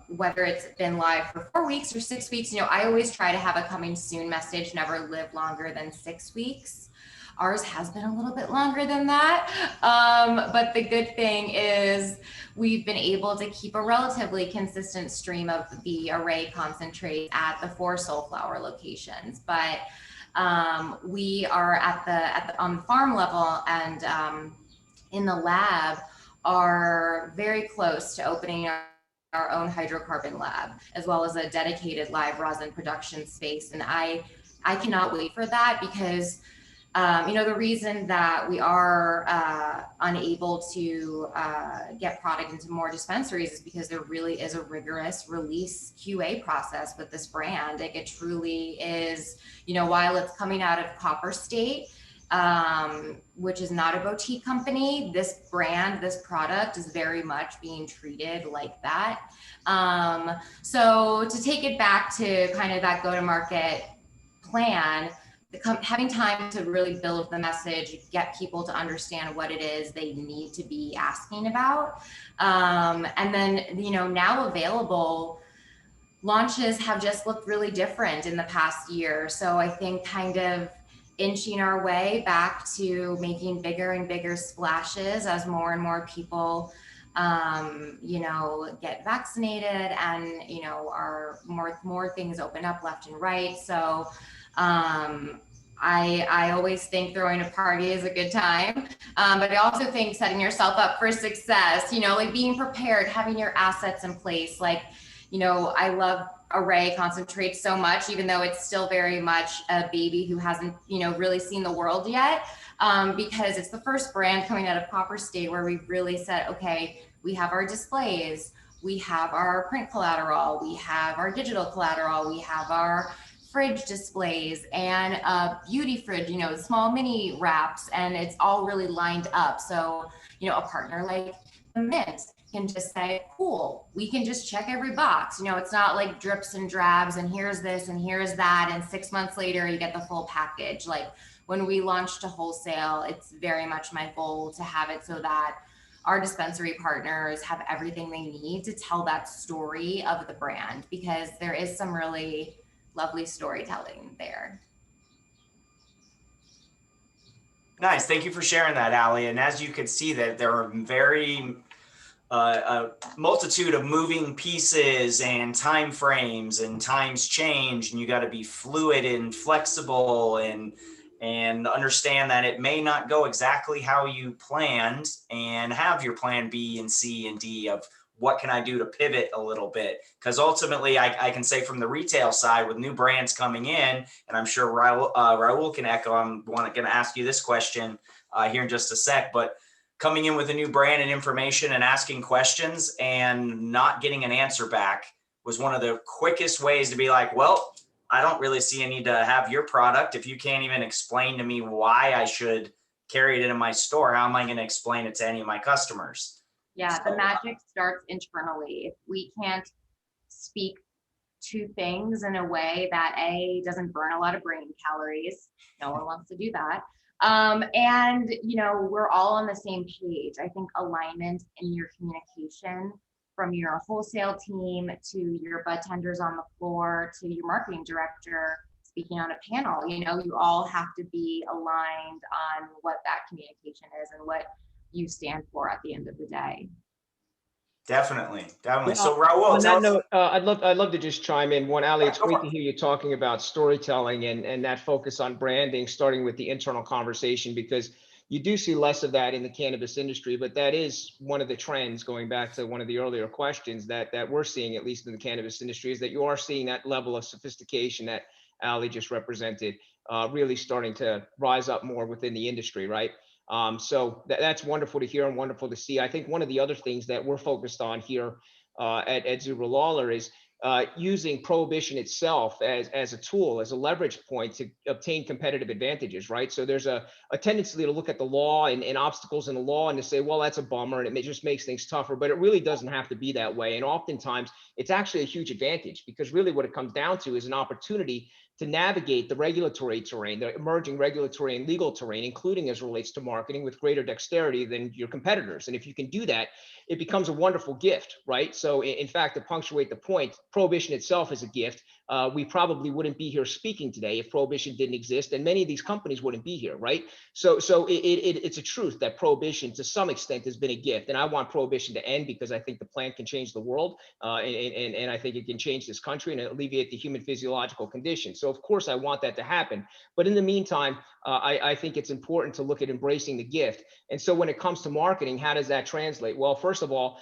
whether it's been live for 4 weeks or 6 weeks, I always try to have a coming soon message never live longer than 6 weeks. Ours has been a little bit longer than that. But the good thing is we've been able to keep a relatively consistent stream of the array concentrate at the 4 Soulflower locations. But we are on the farm level and in the lab are very close to opening our own hydrocarbon lab, as well as a dedicated live rosin production space. And I cannot wait for that, because The reason that we are unable to get product into more dispensaries is because there really is a rigorous release QA process with this brand. Like, it truly is, while it's coming out of Copper State, which is not a boutique company, this brand, this product is very much being treated like that. So to take it back to kind of that go-to-market plan, having time to really build the message, get people to understand what it is they need to be asking about. And then, now available launches have just looked really different in the past year. So I think kind of inching our way back to making bigger and bigger splashes as more and more people get vaccinated and, are more things open up left and right. So I always think throwing a party is a good time. But I also think setting yourself up for success, like being prepared, having your assets in place. Like, I love Array Concentrates so much, even though it's still very much a baby who hasn't, really seen the world yet. Because it's the first brand coming out of Copper State where we really said, okay, we have our displays, we have our print collateral, we have our digital collateral, we have our fridge displays and a beauty fridge, small mini wraps, and it's all really lined up. So, a partner like the Mint can just say, cool, we can just check every box. It's not like drips and drabs and here's this and here's that. And 6 months later, you get the full package. Like, when we launched to wholesale, it's very much my goal to have it so that our dispensary partners have everything they need to tell that story of the brand, because there is some really lovely storytelling there. Nice. Thank you for sharing that, Allie. And as you can see, that there are a multitude of moving pieces and time frames, and times change, and you got to be fluid and flexible and understand that it may not go exactly how you planned, and have your plan B and C and D of what can I do to pivot a little bit? Because ultimately, I can say from the retail side, with new brands coming in, and I'm sure Raul can echo, I'm going to ask you this question here in just a sec, but coming in with a new brand and information and asking questions and not getting an answer back was one of the quickest ways to be like, well, I don't really see a need to have your product. If you can't even explain to me why I should carry it in my store, how am I going to explain it to any of my customers? Yeah, the magic starts internally. If we can't speak to things in a way that doesn't burn a lot of brain calories, no one wants to do that. And we're all on the same page. I think alignment in your communication, from your wholesale team to your bud tenders on the floor to your marketing director speaking on a panel, you all have to be aligned on what that communication is and what you stand for at the end of the day. Definitely. Yeah, So Raul, on that note, I'd love to just chime in. One, Allie, it's go great for to it. hear you talking about storytelling and that focus on branding, starting with the internal conversation, because you do see less of that in the cannabis industry, but that is one of the trends, going back to one of the earlier questions that we're seeing, at least in the cannabis industry, is that you are seeing that level of sophistication that Allie just represented, really starting to rise up more within the industry, right? So that's wonderful to hear and wonderful to see. I think one of the other things that we're focused on here at Zubra Lawler is using prohibition itself as a tool, as a leverage point to obtain competitive advantages, right? So there's a tendency to look at the law and obstacles in the law and to say, well, that's a bummer and it just makes things tougher, but it really doesn't have to be that way. And oftentimes it's actually a huge advantage, because really what it comes down to is an opportunity to navigate the regulatory terrain, the emerging regulatory and legal terrain, including as relates to marketing, with greater dexterity than your competitors. And if you can do that, it becomes a wonderful gift, right? So in fact, to punctuate the point, prohibition itself is a gift. We probably wouldn't be here speaking today if prohibition didn't exist, and many of these companies wouldn't be here, right? So it's a truth that prohibition to some extent has been a gift, and I want prohibition to end, because I think the plant can change the world, and I think it can change this country and alleviate the human physiological condition. So of course I want that to happen, but in the meantime, I think it's important to look at embracing the gift. And so when it comes to marketing, how does that translate? Well, first of all,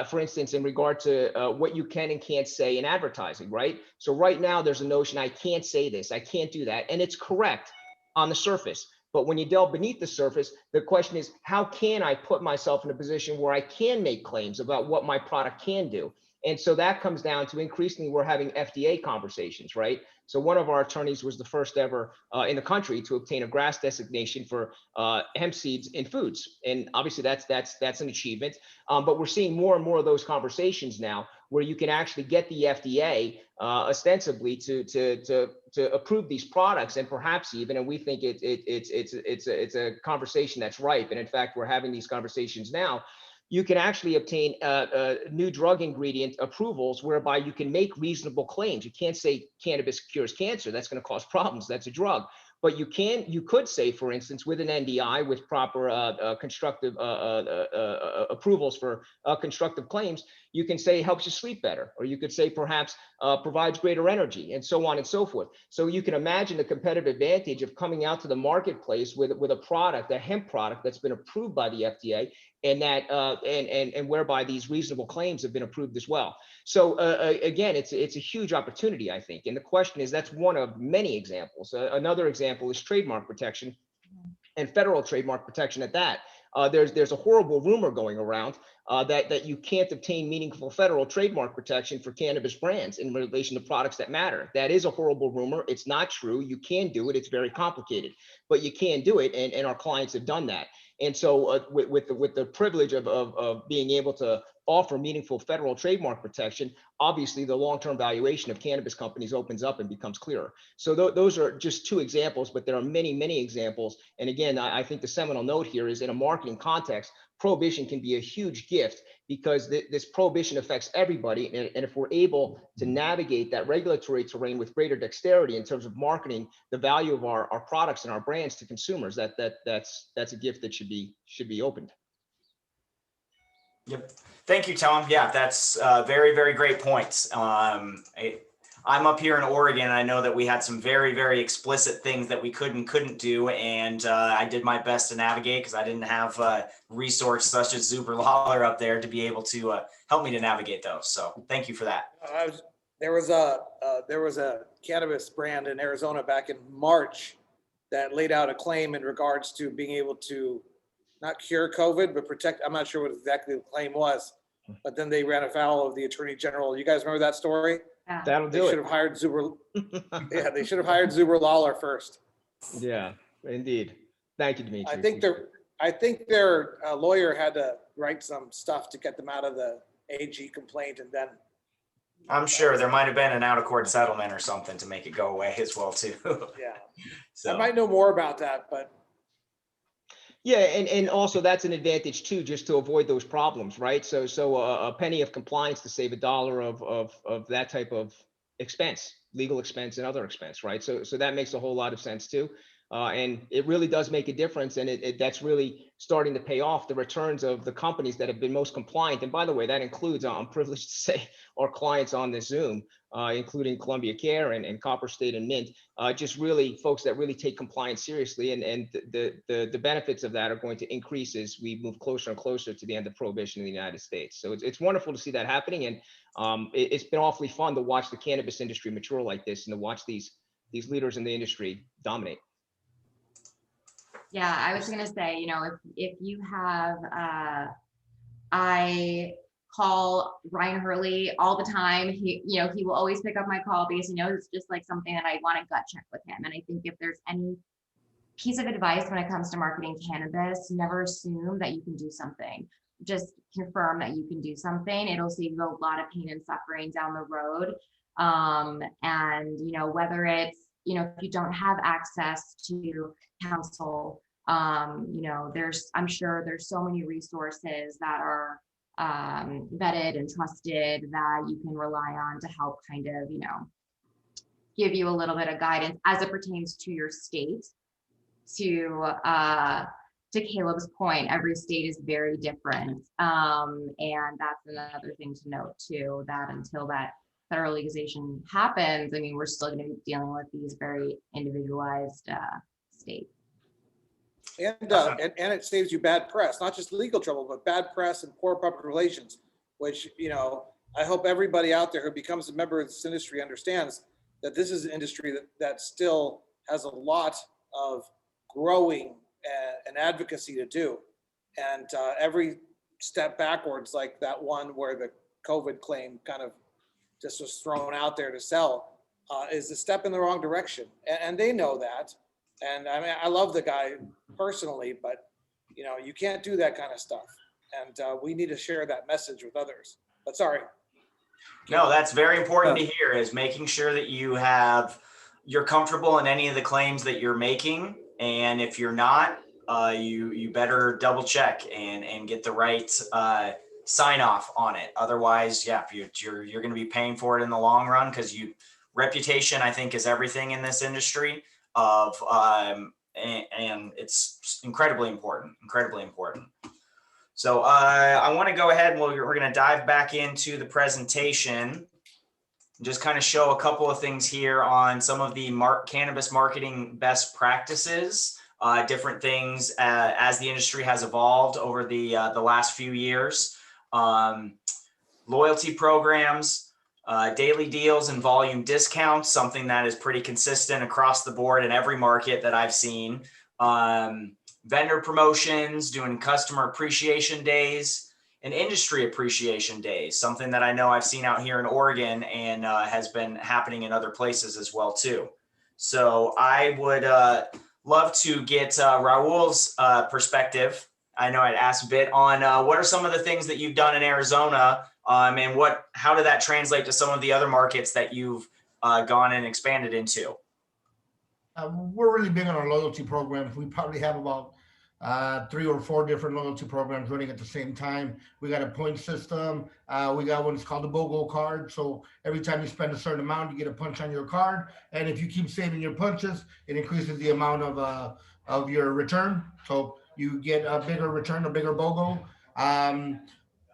for instance, in regard to what you can and can't say in advertising, right? So right now there's a notion, I can't say this, I can't do that. And it's correct on the surface. But when you delve beneath the surface, the question is, how can I put myself in a position where I can make claims about what my product can do? And so that comes down to increasingly we're having FDA conversations, right? So one of our attorneys was the first ever in the country to obtain a GRAS designation for hemp seeds in foods. And obviously that's an achievement. But we're seeing more and more of those conversations now where you can actually get the FDA ostensibly to approve these products, and perhaps even, and we think it's a conversation that's ripe. And in fact, we're having these conversations now. You can actually obtain new drug ingredient approvals whereby you can make reasonable claims. You can't say cannabis cures cancer. That's going to cause problems. That's a drug. But you could say, for instance, with an NDI, with proper constructive approvals for constructive claims, you can say helps you sleep better, or you could say perhaps provides greater energy, and so on and so forth. So you can imagine the competitive advantage of coming out to the marketplace with a product, a hemp product that's been approved by the FDA, and that and whereby these reasonable claims have been approved as well. So again, it's a huge opportunity, I think. And the question is, that's one of many examples. Another example is trademark protection, and federal trademark protection at that. There's a horrible rumor going around that you can't obtain meaningful federal trademark protection for cannabis brands in relation to products that matter. That is a horrible rumor. It's not true. You can do it. It's very complicated, but you can do it, and our clients have done that. And so with the privilege of being able to offer meaningful federal trademark protection, obviously the long-term valuation of cannabis companies opens up and becomes clearer. So those are just two examples, but there are many, many examples. And again, I think the seminal note here is, in a marketing context, prohibition can be a huge gift, because this prohibition affects everybody. And if we're able to navigate that regulatory terrain with greater dexterity in terms of marketing the value of our products and our brands to consumers, that's a gift that should be opened. Yep. Thank you, Tom. Yeah, that's very, very great points. I'm up here in Oregon, and I know that we had some very, very explicit things that we couldn't do. And I did my best to navigate, because I didn't have a resource such as Zuber Lawler up there to be able to help me to navigate those. So thank you for that. There was a cannabis brand in Arizona back in March that laid out a claim in regards to being able to not cure COVID, but protect. I'm not sure what exactly the claim was, but then they ran afoul of the Attorney General. You guys remember that story? Yeah. That'll do They it. should have hired Zuber. Yeah, they should have hired Zuber Lawler first. Yeah, indeed. Thank you, Dimitri. I think their lawyer had to write some stuff to get them out of the AG complaint, and then I'm sure there might have been an out-of-court settlement or something to make it go away as well, too. yeah. So I might know more about that, but Yeah, and also that's an advantage too, just to avoid those problems, right? So a penny of compliance to save $1 of that type of expense, legal expense and other expense, right? So that makes a whole lot of sense too. And it really does make a difference, and that's really starting to pay off. The returns of the companies that have been most compliant, and by the way, that includes, I'm privileged to say, our clients on this Zoom, including Columbia Care and Copper State and Mint, just really folks that really take compliance seriously, and the benefits of that are going to increase as we move closer and closer to the end of prohibition in the United States. So it's wonderful to see that happening, and it's been awfully fun to watch the cannabis industry mature like this, and to watch these leaders in the industry dominate. Yeah, I was gonna say, if you have, I call Ryan Hurley all the time. He will always pick up my call because he knows it's just like something that I want to gut check with him. And I think if there's any piece of advice when it comes to marketing cannabis, never assume that you can do something. Just confirm that you can do something. It'll save you a lot of pain and suffering down the road. And whether it's, if you don't have access to counsel, I'm sure there's so many resources that are vetted and trusted that you can rely on to help kind of, give you a little bit of guidance as it pertains to your state. To Caleb's point, every state is very different. And that's another thing to note too, that until that federal legalization happens, I mean, we're still going to be dealing with these very individualized states. And it saves you bad press, not just legal trouble, but bad press and poor public relations, which, I hope everybody out there who becomes a member of this industry understands that this is an industry that still has a lot of growing an advocacy to do. And every step backwards, like that one where the COVID claim kind of just was thrown out there to sell, is a step in the wrong direction. And they know that. And I mean, I love the guy personally, but you know, you can't do that kind of stuff. And we need to share that message with others. But sorry. No, that's very important to hear, is making sure that you're comfortable in any of the claims that you're making. And if you're not, you better double check and get the right sign off on it. Otherwise, yeah, you're going to be paying for it in the long run, because reputation, I think, is everything in this industry and it's incredibly important. So I want to go ahead and we're going to dive back into the presentation. Just kind of show a couple of things here on some of the cannabis marketing best practices, different things as the industry has evolved over the last few years. Loyalty programs, daily deals and volume discounts, something that is pretty consistent across the board in every market that I've seen. Vendor promotions, doing customer appreciation days, and industry appreciation days, something that I know I've seen out here in Oregon and has been happening in other places as well too. So I would love to get Raul's perspective. I know I'd asked a bit on what are some of the things that you've done in Arizona, and how did that translate to some of the other markets that you've gone and expanded into? We're really big on our loyalty programs. We probably have about 3 or 4 different loyalty programs running at the same time. We got a point system. We got one that's called the BOGO card. So every time you spend a certain amount, you get a punch on your card. And if you keep saving your punches, it increases the amount of your return. So you get a bigger return, a bigger BOGO.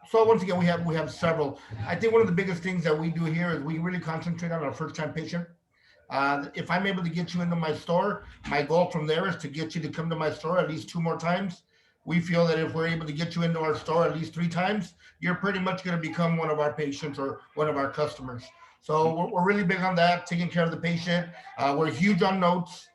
So once again, we have several. I think one of the biggest things that we do here is we really concentrate on our first-time patient. If I'm able to get you into my store, my goal from there is to get you to come to my store at least 2 more times. We feel that if we're able to get you into our store at least 3 times, you're pretty much going to become one of our patients or one of our customers. So we're really big on that, taking care of the patient. We're huge on notes.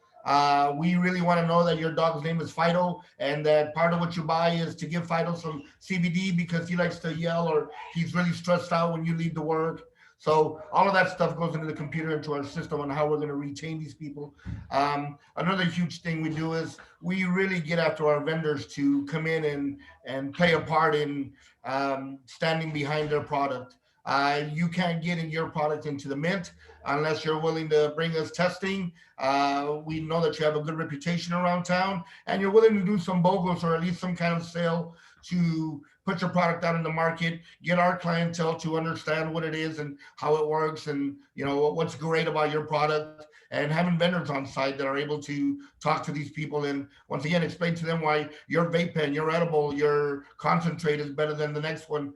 We really want to know that your dog's name is Fido, and that part of what you buy is to give Fido some CBD because he likes to yell or he's really stressed out when you leave to work. So all of that stuff goes into the computer, into our system on how we're going to retain these people. Another huge thing we do is we really get after our vendors to come in and play a part in standing behind their product. You can't get in your product into the mint unless you're willing to bring us testing. We know that you have a good reputation around town and you're willing to do some BOGOs or at least some kind of sale to put your product out in the market, get our clientele to understand what it is and how it works and you know what's great about your product, and having vendors on site that are able to talk to these people and once again explain to them why your vape pen, your edible, your concentrate is better than the next one.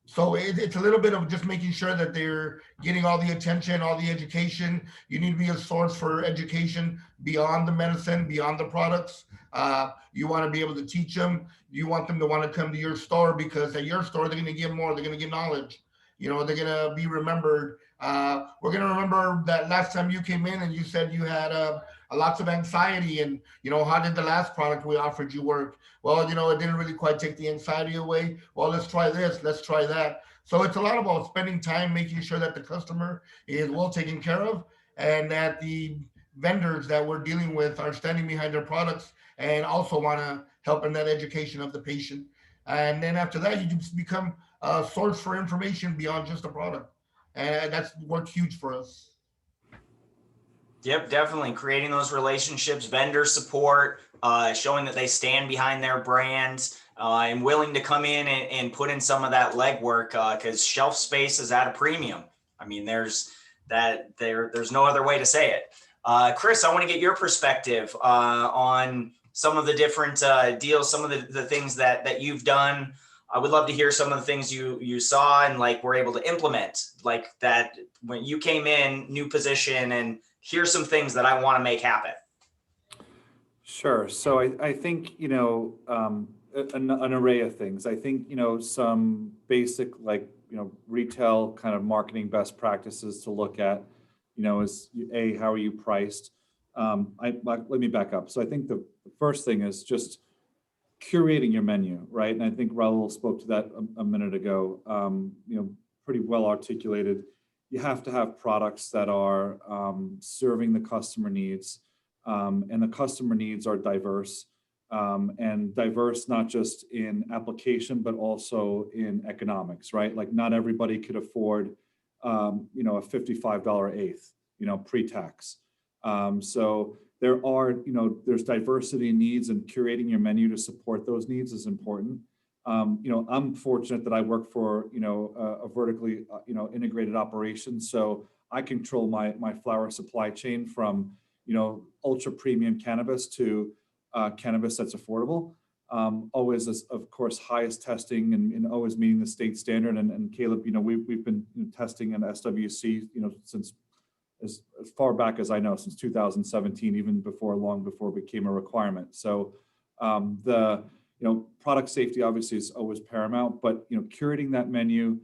So it's a little bit of just making sure that they're getting all the attention, all the education. You need to be a source for education beyond the medicine, beyond the products. You want to be able to teach them. You want them to want to come to your store because at your store, they're going to get more. They're going to get knowledge. You know, they're going to be remembered. We're going to remember that last time you came in and you said you had lots of anxiety and, you know, how did the last product we offered you work? Well, you know, it didn't really quite take the anxiety away. Well, let's try this. Let's try that. So it's a lot about spending time, making sure that the customer is well taken care of and that the vendors that we're dealing with are standing behind their products and also want to help in that education of the patient. And then after that, you just become a source for information beyond just a product. And that's worked huge for us. Yep, definitely creating those relationships, vendor support, showing that they stand behind their brands and willing to come in and put in some of that legwork because shelf space is at a premium. I mean, there's no other way to say it. Chris, I want to get your perspective on some of the different deals, some of the things that you've done. I would love to hear some of the things you saw and like were able to implement, like that when you came in, new position, and here's some things that I want to make happen. Sure. So I think, you know, an array of things. I think, you know, some basic, like, you know, retail kind of marketing best practices to look at, you know, is how are you priced? let me back up. So I think the first thing is just curating your menu, right? And I think Raul spoke to that a minute ago, pretty well articulated. You have to have products that are serving the customer needs, and the customer needs are diverse, and diverse not just in application, but also in economics, right? Like not everybody could afford, a $55 eighth, pre-tax. So there are, there's diversity in needs, and curating your menu to support those needs is important. I'm fortunate that I work for, a vertically, integrated operation. So I control my flower supply chain from, ultra premium cannabis to cannabis that's affordable. Always, of course, highest testing and always meeting the state standard. And Caleb, we've been testing in SWC, since as far back as I know, since 2017, even long before it became a requirement. So product safety obviously is always paramount, but curating that menu,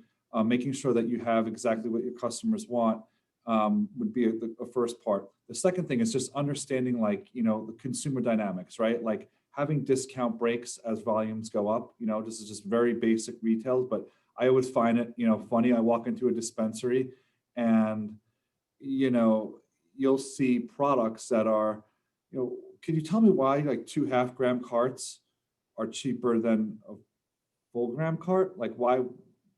making sure that you have exactly what your customers want would be a first part. The second thing is just understanding the consumer dynamics, right? Like having discount breaks as volumes go up. This is just very basic retail, but I always find it funny. I walk into a dispensary and you'll see products that are, can you tell me why like 2 half-gram carts are cheaper than a full gram cart? Like why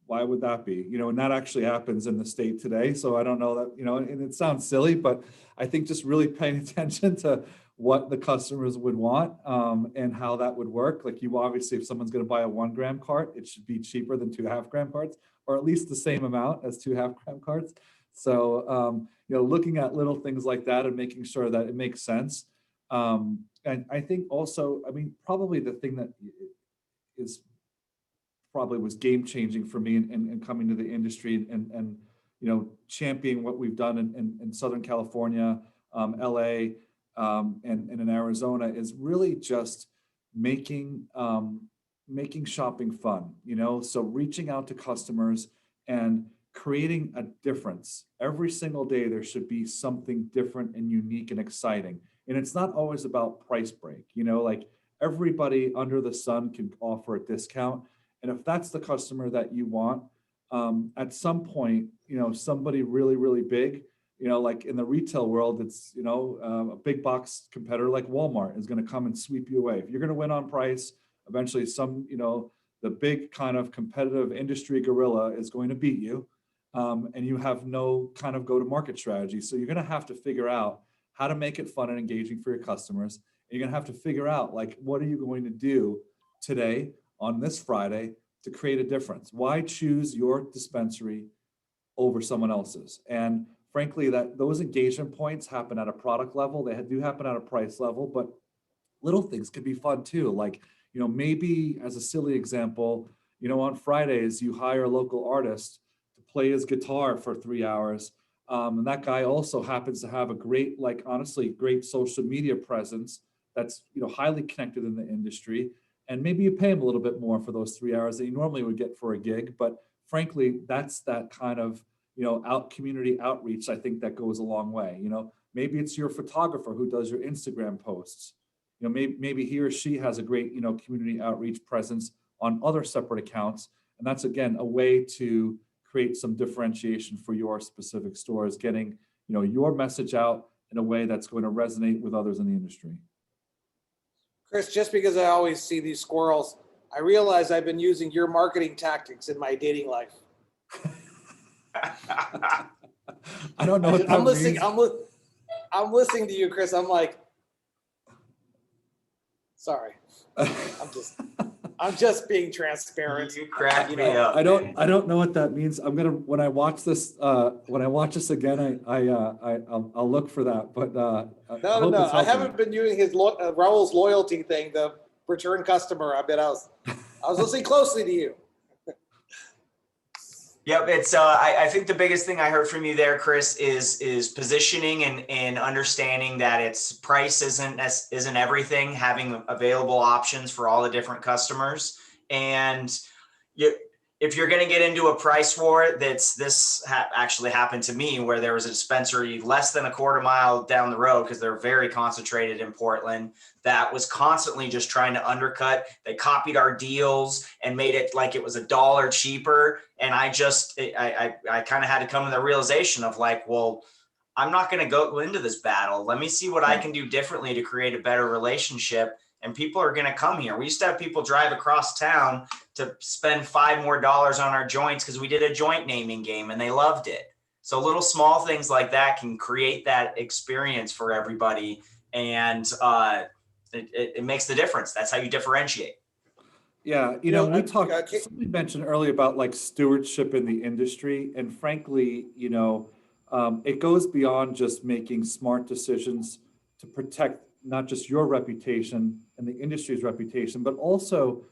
would that be? And that actually happens in the state today. So I don't know that, and it sounds silly, but I think just really paying attention to what the customers would want and how that would work. Like you obviously, if someone's going to buy a 1 gram cart, it should be cheaper than 2 half-gram carts, or at least the same amount as 2 half-gram carts. So, looking at little things like that and making sure that it makes sense. And I think also, probably the thing that was game changing for me in coming to the industry and championing what we've done in Southern California, LA, and in Arizona is really just making shopping fun, so reaching out to customers and creating a difference. Every single day, there should be something different and unique and exciting. And it's not always about price break, like everybody under the sun can offer a discount. And if that's the customer that you want, at some point, somebody really, really big, like in the retail world, it's, a big box competitor like Walmart is going to come and sweep you away. If you're going to win on price, eventually the big kind of competitive industry gorilla is going to beat you. And you have no kind of go-to-market strategy. So you're going to have to figure out how to make it fun and engaging for your customers. And you're going to have to figure out, what are you going to do today on this Friday to create a difference? Why choose your dispensary over someone else's? And frankly, those engagement points happen at a product level. They do happen at a price level, but little things can be fun too. Maybe as a silly example, on Fridays, you hire a local artist play his guitar for 3 hours. And that guy also happens to have a great, great social media presence that's, highly connected in the industry. And maybe you pay him a little bit more for those 3 hours that you normally would get for a gig. But frankly, that's that kind of, community outreach, I think that goes a long way. Maybe it's your photographer who does your Instagram posts. Maybe he or she has a great, community outreach presence on other separate accounts. And that's, again, a way to create some differentiation for your specific stores, getting your message out in a way that's going to resonate with others in the industry. Chris, just because I always see these squirrels, I realize I've been using your marketing tactics in my dating life. I don't know what that I'm listening. means. I'm listening to you, Chris. I'm like, sorry. I'm just being transparent. You crack me up. I don't know what that means. when I watch this again, I'll look for that. But no. I haven't been using his Raul's loyalty thing, the return customer. I was listening closely to you. Yep, it's I think the biggest thing I heard from you there, Chris, is positioning and understanding that it's price isn't everything, having available options for all the different customers. And if you're going to get into a price war, actually happened to me, where there was a dispensary less than a quarter mile down the road, because they're very concentrated in Portland, that was constantly just trying to undercut. They copied our deals and made it like it was $1 cheaper. And I kind of had to come to the realization of like, well, I'm not going to go into this battle. Let me see what I can do differently to create a better relationship. And people are going to come here. We used to have people drive across town to spend $5 more on our joints because we did a joint naming game and they loved it. So little small things like that can create that experience for everybody. And it makes the difference. That's how you differentiate. Yeah, somebody mentioned earlier about like stewardship in the industry. And frankly, it goes beyond just making smart decisions to protect not just your reputation and the industry's reputation, but also,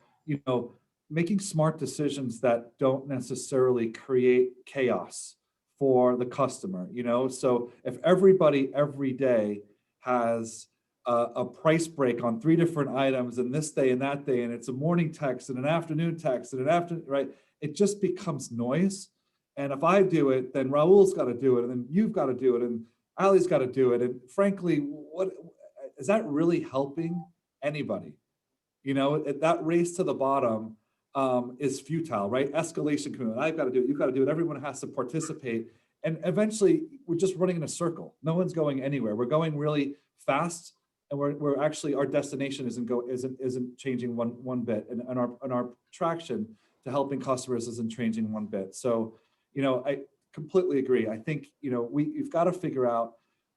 making smart decisions that don't necessarily create chaos for the customer, So if everybody every day has a price break on 3 different items and this day and that day, and it's a morning text and an afternoon text and an afternoon, right? It just becomes noise. And if I do it, then Raul's got to do it, and then you've got to do it, and Ali's got to do it. And frankly, what is that really helping anybody? That race to the bottom is futile, right? Escalation commitment. I've got to do it. You've got to do it. Everyone has to participate. And eventually we're just running in a circle. No one's going anywhere. We're going really fast, and we're actually, our destination isn't changing one bit. And our traction to helping customers isn't changing one bit. So, I completely agree. I think, you've got to figure out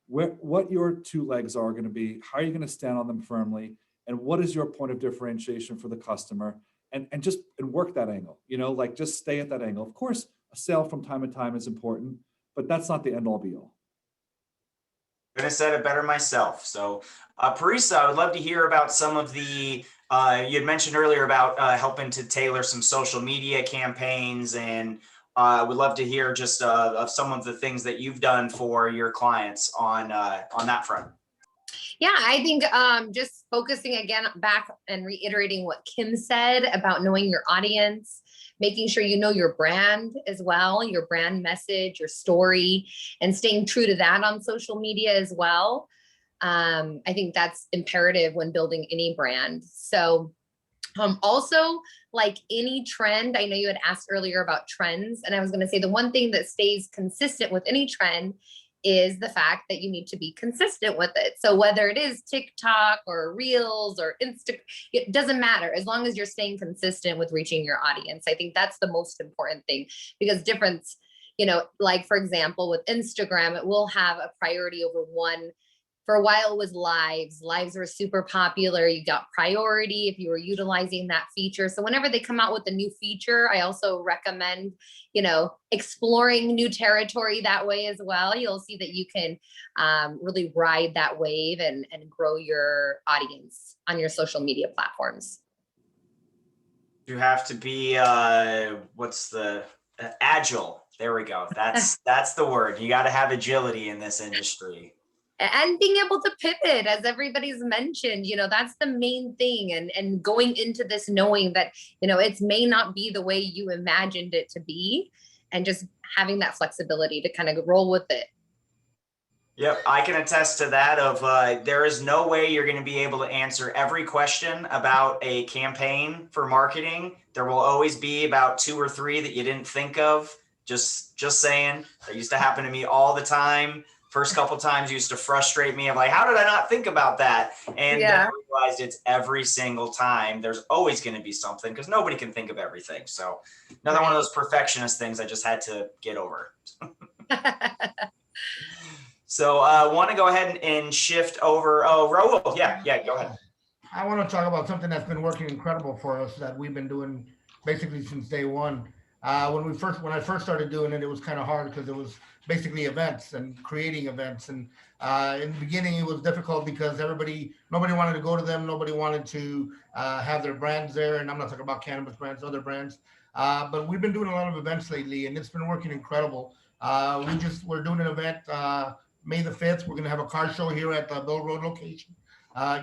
what your 2 legs are going to be, how are you going to stand on them firmly, and what is your point of differentiation for the customer, and work that angle, just stay at that angle. Of course, a sale from time to time is important, but that's not the end all be all. Couldn't have said it better myself. So, Parisa, I would love to hear about some of the, you had mentioned earlier about helping to tailor some social media campaigns, and I would love to hear just of some of the things that you've done for your clients on that front. Yeah, I think just focusing again back and reiterating what Kim said about knowing your audience, making sure you know your brand as well, your brand message, your story, and staying true to that on social media as well. I think that's imperative when building any brand. So also, like any trend, I know you had asked earlier about trends, and I was going to say the one thing that stays consistent with any trend is the fact that you need to be consistent with it. So whether it is TikTok or Reels or Instagram, it doesn't matter as long as you're staying consistent with reaching your audience. I think that's the most important thing, because difference, like for example, with Instagram, it will have a priority over one. For a while it was lives. Lives were super popular. You got priority if you were utilizing that feature. So whenever they come out with a new feature, I also recommend, exploring new territory that way as well. You'll see that you can really ride that wave and grow your audience on your social media platforms. You have to be, agile. There we go. That's the word. You got to have agility in this industry. And being able to pivot, as everybody's mentioned, that's the main thing. And going into this knowing that, it may not be the way you imagined it to be, and just having that flexibility to kind of roll with it. Yep, I can attest to that of there is no way you're going to be able to answer every question about a campaign for marketing. There will always be about 2 or 3 that you didn't think of. Just saying. That used to happen to me all the time. First couple times used to frustrate me. I'm like, how did I not think about that? And then I realized it's every single time. There's always going to be something, because nobody can think of everything. So another one of those perfectionist things I just had to get over. So I want to go ahead and shift over. Oh, Raul. Yeah, go ahead. I want to talk about something that's been working incredible for us that we've been doing basically since day one. When I first started doing it, it was kind of hard because it was basically events and creating events. And in the beginning, it was difficult because nobody wanted to go to them. Nobody wanted to have their brands there. And I'm not talking about cannabis brands, other brands. But we've been doing a lot of events lately, and it's been working incredible. We're doing an event May the 5th. We're going to have a car show here at the Bill Road location.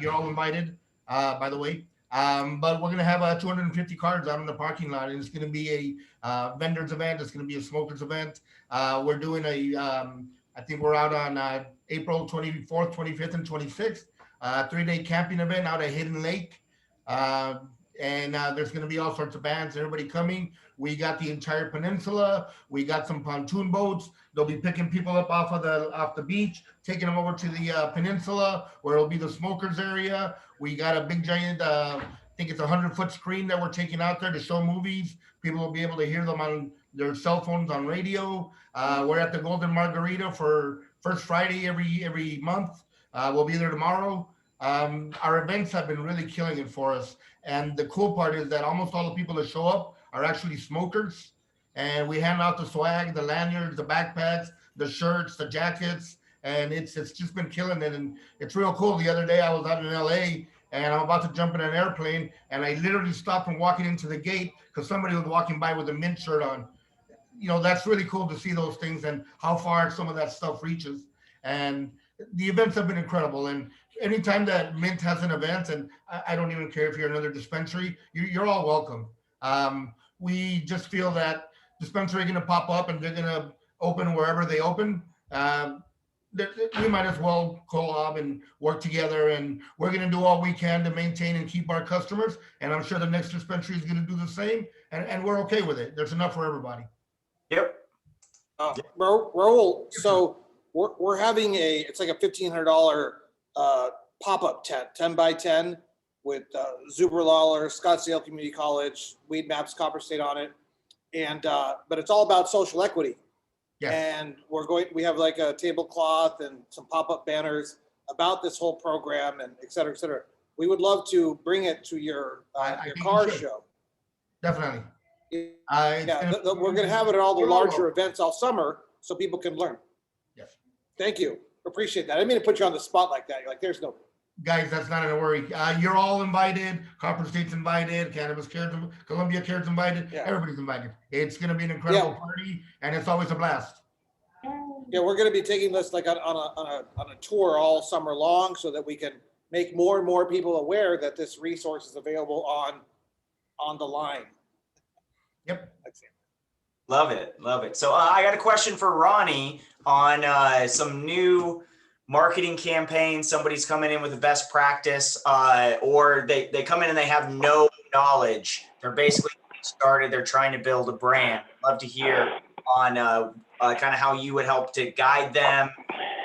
You're all invited, by the way. But we're going to have 250 cars out in the parking lot, and it's going to be a vendors event. It's going to be a smokers event. We're doing I think we're out on April 24th, 25th, and 26th, 3-day camping event out at Hidden Lake. And there's going to be all sorts of bands, everybody coming. We got the entire peninsula. We got some pontoon boats. They'll be picking people up off the beach, taking them over to the peninsula where it'll be the smokers area. We got a big giant, I think it's a 100-foot screen that we're taking out there to show movies. People will be able to hear them on their cell phones on radio. We're at the Golden Margarita for First Friday every month. We'll be there tomorrow. Our events have been really killing it for us. And the cool part is that almost all the people that show up are actually smokers. And we hand out the swag, the lanyards, the backpacks, the shirts, the jackets, and it's just been killing it. And it's real cool. The other day I was out in LA and I'm about to jump in an airplane, and I literally stopped from walking into the gate because somebody was walking by with a mint shirt on. You know, that's really cool to see those things and how far some of that stuff reaches. And the events have been incredible. And anytime that Mint has an event, and I don't even care if you're another dispensary, you're all welcome. We just feel that dispensary going to pop up and they're going to open wherever they open. We might as well collab and work together, and we're going to do all we can to maintain and keep our customers. And I'm sure the next dispensary is going to do the same, and we're okay with it. There's enough for everybody. Yep. Raul, so we're having it's like a $1,500 pop-up tent, 10 by 10 with Zuberlawler, Scottsdale Community College, Weed Maps, Copper State on it. And, but it's all about social equity. Yes. And we have like a tablecloth and some pop-up banners about this whole program and et cetera, et cetera. We would love to bring it to your car show. Definitely. We're going to have it at all the larger events all summer so people can learn. Yes. Thank you. Appreciate that. I didn't mean to put you on the spot like that. You're like, there's no. Guys, that's not a worry. You're all invited. Copper State's invited. Cannabis Cares, Columbia Cares invited. Yeah. Everybody's invited. It's going to be an incredible party, and it's always a blast. Yeah, we're going to be taking this like on a tour all summer long so that we can make more and more people aware that this resource is available on the line. Yep. That's it. Love it. Love it. So I got a question for Ronnie on some new marketing campaign. Somebody's coming in with a best practice, or they come in and they have no knowledge. They're basically started. They're trying to build a brand. Love to hear on kind of how you would help to guide them,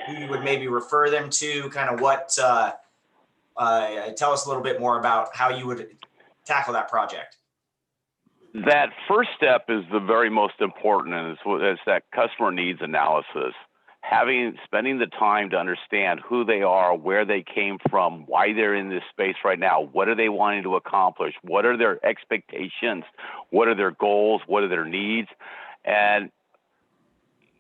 who you would maybe refer them to, kind of what, tell us a little bit more about how you would tackle that project. That first step is the very most important, and it's that customer needs analysis. Spending the time to understand who they are, where they came from, why they're in this space right now, what are they wanting to accomplish, what are their expectations, what are their goals, what are their needs. And,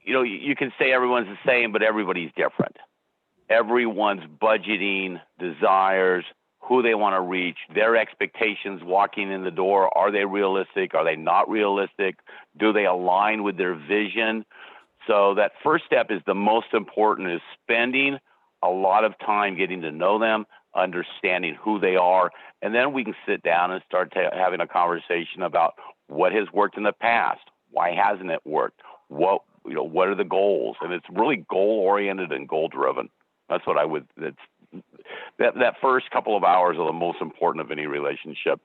you know, you can say everyone's the same, but everybody's different. Everyone's budgeting, desires, who they want to reach, their expectations walking in the door. Are they realistic? Are they not realistic? Do they align with their vision? So that first step is the most important, is spending a lot of time getting to know them, understanding who they are, and then we can sit down and start having a conversation about what has worked in the past, why hasn't it worked, what are the goals, and it's really goal-oriented and goal-driven. That's what I would. That first couple of hours are the most important of any relationship.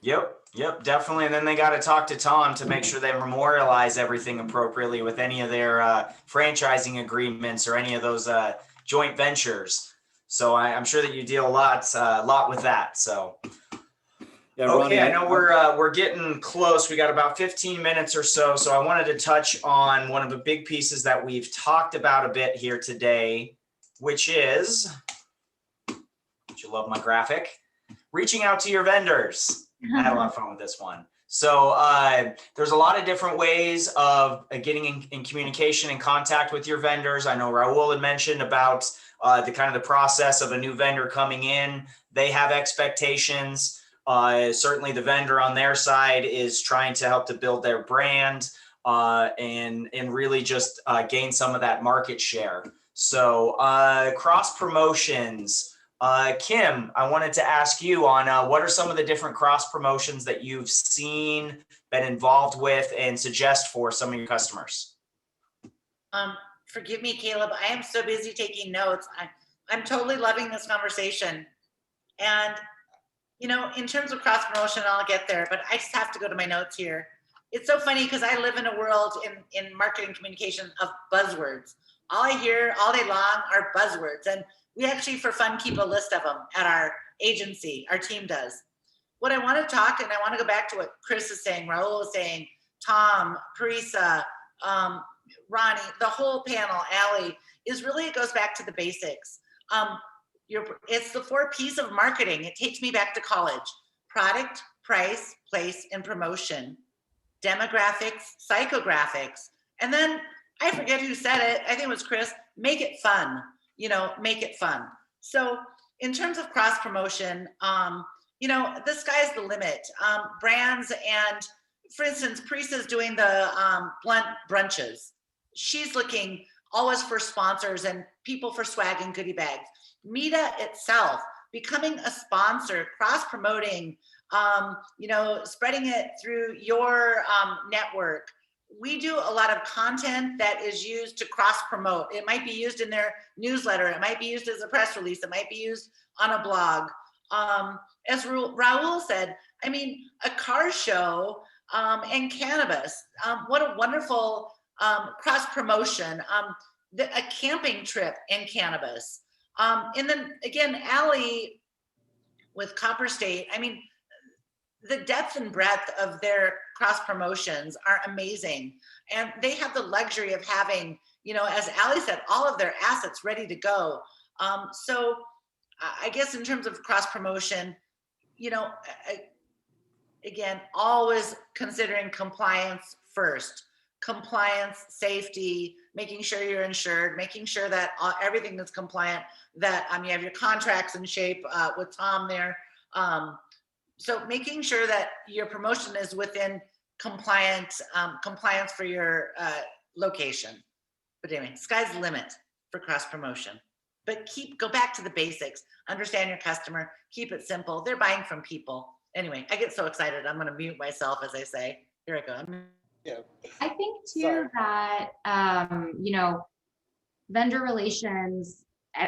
Yep, definitely. And then they got to talk to Tom to make sure they memorialize everything appropriately with any of their franchising agreements or any of those joint ventures. So I'm sure that you deal a lot with that. So, yeah, Ronnie, okay, I know we're getting close. We got about 15 minutes or so. So I wanted to touch on one of the big pieces that we've talked about a bit here today, which is, don't you love my graphic? Reaching out to your vendors. I had a lot of fun with this one. So there's a lot of different ways of getting in communication and contact with your vendors. I know Raul had mentioned about the process of a new vendor coming in. They have expectations. Certainly the vendor on their side is trying to help to build their brand and really just gain some of that market share. So cross promotions, Kim, I wanted to ask you on what are some of the different cross promotions that you've seen, been involved with, and suggest for some of your customers? Forgive me, Caleb. I am so busy taking notes. I'm totally loving this conversation. And, you know, in terms of cross promotion, I'll get there, but I just have to go to my notes here. It's so funny because I live in a world in marketing communication of buzzwords. All I hear all day long are buzzwords. And we actually, for fun, keep a list of them at our agency. Our team does. What I want to talk, and I want to go back to what Chris is saying, Raul is saying, Tom, Parisa, Ronnie, the whole panel, Allie, is really, it goes back to the basics. It's the 4 P's of marketing. It takes me back to college: product, price, place, and promotion, demographics, psychographics, and then I forget who said it. I think it was Chris. Make it fun. You know, make it fun. So in terms of cross promotion, you know, the sky's the limit. Brands and, for instance, Parisa's doing the blunt brunches. She's looking always for sponsors and people for swag and goodie bags. MITA itself, becoming a sponsor, cross promoting, you know, spreading it through your network. We do a lot of content that is used to cross promote. It might be used in their newsletter. It might be used as a press release. It might be used on a blog. As Raul said, I mean, a car show and cannabis. What a wonderful cross promotion. A camping trip and cannabis. And then again, Allie with Copper State, I mean, the depth and breadth of their cross promotions are amazing. And they have the luxury of having, you know, as Allie said, all of their assets ready to go. So I guess in terms of cross promotion, you know, again, always considering compliance first. Compliance, safety, making sure you're insured, making sure that everything is compliant, that you have your contracts in shape with Tom there. So making sure that your promotion is within compliance for your location. But anyway, sky's the limit for cross promotion. But go back to the basics. Understand your customer. Keep it simple. They're buying from people. Anyway, I get so excited. I'm going to mute myself as I say. Here I go. Yeah. I think too Sorry. that, you know, vendor relations,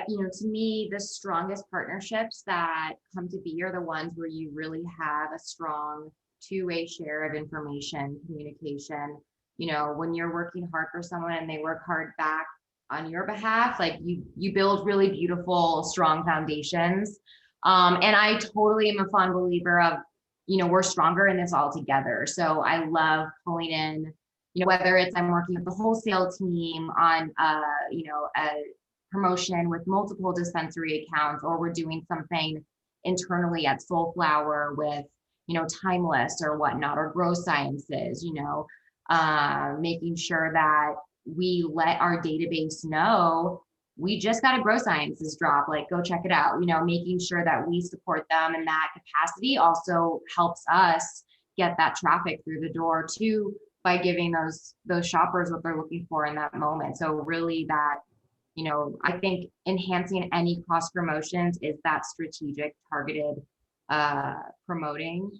you know, to me, the strongest partnerships that come to be are the ones where you really have a strong two-way share of information, communication. You know, when you're working hard for someone and they work hard back on your behalf, like you build really beautiful, strong foundations. And I totally am a fond believer of, you know, we're stronger in this all together. So I love pulling in, you know, whether it's I'm working with the wholesale team on, you know, a promotion with multiple dispensary accounts, or we're doing something internally at Soulflower with, you know, Timeless or whatnot, or Grow Sciences, you know, making sure that we let our database know we just got a Grow Sciences drop, like go check it out. You know, making sure that we support them in that capacity also helps us get that traffic through the door too, by giving those shoppers what they're looking for in that moment. So really that, you know, I think enhancing any cross promotions is that strategic targeted promoting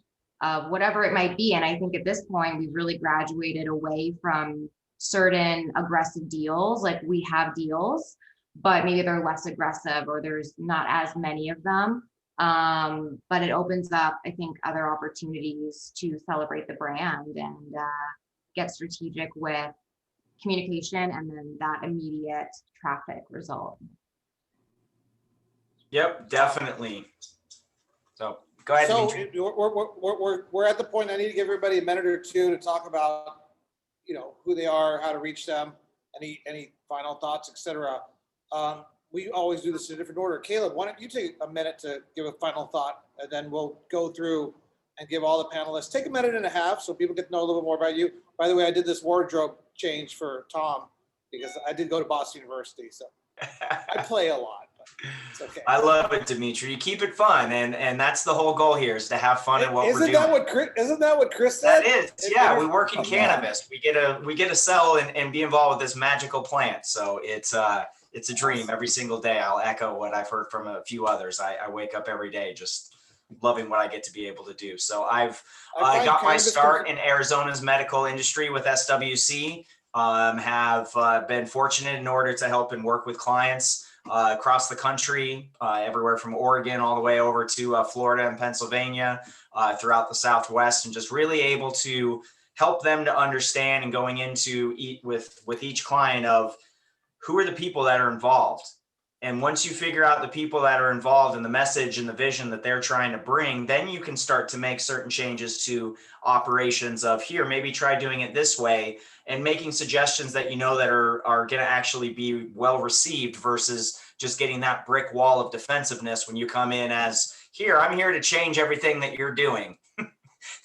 of whatever it might be. And I think at this point, we've really graduated away from certain aggressive deals. Like we have deals, but maybe they're less aggressive or there's not as many of them. But it opens up, I think, other opportunities to celebrate the brand and get strategic with communication and then that immediate traffic result. Yep, definitely. So go ahead. So Dimitri. we're at the point I need to give everybody a minute or two to talk about, you know, who they are, how to reach them, any final thoughts, etc. We always do this in a different order. Caleb, why don't you take a minute to give a final thought, and then we'll go through and give all the panelists. Take a minute and a half so people get to know a little bit more about you. By the way, I did this wardrobe change for Tom because I did go to Boston University, so I play a lot, but it's okay. I love it, Dimitri. You keep it fun, and that's the whole goal here is to have fun in what we're doing. Isn't that what Chris said? That is, yeah. We work in cannabis. We get to sell and be involved with this magical plant. So it's it's a dream every single day. I'll echo what I've heard from a few others. I wake up every day just loving what I get to be able to do. So I got my start in Arizona's medical industry with SWC. Have been fortunate in order to help and work with clients across the country, everywhere from Oregon all the way over to Florida and Pennsylvania, throughout the Southwest, and just really able to help them to understand and going into with each client of who are the people that are involved. And once you figure out the people that are involved and the message and the vision that they're trying to bring, then you can start to make certain changes to operations of here, maybe try doing it this way, and making suggestions that that are going to actually be well received versus just getting that brick wall of defensiveness when you come in as I'm here to change everything that you're doing.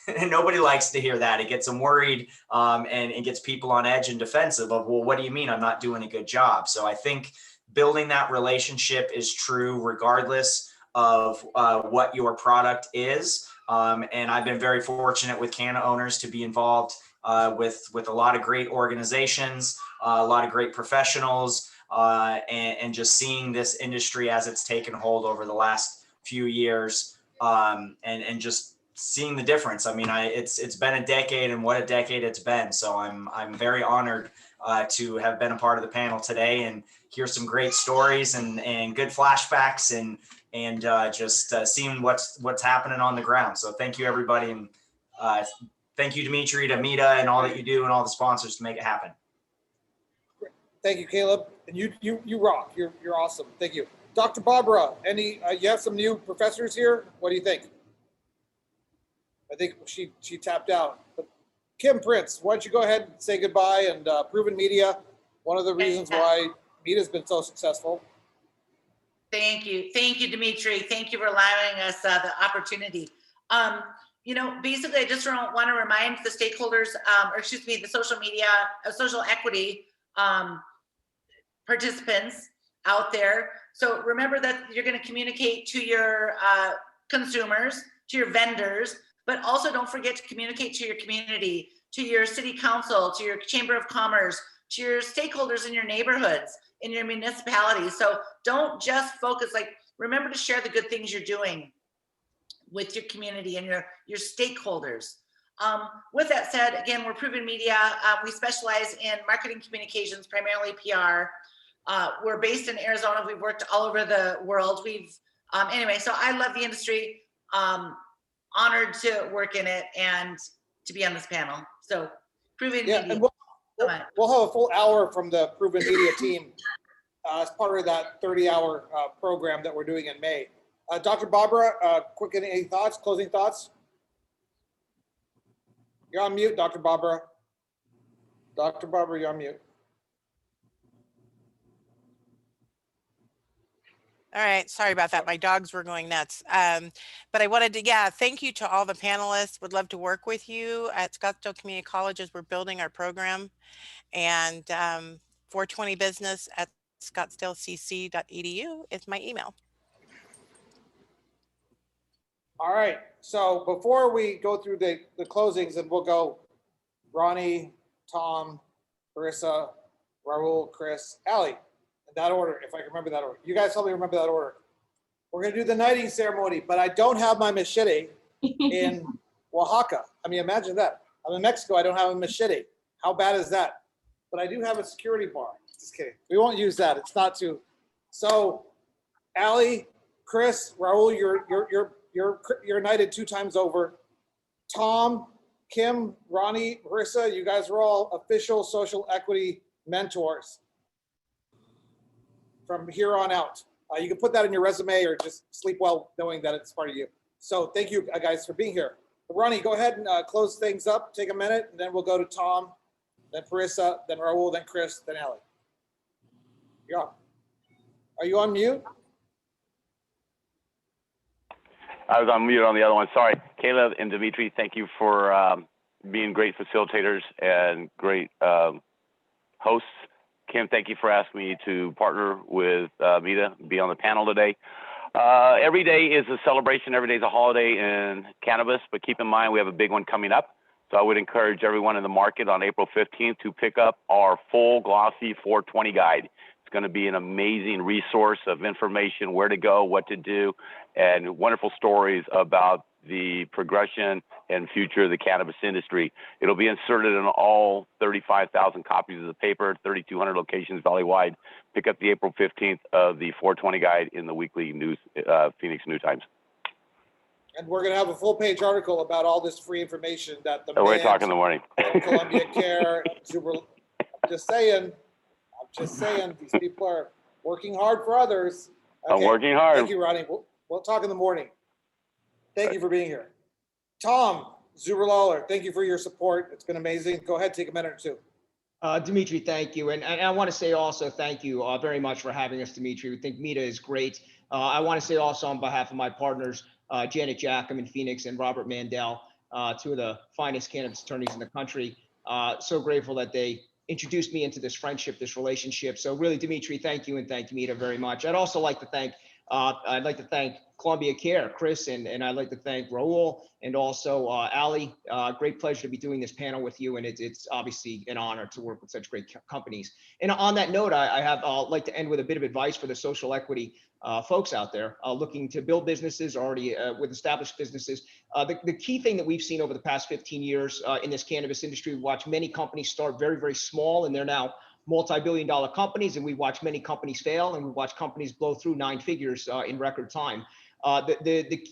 And nobody likes to hear that. It gets them worried, and it gets people on edge and defensive of, well, what do you mean I'm not doing a good job? So I think building that relationship is true regardless of what your product is. And I've been very fortunate with Canna owners to be involved with a lot of great organizations, a lot of great professionals, and just seeing this industry as it's taken hold over the last few years, and just seeing the difference. I mean, it's been a decade, and what a decade it's been. So I'm very honored to have been a part of the panel today and hear some great stories and good flashbacks and just seeing what's happening on the ground. So thank you, everybody, and thank you, Dimitri, to MITA, and all that you do, and all the sponsors to make it happen. Thank you, Caleb. And you rock. You're awesome. Thank you. Dr. Barbara, you have some new professors here. What do you think? I think she tapped out. But Kim Prince, why don't you go ahead and say goodbye, and Proven Media, one of the reasons why MITA has been so successful. Thank you, Dimitri. Thank you for allowing us the opportunity. Basically, I just want to remind the stakeholders, the social media, social equity participants out there. So remember that you're going to communicate to your consumers, to your vendors, but also don't forget to communicate to your community, to your city council, to your chamber of commerce, to your stakeholders in your neighborhoods, in your municipalities. So don't just focus, remember to share the good things you're doing with your community and your stakeholders. With that said, again, we're Proven Media. We specialize in marketing communications, primarily PR. We're based in Arizona. We've worked all over the world. Anyway, so I love the industry. Honored to work in it and to be on this panel. So Proven Media. And we'll have a full hour from the Proven Media team as part of that 30-hour program that we're doing in May. Dr. Barbara, quick, any thoughts, closing thoughts? You're on mute, Dr. Barbara. Dr. Barbara, you're on mute. All right, sorry about that. My dogs were going nuts. But I wanted to, thank you to all the panelists. Would love to work with you at Scottsdale Community College as we're building our program. And 420business@scottsdalecc.edu is my email. All right, so before we go through the closings, and we'll go Ronnie, Tom, Marissa, Raul, Chris, Allie, in that order, if I can remember that order. You guys help me remember that order. We're gonna do the knighting ceremony, but I don't have my machete in Oaxaca. I mean, imagine that. I'm in Mexico, I don't have a machete. How bad is that? But I do have a security bar. Just kidding. We won't use that. It's not too. So, Allie, Chris, Raul, you're knighted 2 times over. Tom, Kim, Ronnie, Marissa, you guys are all official social equity mentors from here on out. You can put that in your resume or just sleep well knowing that it's part of you. So thank you guys for being here. Ronnie, go ahead and close things up. Take a minute, and then we'll go to Tom, then Marissa, then Raul, then Chris, then Allie. You're on. Are you on mute? I was on mute on the other one. Sorry. Caleb and Dimitri, thank you for being great facilitators and great hosts. Kim, thank you for asking me to partner with MITA, be on the panel today. Every day is a celebration. Every day is a holiday in cannabis, but keep in mind we have a big one coming up. So I would encourage everyone in the market on April 15th to pick up our full glossy 420 guide. It's going to be an amazing resource of information, where to go, what to do, and wonderful stories about the progression and future of the cannabis industry. It'll be inserted in all 35,000 copies of the paper, 3,200 locations valley-wide. Pick up the April 15th of the 420 guide in the weekly news, Phoenix New Times. And we're going to have a full-page article about all this free information that the We're going to talk in the morning. Columbia Care, Super. Just saying. I'm just saying. These people are working hard for others. I'm working hard. Thank you, Ronnie. We'll talk in the morning. Thank you for being here. Tom Zuberlawler, thank you for your support. It's been amazing. Go ahead, take a minute or two. Dimitri, thank you. And I want to say also thank you very much for having us, Dimitri. We think MITA is great. I want to say also on behalf of my partners, Janet Jackham in Phoenix and Robert Mandel, two of the finest cannabis attorneys in the country. So grateful that they introduced me into this friendship, this relationship. So really, Dimitri, thank you, and thank MITA very much. I'd also like to thank Columbia Care, Chris, and I'd like to thank Raul and also Ali. Great pleasure to be doing this panel with you, and it's obviously an honor to work with such great companies. And on that note, I'd like to end with a bit of advice for the social equity folks out there looking to build businesses already with established businesses. The key thing that we've seen over the past 15 years in this cannabis industry, we watch many companies start very, very small, and they're now multi-billion-dollar companies, and we watch many companies fail, and we watch companies blow through 9 figures in record time.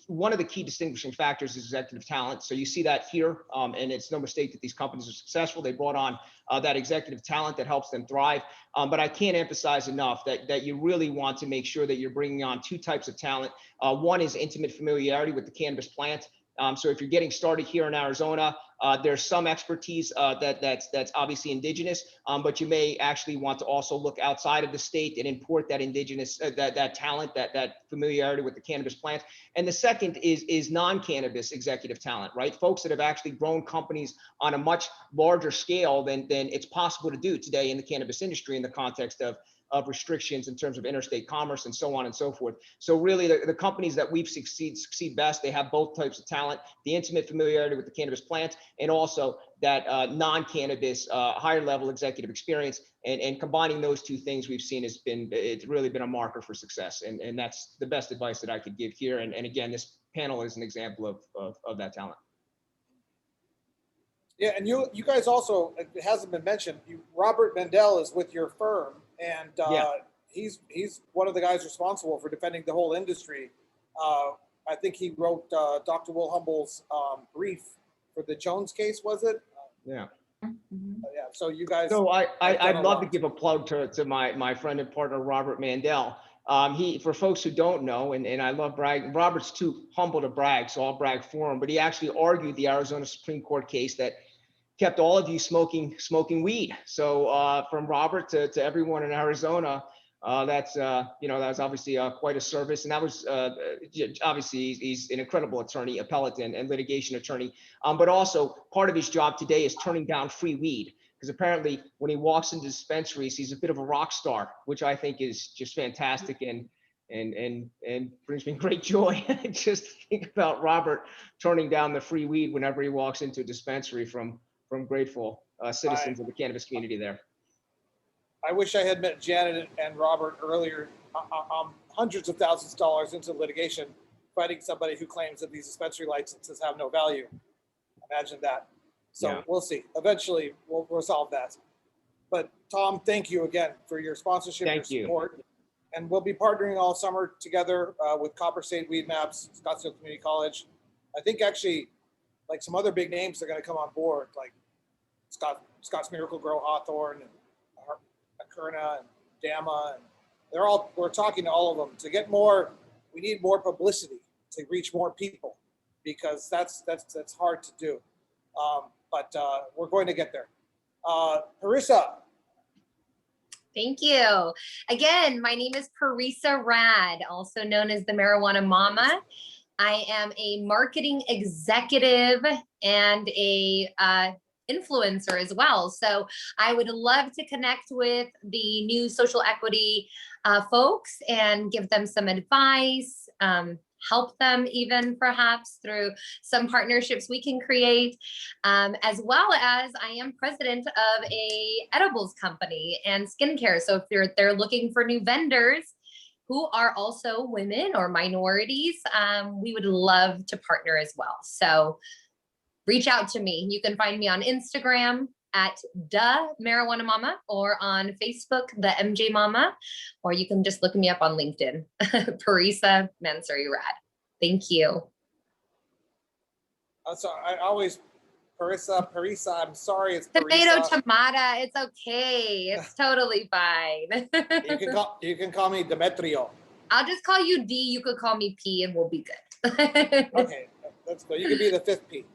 One of the key distinguishing factors is executive talent. So you see that here, and it's no mistake that these companies are successful. They brought on that executive talent that helps them thrive. But I can't emphasize enough that you really want to make sure that you're bringing on 2 types of talent. One is intimate familiarity with the cannabis plant. So if you're getting started here in Arizona, there's some expertise that's obviously indigenous, but you may actually want to also look outside of the state and import that indigenous, that talent, that familiarity with the cannabis plant. And the second is non-cannabis executive talent, right? Folks that have actually grown companies on a much larger scale than it's possible to do today in the cannabis industry in the context of restrictions in terms of interstate commerce and so on and so forth. So really the companies that we've succeed best, they have both types of talent, the intimate familiarity with the cannabis plant, and also that non-cannabis higher level executive experience. And combining those 2 things we've seen it's really been a marker for success. And that's the best advice that I could give here. And again, this panel is an example of that talent. Yeah, and you guys also, it hasn't been mentioned, Robert Mandel is with your firm, and he's one of the guys responsible for defending the whole industry. I think he wrote Dr. Will Humble's brief for the Jones case, was it? Yeah. Yeah, so you guys. So I'd love to give a plug to my friend and partner, Robert Mandel. For folks who don't know, and I love bragging, Robert's too humble to brag, so I'll brag for him, but he actually argued the Arizona Supreme Court case that kept all of you smoking weed. So from Robert to everyone in Arizona, that's that's obviously quite a service. And that was obviously he's an incredible attorney, appellate and litigation attorney. But also part of his job today is turning down free weed, because apparently when he walks into dispensaries, he's a bit of a rock star, which I think is just fantastic and brings me great joy. Just think about Robert turning down the free weed whenever he walks into a dispensary from grateful citizens of the cannabis community there. I wish I had met Janet and Robert earlier. Hundreds of thousands of dollars into litigation, fighting somebody who claims that these dispensary licenses have no value. Imagine that. So We'll see. Eventually, we'll resolve that. But Tom, thank you again for your sponsorship, your support. And we'll be partnering all summer together with Copper State Weed Maps, Scottsdale Community College. I think actually, like some other big names are going to come on board, like Scott's Miracle Grow Hawthorne and Akerna and Dama, and we're talking to all of them to get more. We need more publicity to reach more people, because that's hard to do. But we're going to get there. Parisa. Thank you. Again, my name is Parisa Rad, also known as the Marijuana Mama. I am a marketing executive and a influencer as well. So I would love to connect with the new social equity folks and give them some advice, help them even perhaps through some partnerships we can create, as well as I am president of a edibles company and skincare. So if they're looking for new vendors who are also women or minorities, we would love to partner as well. So reach out to me. You can find me on Instagram at Marijuana Mama, or on Facebook, the MJ Mama, or you can just look me up on LinkedIn, Parisa Mansouri Rad. Thank you. So I always, Parisa, I'm sorry, it's Tomato, Parisa. tomato, it's okay. It's totally fine. You can call me Demetrio. I'll just call you D. You could call me P, and we'll be good. Okay, that's good. You could be the fifth P.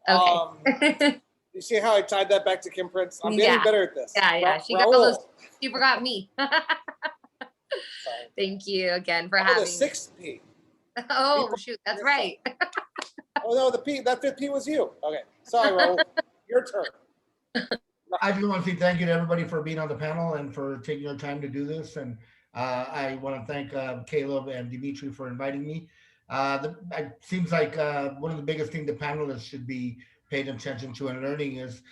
Okay. You see how I tied that back to Kim Prince? I'm getting better at this. Yeah. She forgot me. Thank you again for having the sixth P. Oh, shoot, that's right. Oh no, that fifth P was you. Okay, sorry, Raul. Your turn. I just want to say thank you to everybody for being on the panel and for taking your time to do this. And I want to thank Caleb and Dimitri for inviting me. It seems like one of the biggest things the panelists should be paying attention to and learning is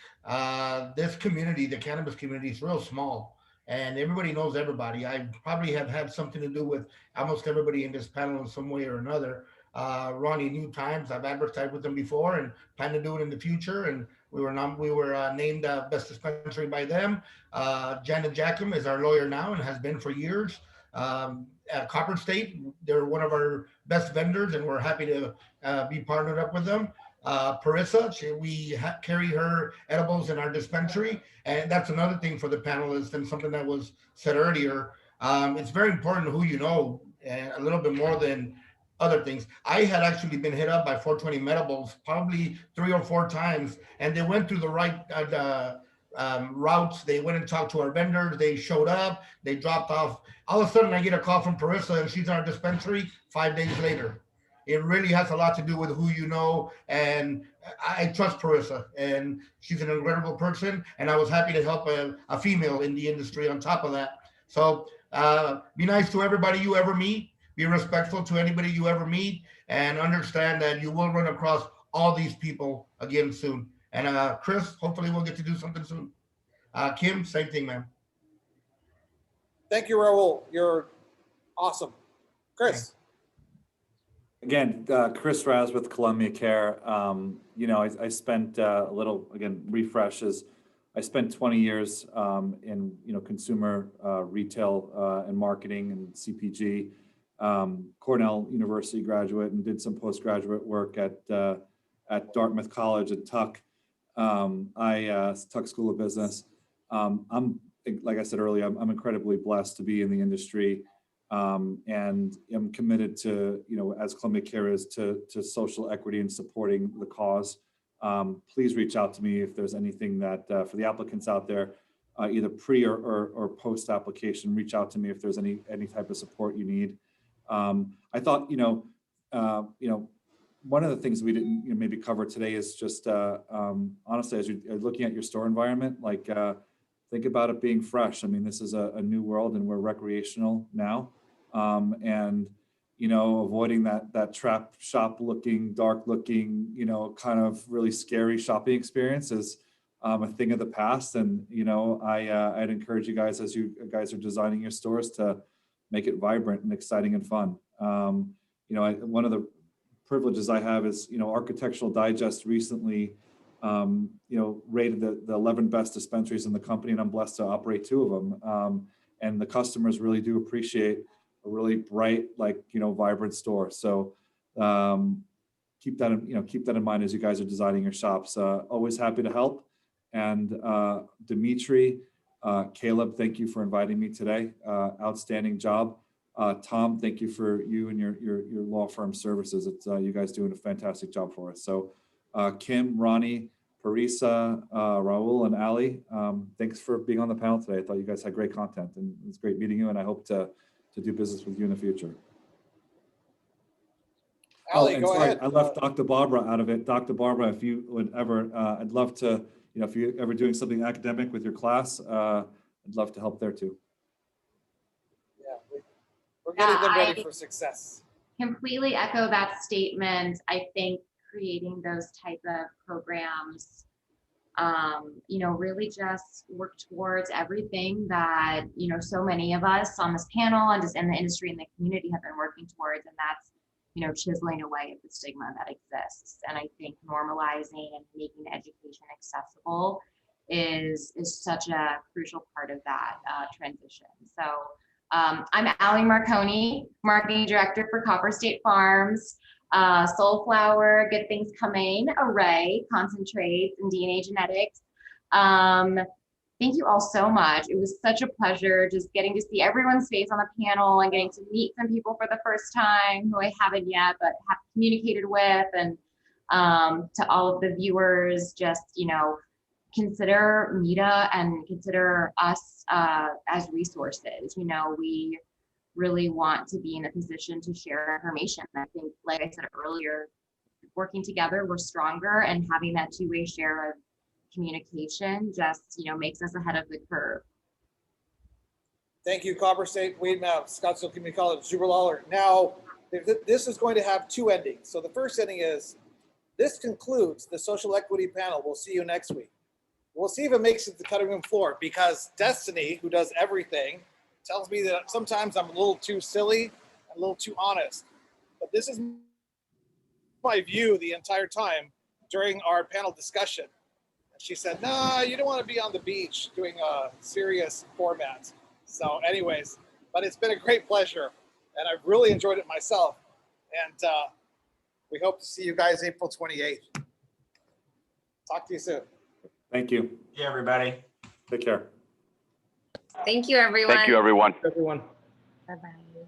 this community, the cannabis community, is real small. And everybody knows everybody. I probably have had something to do with almost everybody in this panel in some way or another. Ronnie New Times, I've advertised with them before and plan to do it in the future. And we were named best dispensary by them. Janet Jackham is our lawyer now and has been for years. At Copper State, they're one of our best vendors, and we're happy to be partnered up with them. Parisa, we carry her edibles in our dispensary, and that's another thing for the panelists and something that was said earlier. It's very important who you know, and a little bit more than other things. I had actually been hit up by 420 Medibles probably 3 or 4 times, and they went through the right routes. They went and talked to our vendors. They showed up. They dropped off. All of a sudden, I get a call from Parisa, and she's in our dispensary 5 days later. It really has a lot to do with who you know, and I trust Parisa, and she's an incredible person, and I was happy to help a female in the industry on top of that. So be nice to everybody you ever meet. Be respectful to anybody you ever meet, and understand that you will run across all these people again soon. And Chris, hopefully we'll get to do something soon. Kim, same thing, man. Thank you, Raul. You're awesome. Chris. Again, Chris Raz with Columbia Care. I spent a little, again, refreshes. I spent 20 years in, consumer retail and marketing and CPG. Cornell University graduate, and did some postgraduate work at Dartmouth College at Tuck. Tuck School of Business. I'm, like I said earlier, I'm incredibly blessed to be in the industry, and I'm committed to, as Columbia Care is, to social equity and supporting the cause. Please reach out to me if there's anything that for the applicants out there, either pre or post application. Reach out to me if there's any type of support you need. I thought, one of the things we didn't maybe cover today is just honestly, as you're looking at your store environment, think about it being fresh. I mean, this is a new world, and we're recreational now, and avoiding that trap shop looking, dark looking, kind of really scary shopping experience is a thing of the past. And I'd encourage you guys, as you guys are designing your stores, to make it vibrant and exciting and fun. One of the privileges I have is, Architectural Digest recently, rated the 11 best dispensaries in the company, and I'm blessed to operate 2 of them. And the customers really do appreciate a really bright, vibrant store. So keep that in mind as you guys are designing your shops. Always happy to help. And Dimitri, Caleb, thank you for inviting me today. Outstanding job. Tom, thank you for you and your law firm services. It's you guys doing a fantastic job for us. So Kim, Ronnie, Parisa, Raul, and Ali, thanks for being on the panel today. I thought you guys had great content, and it's great meeting you, and I hope to do business with you in the future. Ali, go ahead. I left Dr. Barbara out of it. Dr. Barbara, if you would ever, I'd love to, if you're ever doing something academic with your class, I'd love to help there too. Yeah, we're getting them ready for success. completely echo that statement. I think creating those type of programs, really just work towards everything that, so many of us on this panel and just in the industry and the community have been working towards. And that's, chiseling away at the stigma that exists. And I think normalizing and making education accessible is such a crucial part of that transition. So I'm Allie Marconi, Marketing Director for Copper State Farms, Soulflower, Good Things Coming, Array, Concentrates, and DNA Genetics. Thank you all so much. It was such a pleasure just getting to see everyone's face on the panel and getting to meet some people for the first time who I haven't yet, but have communicated with. And to all of the viewers, just, consider MITA and consider us as resources. We really want to be in a position to share information. I think, like I said earlier, working together, we're stronger, and having that two-way share of communication just, makes us ahead of the curve. Thank you, Copper State, Weedmouth, Scottsdale Community College, Super Lawler. Now, this is going to have two endings. So the first ending is, this concludes the social equity panel. We'll see you next week. We'll see if it makes it to the cutting room floor, because Destiny, who does everything, tells me that sometimes I'm a little too silly and a little too honest. But this is my view the entire time during our panel discussion. She said, "No, you don't want to be on the beach doing a serious format." So anyways, but it's been a great pleasure, and I've really enjoyed it myself. And we hope to see you guys April 28th. Talk to you soon. Thank you. Yeah, everybody. Take care. Thank you, everyone. Thank you, everyone. Everyone. Bye-bye.